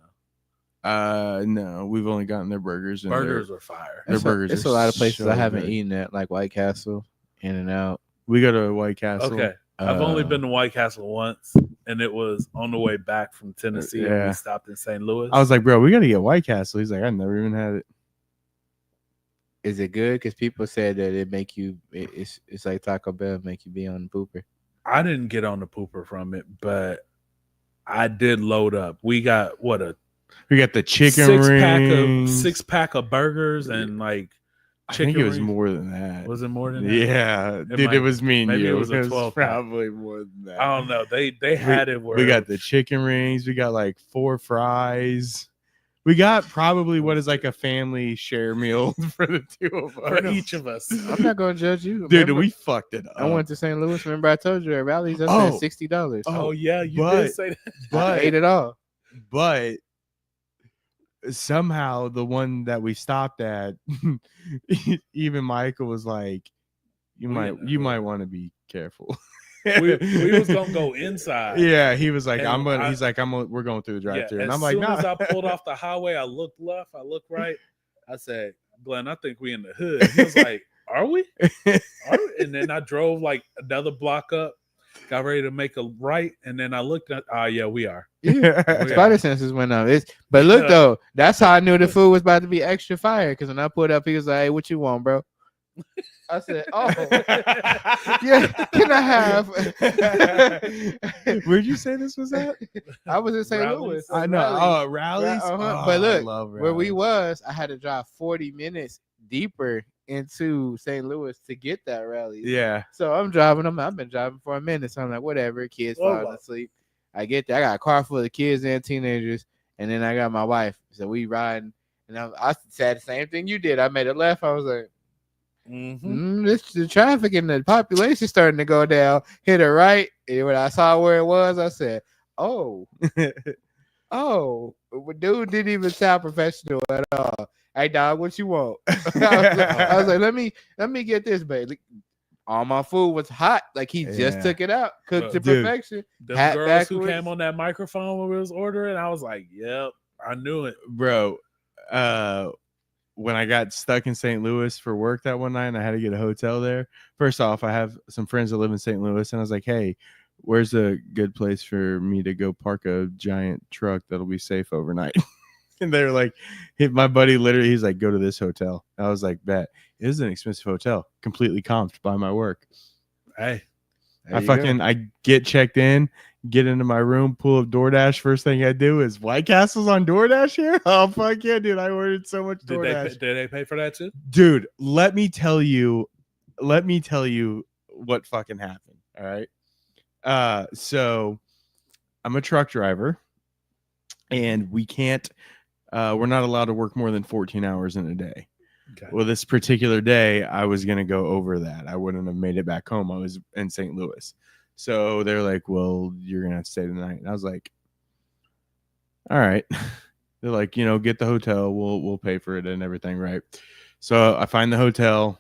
S3: though.
S1: No, we've only gotten their burgers. And
S3: Burgers are fire.
S1: Their burgers
S2: It's
S1: are
S2: a lot of places
S1: so
S2: I haven't
S1: good.
S2: eaten at, like White Castle, In and Out.
S1: We go to White Castle.
S3: Okay. I've only been to White Castle once, and it was on the way back from Tennessee. And
S1: Yeah.
S3: we stopped in St. Louis.
S1: I was like, bro, we got to get White Castle. He's like, I never even had it.
S2: Is it good? Because people said that it make you. It's like Taco Bell make you be on the pooper.
S3: I didn't get on the pooper from it, but I did load up. We got
S1: We got the chicken
S3: six pack of burgers and like
S1: I think
S3: chicken
S1: it was
S3: rings.
S1: more than that.
S3: Was it more than that?
S1: Yeah, dude,
S3: might-
S1: it was me and
S3: maybe
S1: you.
S3: it was a 12 pack.
S1: probably more than that.
S3: I don't know. They had it where
S1: We got the chicken rings. We got like 4 fries. We got probably what is like a family share meal for the two of us.
S3: for each of us.
S2: I'm not gonna judge you,
S1: Dude,
S2: Remember,
S1: we fucked it up.
S2: I went to St. Louis. Remember, I told you at Rally's. I
S1: Oh.
S2: spent $60.
S3: Oh yeah, you
S1: but-
S3: did say that.
S2: I
S1: but
S2: ate it all.
S1: but somehow the one that we stopped at, even Michael was like, "You
S3: We
S1: might
S3: in the
S1: you
S3: hood.
S1: might want to be careful."
S3: we was gonna go inside.
S1: Yeah, he was like,
S3: And
S1: he's like, we're going through the drive-through, and
S3: as
S1: I'm like,
S3: soon
S1: nah.
S3: as I pulled off the highway, I looked left, I looked right. I said, "Glenn, I think we in the hood." He was like, "Are we?" And then I drove like another block up, got ready to make a right, and then I looked at, yeah, we are.
S1: Yeah.
S2: Spider senses went up. But look though, that's how I knew the food was about to be extra fire. Because when I pulled up, he was like, "Hey, what you want, bro?" I said, "Oh, yeah. Can I have?"
S1: Where'd you say this was at?
S2: I was in St.
S3: Rally's?
S2: Louis.
S1: I know.
S2: Rally's.
S1: Oh, rallies.
S2: Uh-huh.
S1: Oh,
S2: But look,
S1: I love
S2: where we
S1: rallies.
S2: was, I had to drive 40 minutes deeper into St. Louis to get that rally.
S1: Yeah.
S2: So I'm driving. I've been driving for a minute. So I'm like, whatever. Kids
S3: Oh,
S2: falling
S3: wow.
S2: asleep. I get there. I got a car full of kids and teenagers, and then I got my wife. So we riding, and I said the same thing you did. I made a left. I was like, the traffic and the population starting to go down. Hit it right. And when I saw where it was, I said, "Oh, oh." Dude didn't even sound professional at all. Hey dog, what you want? I was like, let me get this, baby. All my food was hot. Like he just
S1: Yeah.
S2: took it out, cooked to
S1: Dude.
S2: perfection.
S3: The
S2: Hat
S3: girls who
S2: backwards.
S3: came on that microphone when we was ordering, I was like, "Yep, I knew it."
S1: Bro, when I got stuck in St. Louis for work that one night and I had to get a hotel there, first off, I have some friends that live in St. Louis, and I was like, "Hey, where's a good place for me to go park a giant truck that'll be safe overnight?" And they were like, my buddy literally, he's like, go to this hotel. I was like, bet. It is an expensive hotel, completely comped by my work.
S3: Hey,
S1: I get checked in, get into my room, pull up DoorDash. First thing I do is White Castle's on DoorDash here. Oh fuck yeah, dude! I ordered so much DoorDash.
S3: Did they pay for that too?
S1: Dude, let me tell you what fucking happened. All right. So I'm a truck driver, and we're not allowed to work more than 14 hours in a day.
S3: Okay.
S1: Well, this particular day, I was going to go over that. I wouldn't have made it back home. I was in St. Louis. So they're like, well, you're going to have to stay the night. And I was like, all right. They're like, get the hotel. We'll pay for it and everything. Right. So I find the hotel,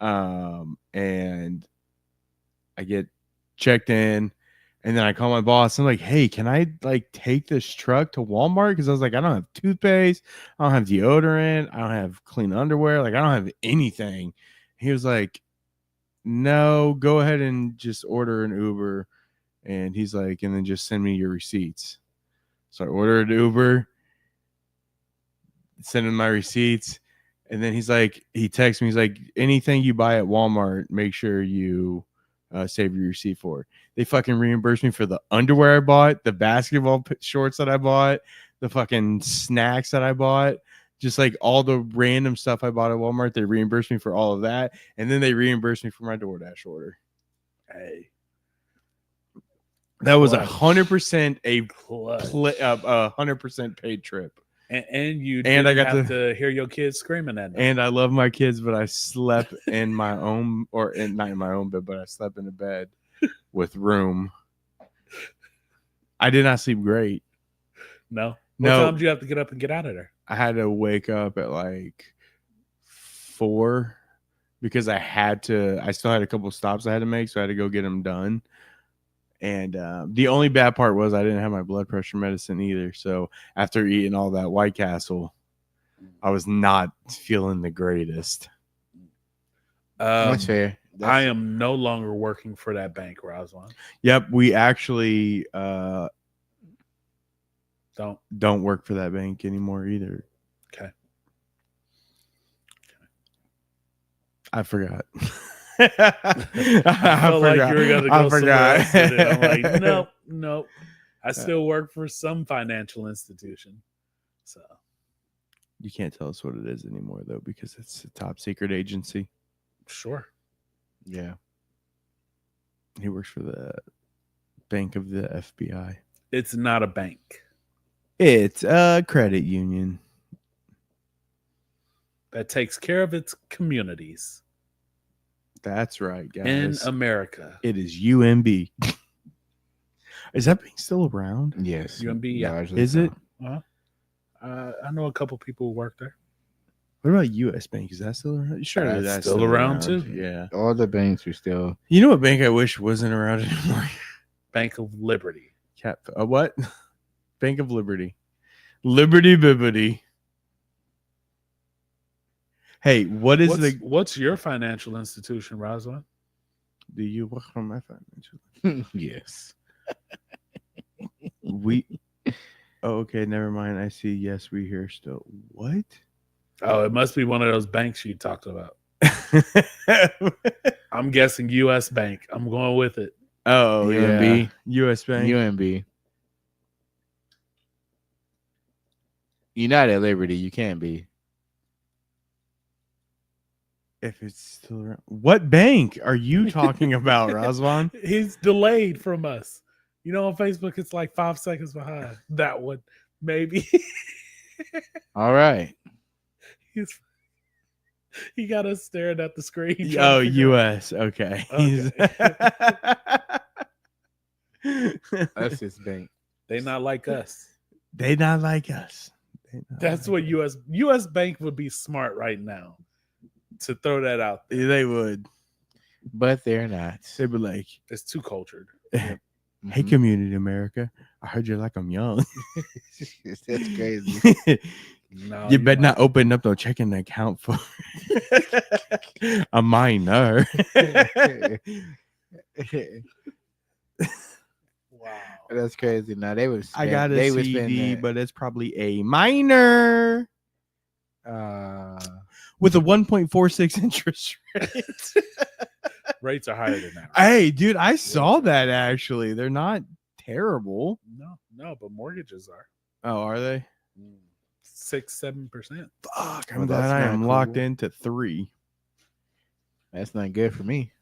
S1: and I get checked in. And then I call my boss. I'm like, hey, can I take this truck to Walmart? Because I was like, I don't have toothpaste. I don't have deodorant. I don't have clean underwear. I don't have anything. He was like, no, go ahead and just order an Uber. And he's like, and then just send me your receipts. So I ordered an Uber, send him my receipts. And then he texts me. He's like, anything you buy at Walmart, make sure you save your receipt for. They fucking reimbursed me for the underwear I bought, the basketball shorts that I bought, the fucking snacks that I bought, just all the random stuff I bought at Walmart. They reimbursed me for all of that, and then they reimbursed me for my DoorDash order.
S3: Hey,
S1: that was 100% a 100% paid trip.
S3: And you didn't have to hear your kids screaming at them.
S1: And I love my kids, but I slept in my own, not in my own bed, but I slept in a bed with room. I did not sleep great.
S3: No. What time did you have to get up and get out of there?
S1: I had to wake up at 4 because I still had a couple stops I had to make, so I had to go get them done. And the only bad part was I didn't have my blood pressure medicine either. So after eating all that White Castle, I was not feeling the greatest.
S2: That's fair.
S3: I am no longer working for that bank, Razwan.
S1: Yep, we actually
S3: don't
S1: work for that bank anymore either.
S3: Okay.
S1: I forgot.
S3: I felt like you were going to go somewhere else with it. I'm like, nope. I still work for some financial institution. So
S1: you can't tell us what it is anymore, though, because it's a top secret agency.
S3: Sure.
S2: Yeah.
S1: He works for the bank of the FBI.
S3: It's not a bank.
S1: It's a credit union
S3: that takes care of its communities.
S1: That's right, guys.
S3: In America.
S1: It is UMB. Is that bank still around?
S2: Yes.
S3: UMB, yeah.
S1: Is it?
S3: I know a couple people who work there.
S1: What about US Bank? Is that still around? Sure,
S3: that's still around too.
S1: Yeah.
S2: All the banks are still.
S1: You know what bank I wish wasn't around anymore?
S3: Bank of Liberty.
S1: What? Bank of Liberty. Liberty Bibbity. Hey,
S3: what's your financial institution, Razwan?
S1: Do you work for my financial?
S2: Yes.
S1: Okay, never mind. I see. Yes, we here still. What?
S3: Oh, it must be one of those banks you talked about. I'm guessing U.S. Bank. I'm going with it.
S1: Oh,
S2: UMB.
S1: Yeah. U.S. Bank.
S2: UMB. You're not at Liberty. You can't be.
S1: If it's still around. What bank are you talking about, Razwan?
S3: He's delayed from us. You know, on Facebook, it's 5 seconds behind. That one, maybe.
S2: All right.
S3: He got us staring at the screen.
S1: Oh, U.S. Okay.
S2: That's his bank.
S3: They not like us.
S1: They not like us.
S3: That's what U.S. Bank would be smart right now to throw that out there.
S1: They would.
S2: But they're not.
S1: They'd be like,
S3: it's too cultured.
S1: Hey, community America. I heard you like I'm young.
S2: That's crazy.
S3: No,
S1: you better not open up no checking account for a minor.
S3: Wow.
S2: That's crazy. Now they was.
S1: I got a
S2: they was
S1: CD, but it's probably a minor with a 1.46 interest rate.
S3: Rates are higher than that.
S1: Hey, dude, I saw that actually. They're not terrible.
S3: No, but mortgages are
S1: Oh, are they?
S3: 6-7%.
S1: Fuck,
S2: Well,
S1: I'm glad
S2: that's
S1: I
S2: not
S1: am locked
S2: cool.
S1: into 3.
S2: That's not good for me.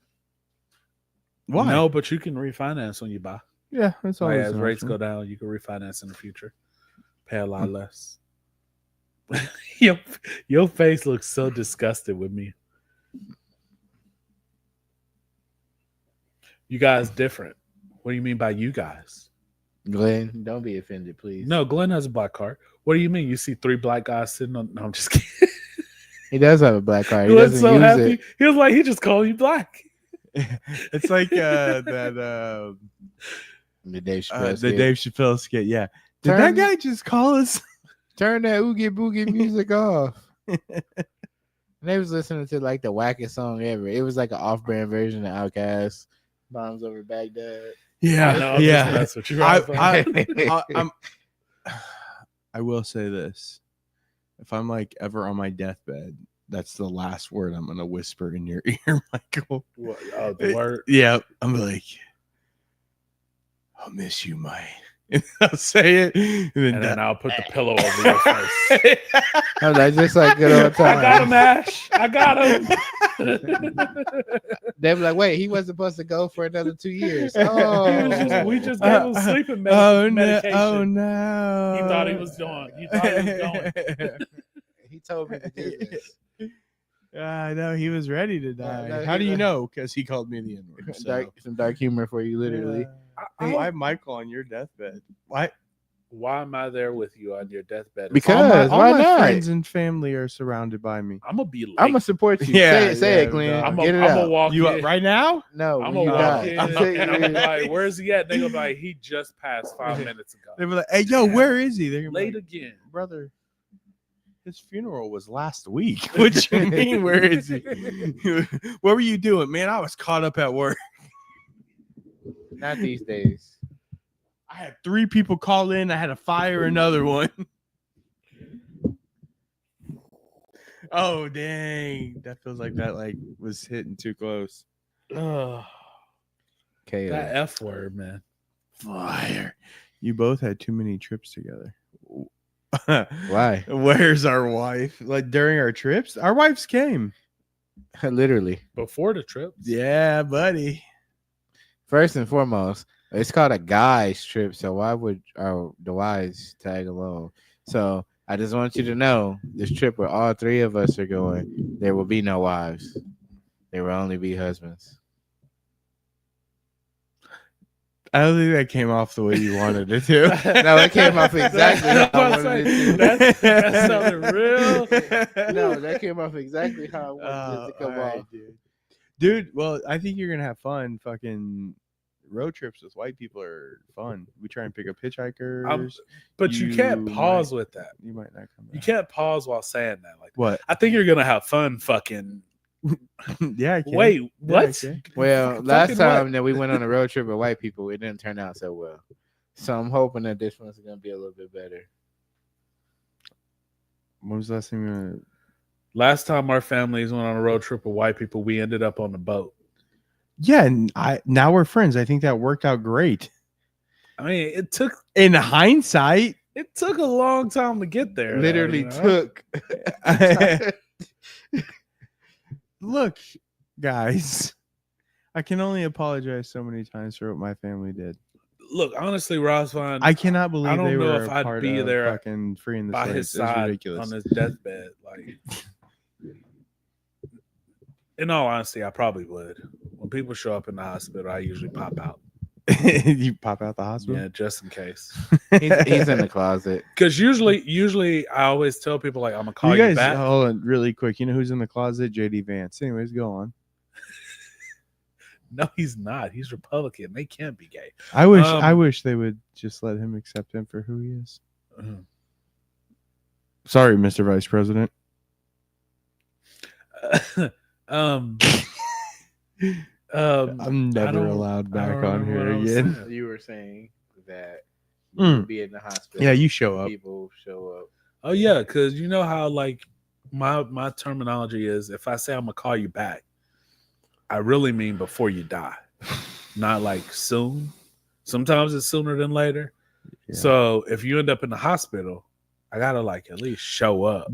S1: Why?
S3: No, but you can refinance when you buy.
S1: Yeah, that's
S3: Like,
S1: always
S3: as
S1: an
S3: rates
S1: option.
S3: go down, you can refinance in the future. Pay a lot less. Your face looks so disgusted with me. You guys different. What do you mean by you guys?
S2: Glenn, don't be offended, please.
S3: No, Glenn has a black card. What do you mean? You see 3 black guys sitting on? No, I'm just kidding.
S2: He does have a black card. He
S3: Glenn's
S2: doesn't
S3: so
S2: use
S3: happy.
S2: it.
S3: He was like, he just called you black.
S1: It's like that
S2: The Dave Chappelle
S1: the
S2: skit.
S1: Dave Chappelle skit. Yeah. Did
S2: Turn-
S1: that guy just call us?
S2: Turn that oogie boogie music off. And they was listening to like the wackest song ever. It was like an off-brand version of Outkast. Bombs Over Baghdad.
S1: Yeah,
S3: I know, I'm
S1: yeah.
S3: just messing with you.
S1: I will say this: if I'm like ever on my deathbed, that's the last word I'm gonna whisper in your ear, Michael.
S3: What, oh, the word.
S1: Yeah, I'm like, I'll miss you, Mike. And I'll say it, and
S3: And then I'll put the pillow over your face.
S2: I'm like, just like good old times.
S3: I got him, Ash. I got him.
S2: They were like, wait, he wasn't supposed to go for another 2 years.
S3: We
S2: Oh,
S3: just gave him sleeping medication.
S1: Oh no!
S3: He thought he was doing. He thought he was going.
S2: he told me to do this.
S1: I know he was ready to die.
S2: no,
S1: How
S2: he
S1: do you
S2: was-
S1: know? Because he called me the N-word. So.
S2: Some dark humor for you, literally.
S1: Why Michael on your deathbed? Why?
S3: Why am I there with you on your deathbed?
S2: Because-
S1: all
S2: why
S1: my
S2: not?
S1: friends and family are surrounded by me.
S3: I'm gonna be late.
S2: I'm gonna support you.
S1: Yeah,
S2: say
S1: yeah,
S2: it, Glenn.
S3: I'm
S2: Get it
S3: gonna
S2: out.
S3: walk
S1: You
S3: in.
S1: right now?
S2: No,
S3: I'm
S2: when
S3: gonna
S2: you
S3: walk
S2: die.
S3: in
S2: I'm saying-
S3: and I'm gonna be like, "Where's he at?" They gonna be like, "He just passed 5 minutes
S1: They
S3: ago."
S1: were like, "Hey, yo, where is he?" They're gonna be
S3: Late
S1: like,
S3: again.
S1: brother. His funeral was last week. What you mean? Where is he? What were you doing, man? I was caught up at work.
S2: Not these days.
S1: I had 3 people call in. I had to fire another one. Oh dang! That feels like that was hitting too close.
S3: Ugh,
S2: Caleb.
S3: that F word, man.
S1: Fire! You both had too many trips together.
S2: Why?
S1: Where's our wife? Like during our trips, our wives came.
S2: Literally.
S3: Before the trips.
S1: Yeah, buddy.
S2: First and foremost, it's called a guy's trip. So why would the wives tag along? So I just want you to know this trip where all 3 of us are going, there will be no wives. There will only be husbands.
S1: I don't think that came off the way you wanted it to.
S2: No, it came off exactly how I
S3: That's
S2: wanted
S3: what
S2: it to.
S3: that sounded real.
S2: No, that came off exactly how I wanted it to come
S1: alright,
S2: off.
S1: dude. Well, I think you're gonna have fun. Fucking road trips with white people are fun. We try and pick up hitchhikers.
S3: But you can't
S1: You
S3: pause with that.
S1: You might not come back.
S3: You can't pause while saying that. Like,
S1: What?
S3: I think you're gonna have fun. Fucking
S1: Yeah, I can.
S3: wait,
S1: Yeah,
S3: what?
S1: I can.
S2: Well,
S3: Fucking
S2: last
S3: what?
S2: time that we went on a road trip with white people, it didn't turn out so well. So I'm hoping that this one's gonna be a little bit better.
S1: When was the last time you went?
S3: Last time our families went on a road trip with white people, we ended up on the boat.
S1: Yeah, and now we're friends. I think that worked out great.
S3: I mean, it took
S1: In hindsight,
S3: a long time to get there. though,
S2: Literally
S3: you know?
S2: took.
S1: look, guys, I can only apologize so many times for what my family did.
S3: Look, honestly, Rosvan,
S1: I cannot believe
S3: don't
S1: they
S3: know
S1: were
S3: if
S1: a
S3: I'd
S1: part
S3: be
S1: of
S3: there
S1: fucking freeing the
S3: by
S1: slaves.
S3: his
S1: It was
S3: side
S1: ridiculous.
S3: on his deathbed. Like, in all honesty, I probably would. When people show up in the hospital, I usually pop out.
S1: You pop out the hospital.
S3: Yeah, just in case.
S2: He's in the closet.
S3: Because usually, I always tell people like I'm gonna call
S1: You
S3: you,
S1: guys,
S3: back.
S1: hold on, really quick. You know who's in the closet? JD Vance. Anyways, go on.
S3: No, he's not. He's Republican. They can't be gay.
S1: I wish they would just let him accept him for who he is.
S3: Mhm.
S1: Sorry, Mr. Vice President.
S3: um,
S1: I'm never
S3: don't-
S1: allowed
S3: I
S1: back
S3: don't
S1: on
S3: remember
S1: here
S3: what I was
S1: again.
S3: saying.
S2: You were saying that
S1: Mm.
S2: you'll be in the hospital.
S1: Yeah, you show up.
S2: People show up.
S3: Oh yeah, because you know how like my terminology is, if I say I'm gonna call you back, I really mean before you die, not like soon. Sometimes it's sooner than later.
S1: Yeah.
S3: So if you end up in the hospital, I gotta like at least show up.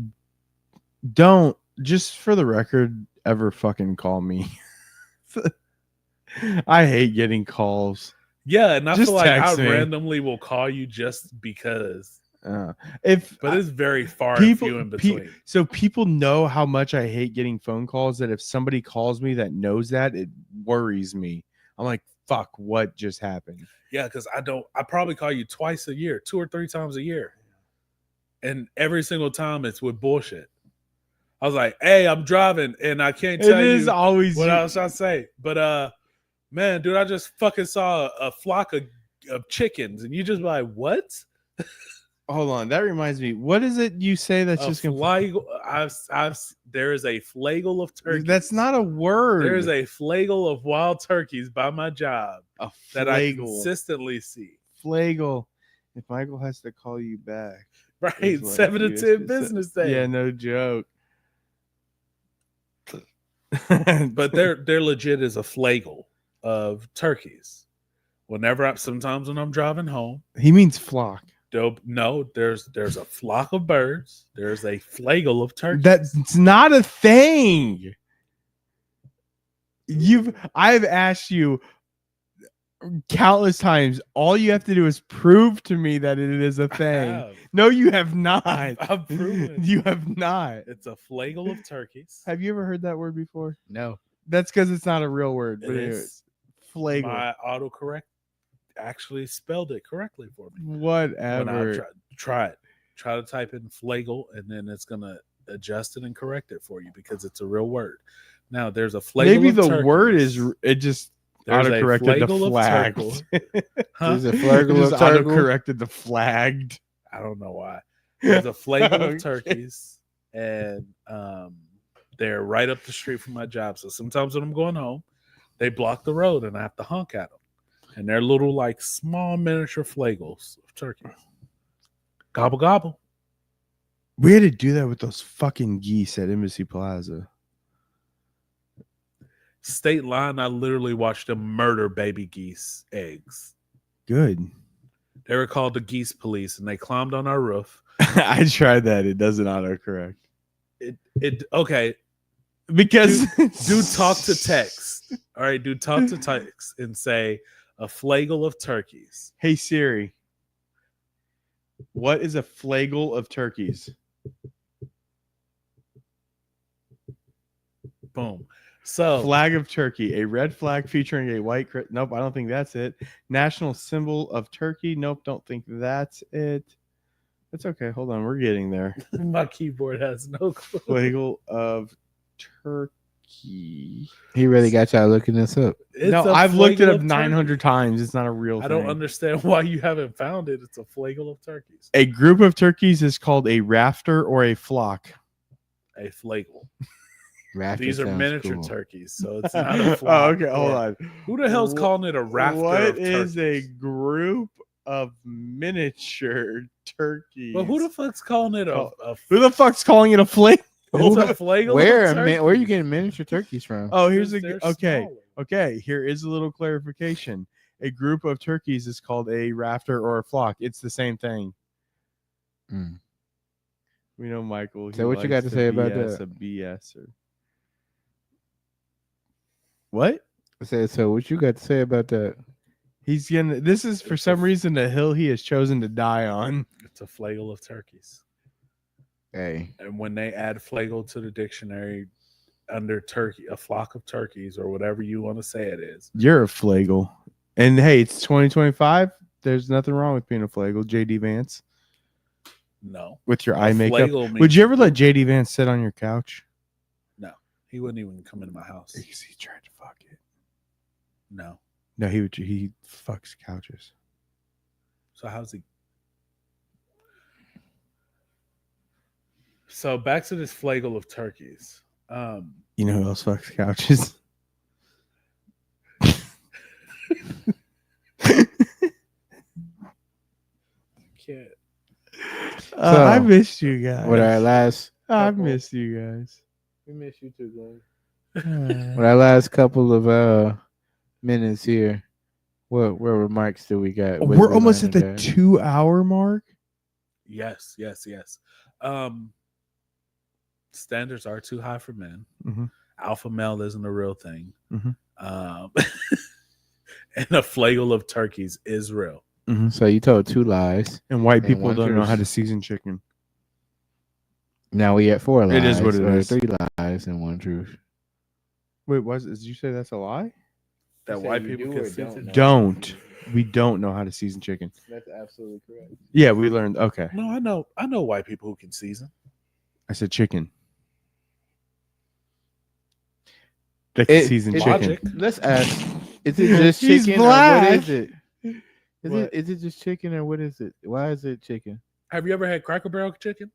S1: Don't, just for the record, ever fucking call me. I hate getting calls.
S3: Yeah, and I
S1: Just
S3: feel like I
S1: text me.
S3: randomly will call you just because.
S1: If
S3: But it's very far
S1: people,
S3: and few in between.
S1: so people know how much I hate getting phone calls, that if somebody calls me that knows that, it worries me. I'm like, fuck, what just happened?
S3: Yeah, because I probably call you twice a year, 2 or 3 times a year. And every single time it's with bullshit. I was like, hey, I'm driving and I can't tell
S1: It is
S3: you
S1: always
S3: what
S1: you.
S3: else I say. But man, dude, I just fucking saw a flock of chickens, and you just be like, what?
S1: Hold on, that reminds me. What is it you say that's just gonna?
S3: There is a flagel of turkeys.
S1: That's not a word.
S3: There is a flagel of wild turkeys by my job
S1: a
S3: that I
S1: flagel.
S3: consistently see.
S1: Flagel. If Michael has to call you back,
S3: Right,
S1: is what
S3: 7 to
S1: you
S3: 10
S1: said.
S3: business days.
S1: Yeah, no joke.
S3: But they're legit as a flagel of turkeys. Sometimes when I'm driving home,
S1: he means flock.
S3: no, there's a flock of birds. There's a flagel of turkeys.
S1: That's not a thing. I've asked you countless times. All you have to do is prove to me that it is a thing. No, you have not.
S3: I've proven.
S1: You have not.
S3: It's a flagel of turkeys.
S1: Have you ever heard that word before?
S2: No.
S1: That's because it's not a real word.
S3: It
S1: But
S3: is.
S1: anyways, flagel.
S3: My autocorrect actually spelled it correctly for me. When
S1: Whatever.
S3: I try to type in flagel, and then it's gonna adjust it and correct it for you because it's a real word. Now there's a flagel.
S1: Maybe
S3: of
S1: the
S3: turkeys.
S1: word is it just
S3: There's a
S1: autocorrected
S3: flagel
S1: the
S3: of
S1: flagged.
S3: turkey. Huh?
S2: There's a flagel
S1: Just
S2: of turtle.
S1: autocorrected the flagged.
S3: I don't know why. There's a flagel
S1: Okay.
S3: of turkeys, and they're right up the street from my job. So sometimes when I'm going home, they block the road, and I have to honk at them. And they're little, like, small miniature flagels of turkeys. Gobble gobble.
S1: We had to do that with those fucking geese at Embassy Plaza.
S3: State line, I literally watched them murder baby geese eggs.
S1: Good.
S3: They were called the geese police, and they climbed on our roof.
S1: I tried that. It doesn't autocorrect.
S3: Okay,
S1: Because
S3: do talk to text. All right, do talk to text and say a flagel of turkeys.
S1: Hey Siri, what is a flagel of turkeys?
S3: Boom. So
S1: Flag of Turkey, a red flag featuring a white. Nope, I don't think that's it. National symbol of Turkey. Nope, don't think that's it. It's okay. Hold on, we're getting there.
S3: my keyboard has no clue.
S1: Flagel of Turkey.
S2: He really got y'all looking this up.
S3: It's
S1: No,
S3: a
S1: I've looked it
S3: flagel
S1: up
S3: of
S1: 900
S3: turkeys.
S1: times. It's not a real
S3: I
S1: thing.
S3: don't understand why you haven't found it. It's a flagel of turkeys.
S1: A group of turkeys is called a rafter or a flock.
S3: A flagel.
S2: Rafter
S3: These are
S2: sounds
S3: miniature
S2: cool.
S3: turkeys, so it's not a
S1: Oh,
S3: flock.
S1: okay, hold on.
S3: Who the hell's
S1: Wh-
S3: calling it a rafter
S1: What
S3: of
S1: is a
S3: turkeys?
S1: group of miniature turkeys?
S3: But who the fuck's calling it
S1: Oh,
S3: a
S1: Who the fuck's calling it a flake?
S3: it's a flagel?
S2: Where
S3: of
S2: are you
S3: turkeys?
S2: getting miniature turkeys from?
S1: Oh, here's a
S3: They're
S1: okay.
S3: smaller.
S1: Okay, here is a little clarification. A group of turkeys is called a rafter or a flock. It's the same thing.
S2: Mm.
S1: We know Michael.
S2: So what you got to say about that?
S1: A BS or what?
S2: I said, so what you got to say about that?
S1: He's gonna. This is for
S3: It's
S1: some reason the hill he has chosen to die on.
S3: It's a flagel of turkeys.
S2: Hey,
S3: And when they add flagel to the dictionary under turkey, a flock of turkeys or whatever you want to say it is.
S1: You're a flagel. And hey, it's 2025. There's nothing wrong with being a flagel. JD Vance
S3: No.
S1: with your
S3: A
S1: eye makeup.
S3: flagel
S1: Would
S3: means-
S1: you ever let JD Vance sit on your couch?
S3: No. He wouldn't even come into my house.
S1: Because he tried to fuck it.
S3: No.
S1: No, he fucks couches.
S3: So how's he? So back to this flagel of turkeys.
S1: You know who else fucks couches?
S3: can't.
S1: I missed you guys.
S2: With our last,
S1: I
S2: couple-
S1: missed you guys.
S2: we miss you too, Glenn.
S1: Uh,
S2: With our last couple of minutes here, what remarks do we got? What did
S1: we're
S2: we
S1: almost
S2: learn
S1: at the
S2: today?
S1: 2-hour mark.
S3: Yes. Standards are too high for men.
S1: Mhm.
S3: Alpha male isn't a real thing.
S1: Mhm.
S3: And a flagle of turkeys is real.
S2: So you told 2 lies.
S1: And white
S2: And
S1: people
S2: one
S1: don't know how to
S2: truth.
S1: season chicken.
S2: Now we at 4 lies.
S1: It is what it
S2: or
S1: is.
S2: 3 lies and 1 truth.
S1: Wait, did you say that's a lie?
S3: That
S2: You say
S3: white
S2: you
S3: people
S2: do
S3: can
S2: or
S3: season.
S2: don't know?
S1: Don't. We don't know how to season chicken.
S2: That's absolutely correct.
S1: Yeah, we learned. Okay.
S3: No, I know white people who can season.
S1: I said chicken. They can season chicken.
S3: Logic.
S2: Let's ask: is it just
S1: He's
S2: chicken or
S1: black.
S2: what is it?
S1: What?
S2: Is it just chicken or what is it? Why is it chicken?
S3: Have you ever had Cracker Barrel chicken?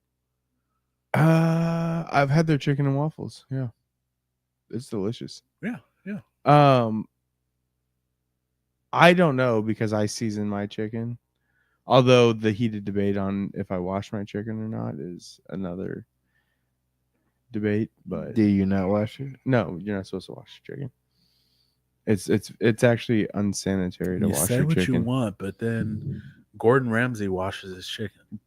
S1: I've had their chicken and waffles. Yeah, it's delicious.
S3: Yeah.
S1: I don't know because I season my chicken. Although the heated debate on if I wash my chicken or not is another debate. But
S2: Do you not wash it?
S1: no, you're not supposed to wash chicken. It's actually unsanitary to
S3: You
S1: wash
S3: say
S1: your
S3: what
S1: chicken.
S3: you want, but then Gordon Ramsay washes his chicken.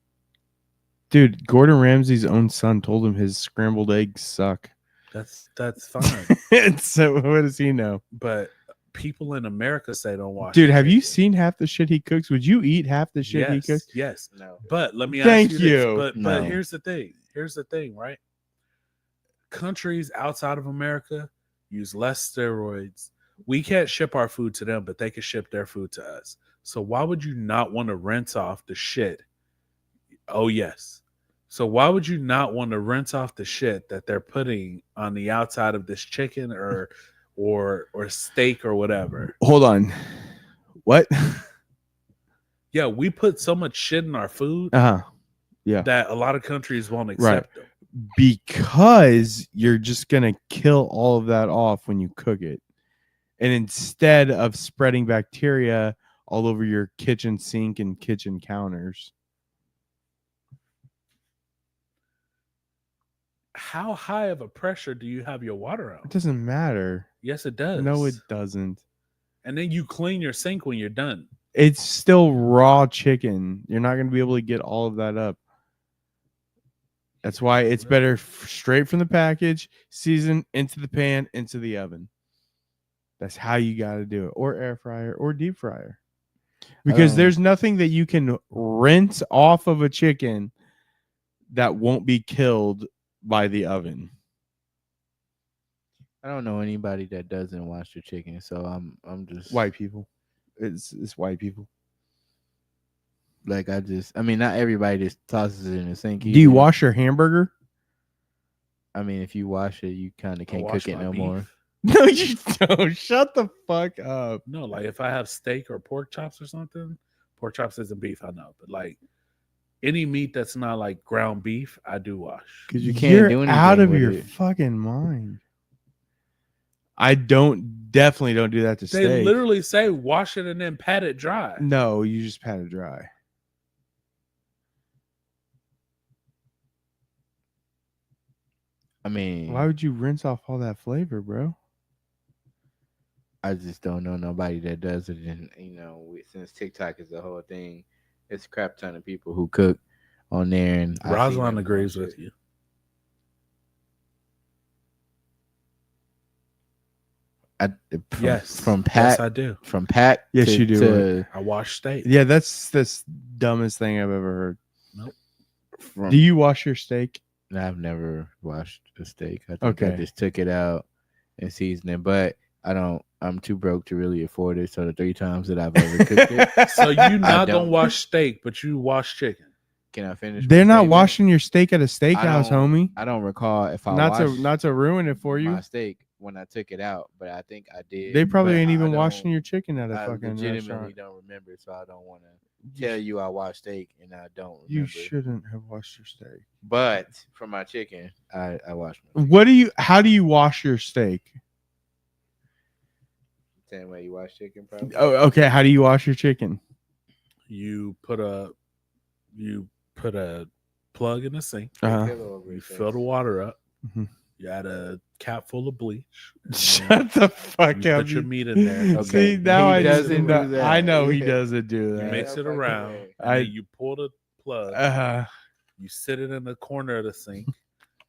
S1: Dude, Gordon Ramsay's own son told him his scrambled eggs suck.
S3: That's fine.
S1: And so what does he know?
S3: But people in America say don't wash.
S1: Dude,
S3: their
S1: have you
S3: chicken.
S1: seen half the shit he cooks? Would you eat half the shit he
S3: Yes,
S1: cooks?
S3: yes.
S2: No.
S3: But let me
S1: Thank
S3: ask you,
S1: you.
S3: this. But
S2: No.
S3: here's the thing. Here's the thing, right? Countries outside of America use less steroids. We can't ship our food to them, but they can ship their food to us. So why would you not want to rinse off the shit? Oh yes. So why would you not want to rinse off the shit that they're putting on the outside of this chicken or steak or whatever?
S1: Hold on. What?
S3: Yeah, we put so much shit in our food
S1: Uh-huh. Yeah.
S3: that a lot of countries won't accept them.
S1: Because you're just gonna kill all of that off when you cook it. And instead of spreading bacteria all over your kitchen sink and kitchen counters.
S3: How high of a pressure do you have your water
S1: It
S3: on?
S1: doesn't matter.
S3: Yes, it does.
S1: No, it doesn't.
S3: And then you clean your sink when you're done.
S1: It's still raw chicken. You're not going to be able to get all of that up. That's why it's better straight from the package, season into the pan, into the oven. That's how you got to do it. Or air fryer or deep fryer. Because there's nothing that you can rinse off of a chicken that won't be killed by the oven.
S2: I don't know anybody that doesn't wash their chicken, so I'm just
S1: White people. It's white people.
S2: like I mean, not everybody just tosses it in the sink.
S1: Do you
S2: either.
S1: wash your hamburger?
S2: I mean, if you wash it, you kind of can't cook it no more.
S1: No, you don't. Shut the fuck up.
S3: No, like if I have steak or pork chops or something, pork chops isn't beef, I know, but like any meat that's not like ground beef, I do wash.
S2: Because you can't
S1: You're
S2: do anything
S1: out of
S2: with
S1: your
S2: it.
S1: fucking mind. I definitely don't do that to
S3: They
S1: steak.
S3: literally say wash it and then pat it dry.
S1: No, you just pat it dry.
S2: I mean,
S1: Why would you rinse off all that flavor, bro?
S2: I just don't know nobody that does it. And since TikTok is the whole thing, it's a crap ton of people who cook on there. And I see
S3: Rosalind
S2: them
S3: agrees
S2: post
S3: with
S2: it.
S3: you. Yes.
S2: From
S3: Yes,
S2: Pat.
S3: I do.
S2: From Pat.
S1: Yes,
S2: to-
S1: you do.
S2: to-
S3: I wash steak.
S1: Yeah, that's the dumbest thing I've ever heard.
S2: from-
S1: Do you wash your steak?
S2: I've never washed a steak. I think
S1: Okay.
S2: I just took it out and seasoned it, but I'm too broke to really afford it. So the 3 times that I've ever cooked it,
S3: So you not
S2: don't.
S3: gonna wash steak, but you wash chicken.
S2: can I finish? my
S1: They're not
S2: statement?
S1: washing your steak at a steakhouse,
S2: don't-
S1: homie.
S2: I don't recall if I
S1: Not
S2: washed
S1: to ruin it for you.
S2: my steak when I took it out, but I think I did.
S1: They probably
S2: but
S1: ain't
S2: I
S1: even
S2: don't-
S1: washing your chicken at a
S2: I
S1: fucking
S2: legitimately
S1: restaurant.
S2: don't remember, so I don't want to tell you I washed steak and I don't remember.
S1: You shouldn't have washed your steak.
S2: But for my chicken, I washed my
S1: How do you wash your steak?
S2: same way you wash chicken, probably.
S1: Oh, okay. How do you wash your chicken?
S3: You put a you put a plug in the sink.
S1: Uh-huh.
S3: You fill the water up.
S1: Mhm.
S3: You add a cap full of bleach. and then
S1: Shut the fuck
S3: you
S1: up.
S3: put your meat in there.
S1: See,
S2: Okay.
S1: now
S2: He
S1: I
S2: doesn't
S1: know,
S2: do that.
S1: I know he
S2: Yeah.
S1: doesn't do
S3: You
S1: that.
S3: mix it around. And
S1: I-
S3: then you pull the plug. You sit it in the corner of the sink.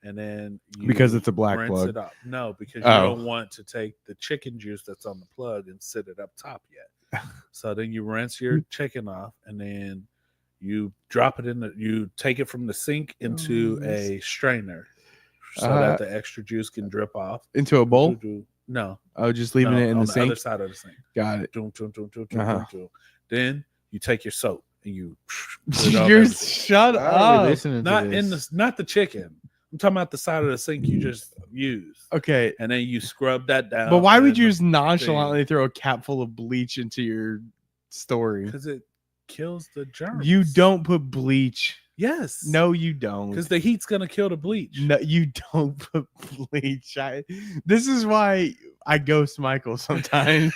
S3: And then you
S1: Because it's a black
S3: rinse
S1: plug.
S3: it up. No, because you
S1: Oh.
S3: don't want to take the chicken juice that's on the plug and sit it up top yet. So then you rinse your chicken off, and then you drop it in you take it from the sink into a strainer so that the extra juice can drip off.
S1: Into a bowl?
S3: No.
S1: Oh, just leaving
S3: no,
S1: it in
S3: on
S1: the sink?
S3: other side of the sink.
S1: Got it.
S3: Doom, doom, doom, doom,
S1: Uh-huh.
S3: doom, doom. Then you take your soap and you put it on
S1: You're
S3: everything.
S1: shut
S2: Why are we
S1: up.
S2: listening to
S3: Not
S2: this?
S3: not the chicken. I'm talking about the side of the sink you just used.
S1: Okay.
S3: And then you scrub that down.
S1: But why would you just nonchalantly throw a cap full of bleach into your story?
S3: Because it kills the germs.
S1: You don't put bleach.
S3: Yes.
S1: No, you don't.
S3: Because the heat's gonna kill the bleach.
S1: No, you don't put bleach. This is why I ghost Michael sometimes.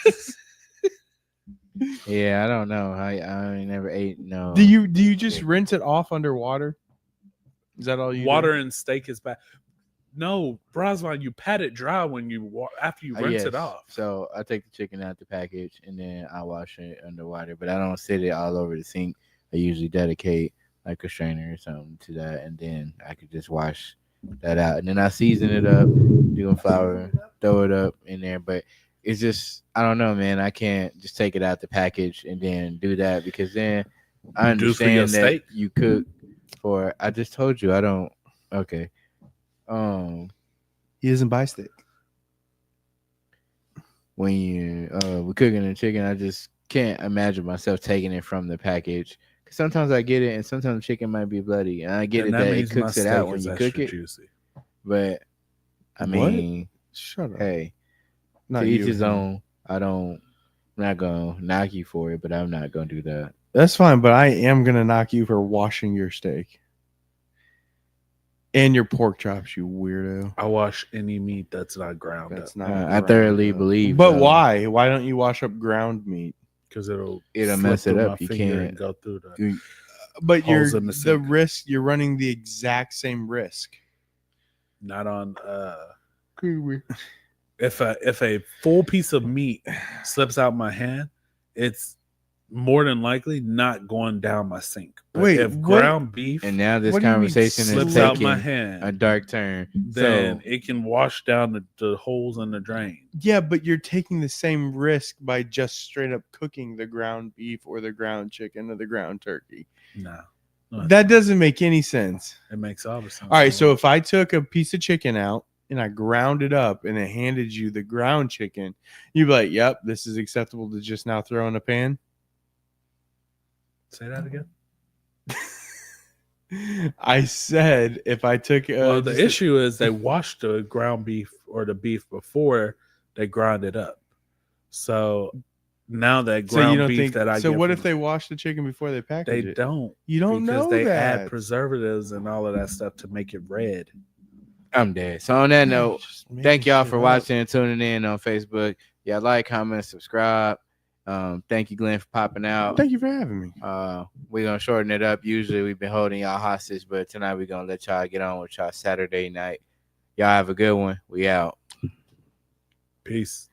S2: Yeah, I don't know. I never ate. No.
S1: do you just rinse it off underwater? Is that all you
S3: Water and steak is bad. No, Brosman, you pat it dry when you after you rinse it
S2: Yes.
S3: off.
S2: So I take the chicken out the package and then I wash it underwater, but I don't sit it all over the sink. I usually dedicate like a strainer or something to that, and then I could just wash that out, and then I season it up, do flour, throw it up in there. But it's just I don't know, man. I can't just take it out the package and then do that because then I
S3: You do for your
S2: understand that
S3: steak?
S2: you cook for. I just told you I don't. Okay.
S1: He doesn't buy steak.
S2: When you we're cooking the chicken, I just can't imagine myself taking it from the package. Cause sometimes I get it, and sometimes the chicken might be bloody, and I get
S3: And
S2: it that it
S3: means my
S2: cooks it out
S3: steak
S2: when
S3: is
S2: you
S3: extra
S2: cook it.
S3: Juicy.
S2: But I
S1: What?
S2: mean,
S1: Shut up.
S2: hey,
S1: Not
S2: to each
S1: you,
S2: his
S1: him.
S2: own. I'm not gonna knock you for it, but I'm not gonna do that.
S1: That's fine, but I am gonna knock you for washing your steak and your pork chops, you weirdo.
S3: I wash any meat that's not ground
S1: That's
S3: up
S1: not.
S2: I
S1: ground
S2: thoroughly
S1: up.
S2: believe.
S1: But why? Why don't you wash up ground meat?
S3: because it'll
S2: It'll
S3: slip
S2: mess it
S3: through
S2: up.
S3: my
S2: You
S3: finger
S2: can't-
S3: and go through the.
S2: You-
S1: But
S3: Holes
S1: you're
S3: in the
S1: the
S3: sink.
S1: risk. You're running the exact same risk.
S3: Not on. If a full piece of meat slips out my hand, it's more than likely not going down my sink. But
S1: Wait,
S3: if
S1: what?
S3: ground beef
S2: And now this
S1: What do you mean
S2: conversation is
S3: slips out my
S2: taking
S3: hand,
S2: a dark turn.
S3: then
S2: So
S3: it can wash down the holes in the drain.
S1: Yeah, but you're taking the same risk by just straight up cooking the ground beef or the ground chicken or the ground turkey.
S3: No,
S1: That doesn't make any sense.
S3: it makes all the sense.
S1: All right, so if I took a piece of chicken out and I ground it up and I handed you the ground chicken, you'd be like, "Yep, this is acceptable to just now throw in a pan."
S3: say that again.
S1: I said if I took
S3: Well,
S1: just
S3: the issue is they wash the ground beef or the beef before they grind it up. So now that
S1: so you
S3: ground
S1: don't
S3: beef
S1: think
S3: that I
S1: so
S3: get
S1: what
S3: from-
S1: if they wash the chicken before they package
S3: they
S1: it?
S3: don't
S1: You don't
S3: because
S1: know
S3: they
S1: that.
S3: add preservatives and all of that stuff to make it red.
S2: I'm dead. So on that note,
S1: Just making
S2: thank y'all
S1: shit
S2: for
S1: up.
S2: watching and tuning in on Facebook. Yeah, like, comment, subscribe. Thank you, Glenn, for popping out.
S1: Thank you for having me.
S2: We're gonna shorten it up. Usually we've been holding y'all hostage, but tonight we're gonna let y'all get on with y'all Saturday night. Y'all have a good one. We out.
S3: Peace.